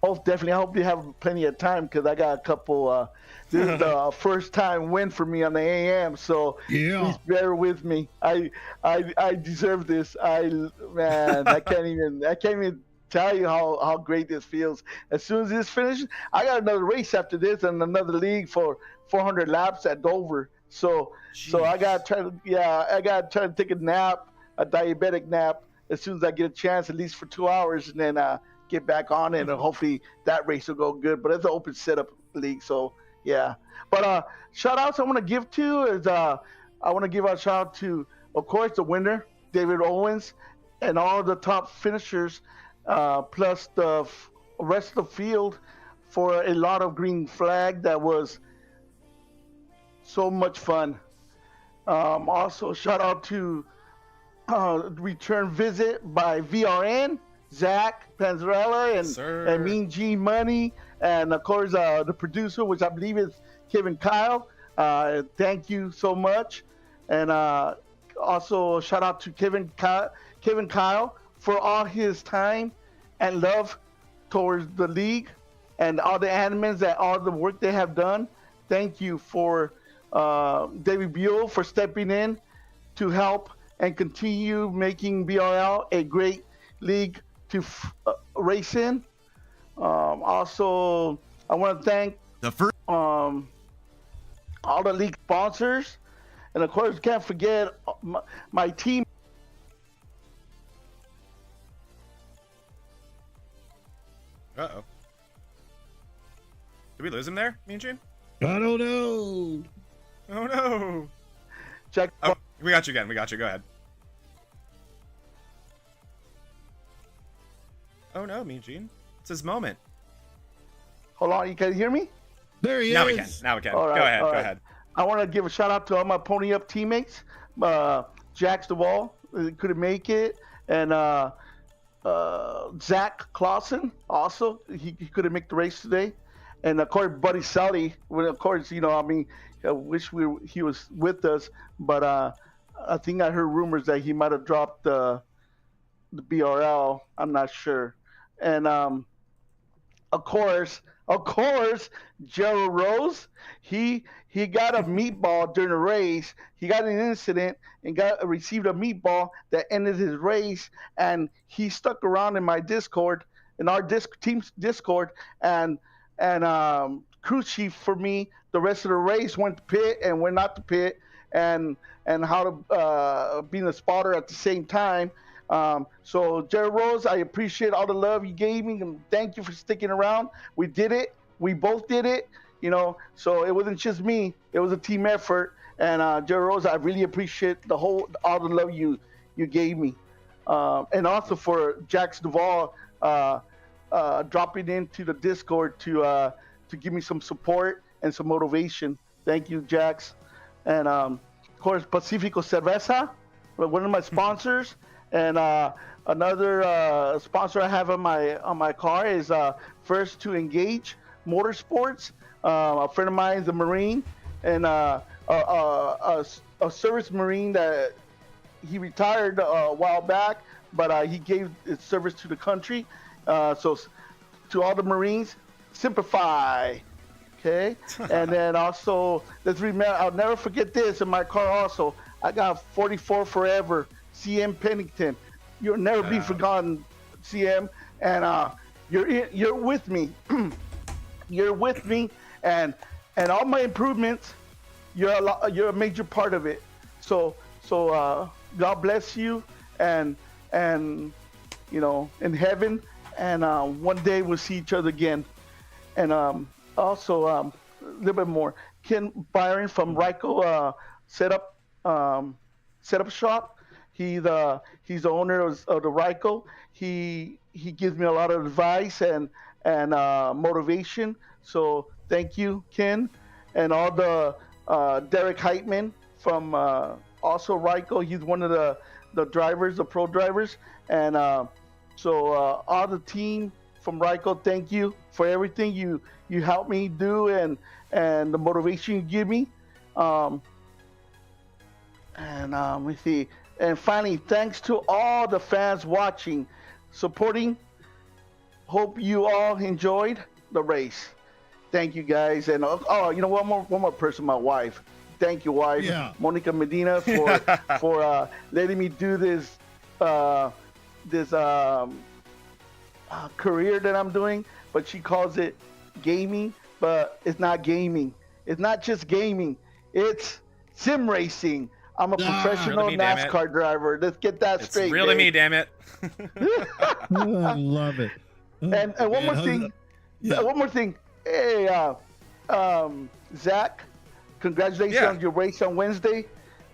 Most definitely. I hope you have plenty of time because I got a couple. This is the first time win for me on the AM, so Yeah. please bear with me. I deserve this. Man, I can't even tell you how great this feels. As soon as this finishes, I got another race after this and another league for 400 laps at Dover. So I got I got to try to take a nap, a diabetic nap, as soon as I get a chance, at least for 2 hours, and then get back on it, and hopefully that race will go good. But it's an open setup league, so yeah. But shout outs I want to give to is I want to give a shout out to, of course, the winner, David Owens, and all the top finishers, plus the rest of the field for a lot of green flag. That was so much fun. Also, shout out to return visit by VRN, Zach Panzarella, and Mean G Money, and of course the producer, which I believe is Kevin Kyle. Thank you so much, and also shout out to Kevin Kyle for all his time and love towards the league and all the admins that all the work they have done. Thank you for David Buell for stepping in to help and continue making BRL a great league to race in. Also, I want to thank all the league sponsors, and of course, can't forget my team. Uh-oh. Did we lose him there, Mean Gene? I don't know. Oh, no. Check. Oh, we got you again. We got you. Go ahead. Oh, no, Mean Gene. It's his moment. Hold on, you can hear me? There he Now is. we can. Now we can. All right, go ahead. all Go right. ahead. I want to give a shout out to all my Pony Up teammates. Jax Duvall couldn't make it, and Zach Clausen also he couldn't make the race today, and of course Buddy Sully. Well, of course, I wish he was with us, but I think I heard rumors that he might have dropped the BRL. I'm not sure, and of course, Gerald Rose, he got a meatball during the race. He got an incident and received a meatball that ended his race, and he stuck around in my Discord, in our team's Discord, and crew chief for me. The rest of the race went to pit and went not to pit, and how to being a spotter at the same time. So Jared Rose, I appreciate all the love you gave me, and thank you for sticking around. We did it. We both did it. So it wasn't just me. It was a team effort. And Jared Rose, I really appreciate all the love you gave me. And also for Jax Duvall dropping into the Discord to give me some support and some motivation. Thank you, Jax. And of course, Pacifico Cerveza, one of my sponsors. And another sponsor I have on my car is First to Engage Motorsports. A friend of mine is a Marine, and a service Marine that he retired a while back, but he gave his service to the country. So to all the Marines, simplify. Okay, and then also let's remember. I'll never forget this in my car. Also, I got 44 Forever. CM Pennington, you'll never be forgotten, CM, and you're with me. You're with me, and all my improvements, you're a major part of it. So God bless you, and in heaven, and one day we'll see each other again. And also a little bit more, Ken Byron from Ryko Setup Shop. He's the owner of the Ryko. He gives me a lot of advice and motivation. So thank you, Ken, and all the Derek Heitman from also Ryko. He's one of the drivers, the pro drivers, and so all the team from Ryko. Thank you for everything you helped me do and the motivation you give me. Let me see. And finally, thanks to all the fans watching, supporting hope you all enjoyed the race. Thank you guys, and you know, one more person, my wife. Thank you, wife, Yeah. Monica Medina, for letting me do this career that I'm doing. But she calls it gaming, but it's not gaming. It's not just gaming. It's sim racing. I'm a professional Really me, damn it. NASCAR driver. Let's get that It's straight. really me, babe. damn it. Oh, I love it. And one more thing. Yeah. One more thing. Hey, Zach, congratulations on your race on Wednesday.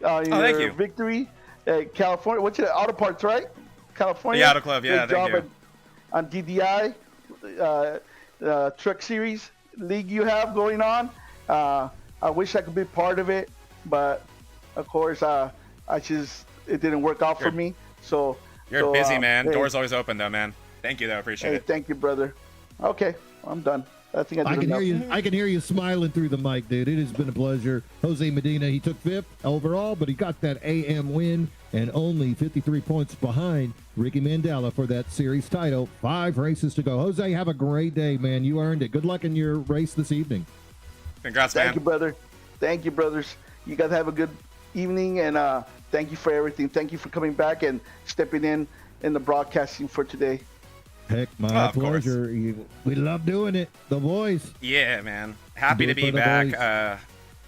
Your thank you. victory at California. What's it? Auto Parts, right? California. The Auto Club, yeah, Great thank job you. on DDI Truck Series league you have going on. I wish I could be part of it, but of course, it didn't work out for me. So You're busy, man. hey, Doors always open, though, man. Thank you, though. Appreciate Hey, it. thank you, brother. Okay, I'm done. I think I I did can enough. hear you. I can hear you smiling through the mic, dude. It has been a pleasure. Jose Medina, he took 5th overall, but he got that AM win and only 53 points behind Ricky Mandela for that series title. 5 races to go. Jose, have a great day, man. You earned it. Good luck in your race this evening. Congrats, Thank man. you, brother. Thank you, brothers. You guys have a good evening, and thank you for everything. Thank you for coming back and stepping in the broadcasting for today. Heck, my Of course. pleasure. We love doing it. The boys. Yeah, man. Happy Do to it be for the back. boys.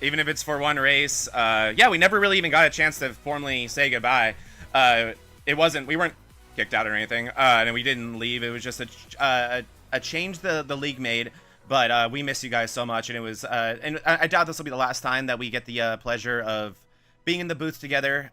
Even if it's for one race. Yeah, we never really even got a chance to formally say goodbye. We weren't kicked out or anything, and we didn't leave. It was just a change the league made. But we miss you guys so much, and it was. And I doubt this will be the last time that we get the pleasure of being in the booth together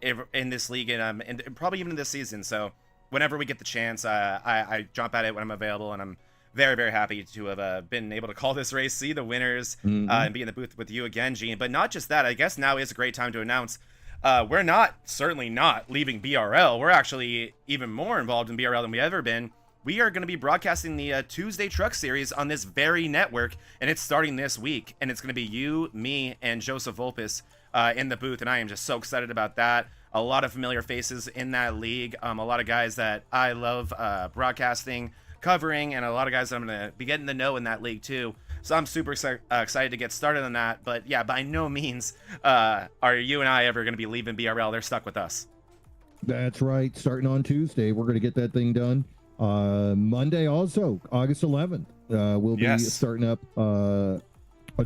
in this league, and probably even in this season. So whenever we get the chance, I jump at it when I'm available, and I'm very, very happy to have been able to call this race, see the winners, and be in the booth with you again, Gene. But not just that, I guess now is a great time to announce we're certainly not leaving BRL. We're actually even more involved in BRL than we've ever been. We are going to be broadcasting the Tuesday Truck Series on this very network, and it's starting this week. And it's going to be you, me, and Joseph Volpis in the booth, and I am just so excited about that. A lot of familiar faces in that league, a lot of guys that I love broadcasting, covering, and a lot of guys that I'm going to be getting to know in that league too. So I'm super excited to get started on that. But yeah, by no means are you and I ever going to be leaving BRL. They're stuck with us. That's right. Starting on Tuesday, we're going to get that thing done. Monday also, August 11th, we'll be starting up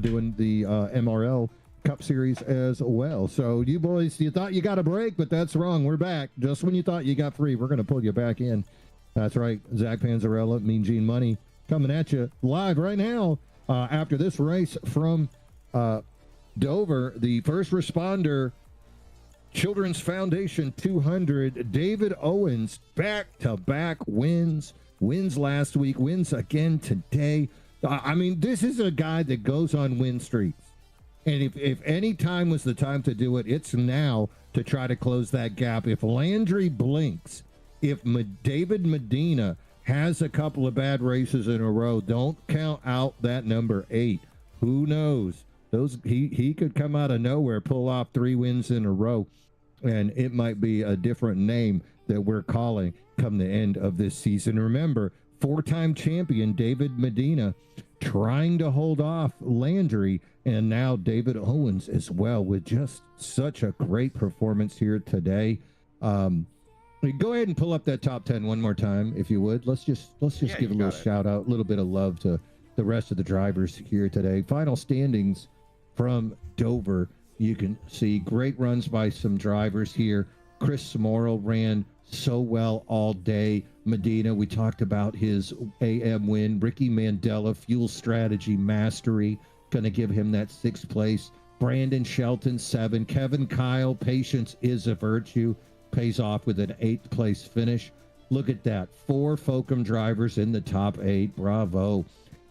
doing the MRL Cup Series as well. So you boys, you thought you got a break, but that's wrong. We're back. Just when you thought you got free, we're going to pull you back in. That's right. Zach Panzarella, Mean Gene Money, coming at you live right now after this race from Dover. The first responder Children's Foundation 200, David Owens, back-to-back wins last week, wins again today. I mean, this is a guy that goes on win streaks. And if any time was the time to do it, it's now to try to close that gap. If Landry blinks, if David Medina has a couple of bad races in a row, don't count out that number 8. Who knows? He could come out of nowhere, pull off 3 wins in a row, and it might be a different name that we're calling come the end of this season. Remember, 4-time champion David Medina trying to hold off Landry, and now David Owens as well with just such a great performance here today. Go ahead and pull up that top 10 one more time, if you would. Let's just give a little shout out, a little bit of love to the rest of the drivers here today. Final standings from Dover. You can see great runs by some drivers here. Chris Morrill ran so well all day. Medina, we talked about his AM win. Ricky Mandela, fuel strategy mastery, going to give him that 6th place. Brandon Shelton, 7. Kevin Kyle, patience is a virtue, pays off with an 8th place finish. Look at that. 4 Folcom drivers in the top 8. Bravo.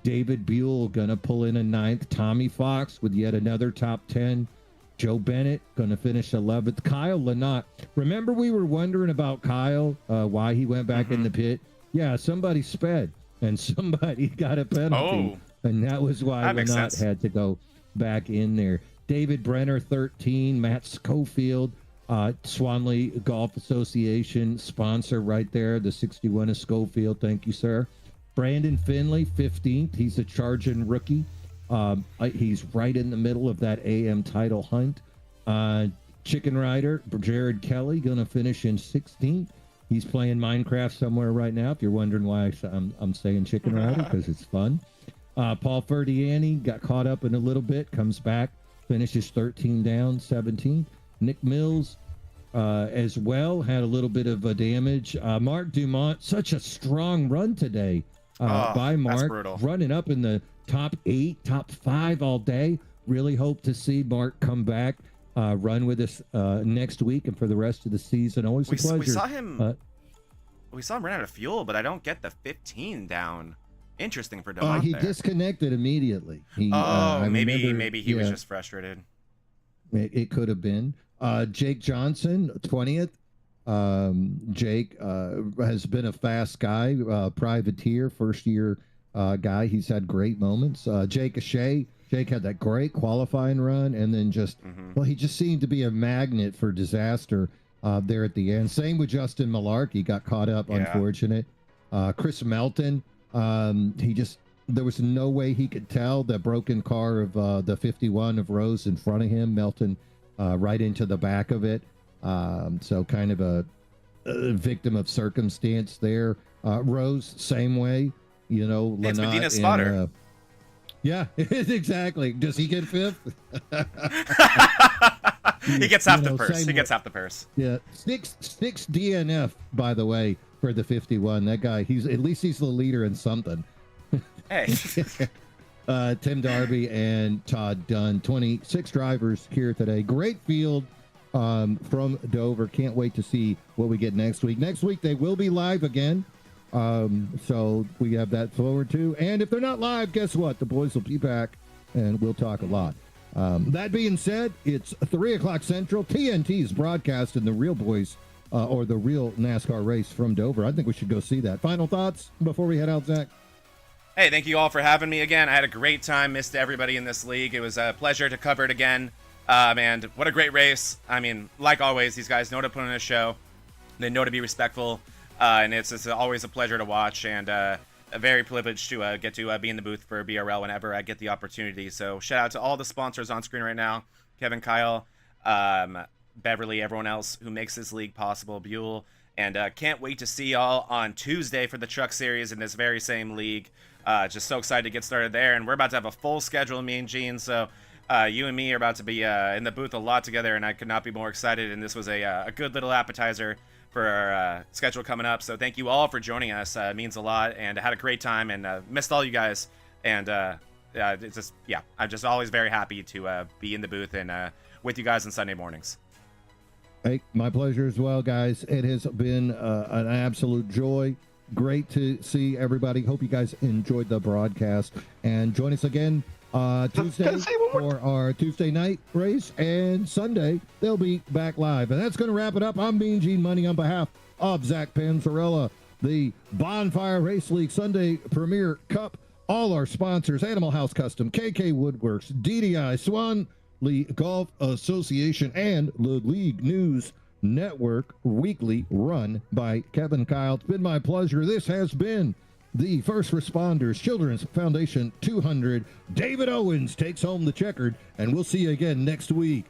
David Buell going to pull in a 9th. Tommy Fox with yet another top 10. Joe Bennett going to finish 11th. Kyle Lynott. Remember we were wondering about Kyle, why he went back in the pit? Yeah, somebody sped, and somebody got a penalty. And that was why Lynott had to go back in there. David Brenner, 13. Matt Schofield, Swanley Golf Association sponsor right there. The 61 of Schofield. Thank you, sir. Brandon Finley, 15th. He's a charging rookie. He's right in the middle of that AM title hunt. Chicken Rider, Jared Kelly, going to finish in 16th. He's playing Minecraft somewhere right now. If you're wondering why I'm saying Chicken Rider, because it's fun. Paul Ferdiani got caught up in a little bit, comes back, finishes 13 down, 17th. Nick Mills as well had a little bit of a damage. Mark Dumont, such a strong run today by Mark, running up in the top 8, top 5 all day. Really hope to see Mark come back, run with us next week and for the rest of the season. Always a pleasure. We saw him run out of fuel, but I don't get the 15 down. Interesting for Dumont. He disconnected immediately. Maybe he was just frustrated. It could have been. Jake Johnson, 20th. Jake has been a fast guy, privateer, first-year guy. He's had great moments. Jake Ashea. Jake had that great qualifying run, and then he just seemed to be a magnet for disaster there at the end. Same with Justin Malarkey, got caught up, unfortunate. Chris Melton, there was no way he could tell the broken car of the 51 of Rose in front of him. Melton right into the back of it. So kind of a victim of circumstance there. Rose, same way. You know, it's Medina's spotter. Yeah, exactly. Does he get 5th? He gets half the purse. He gets half the purse. Yeah, six DNF, by the way, for the 51. That guy, he's the leader in something. Hey. Tim Darby and Todd Dunn, 26 drivers here today. Great field from Dover. Can't wait to see what we get next week. Next week they will be live again. So we have that forward to. And if they're not live, guess what? The boys will be back and we'll talk a lot. That being said, it's 3 o'clock Central. TNT's broadcasting the Real Boys or the real NASCAR race from Dover. I think we should go see that. Final thoughts before we head out, Zach? Hey, thank you all for having me again. I had a great time. Missed everybody in this league. It was a pleasure to cover it again. And what a great race. I mean, like always, these guys know to put on a show. They know to be respectful. And it's always a pleasure to watch, and a very privileged to get to be in the booth for BRL whenever I get the opportunity. So shout out to all the sponsors on screen right now. Kevin, Kyle, Beverly, everyone else who makes this league possible, Buell. And can't wait to see y'all on Tuesday for the Truck Series in this very same league. Just so excited to get started there. And we're about to have a full schedule, me and Gene. So you and me are about to be in the booth a lot together, and I could not be more excited. And this was a good little appetizer for our schedule coming up. So thank you all for joining us. It means a lot, and I had a great time, and missed all you guys. And it's just, I'm just always very happy to be in the booth and with you guys on Sunday mornings. Hey, my pleasure as well, guys. It has been an absolute joy. Great to see everybody. Hope you guys enjoyed the broadcast, and join us again Tuesday for our Tuesday night race, and Sunday they'll be back live. And that's going to wrap it up. I'm Mean Gene Money on behalf of Zach Panzarella, the Bonfire Race League Sunday Premier Cup, all our sponsors, Animal House Custom, KK Woodworks, DDI, Swan Lee Golf Association, and the League News Network Weekly, run by Kevin Kyle. It's been my pleasure. This has been the First Responders Children's Foundation 200. David Owens takes home the checkered, and we'll see you again next week.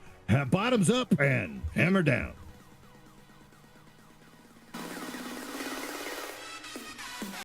Bottoms up and hammer down.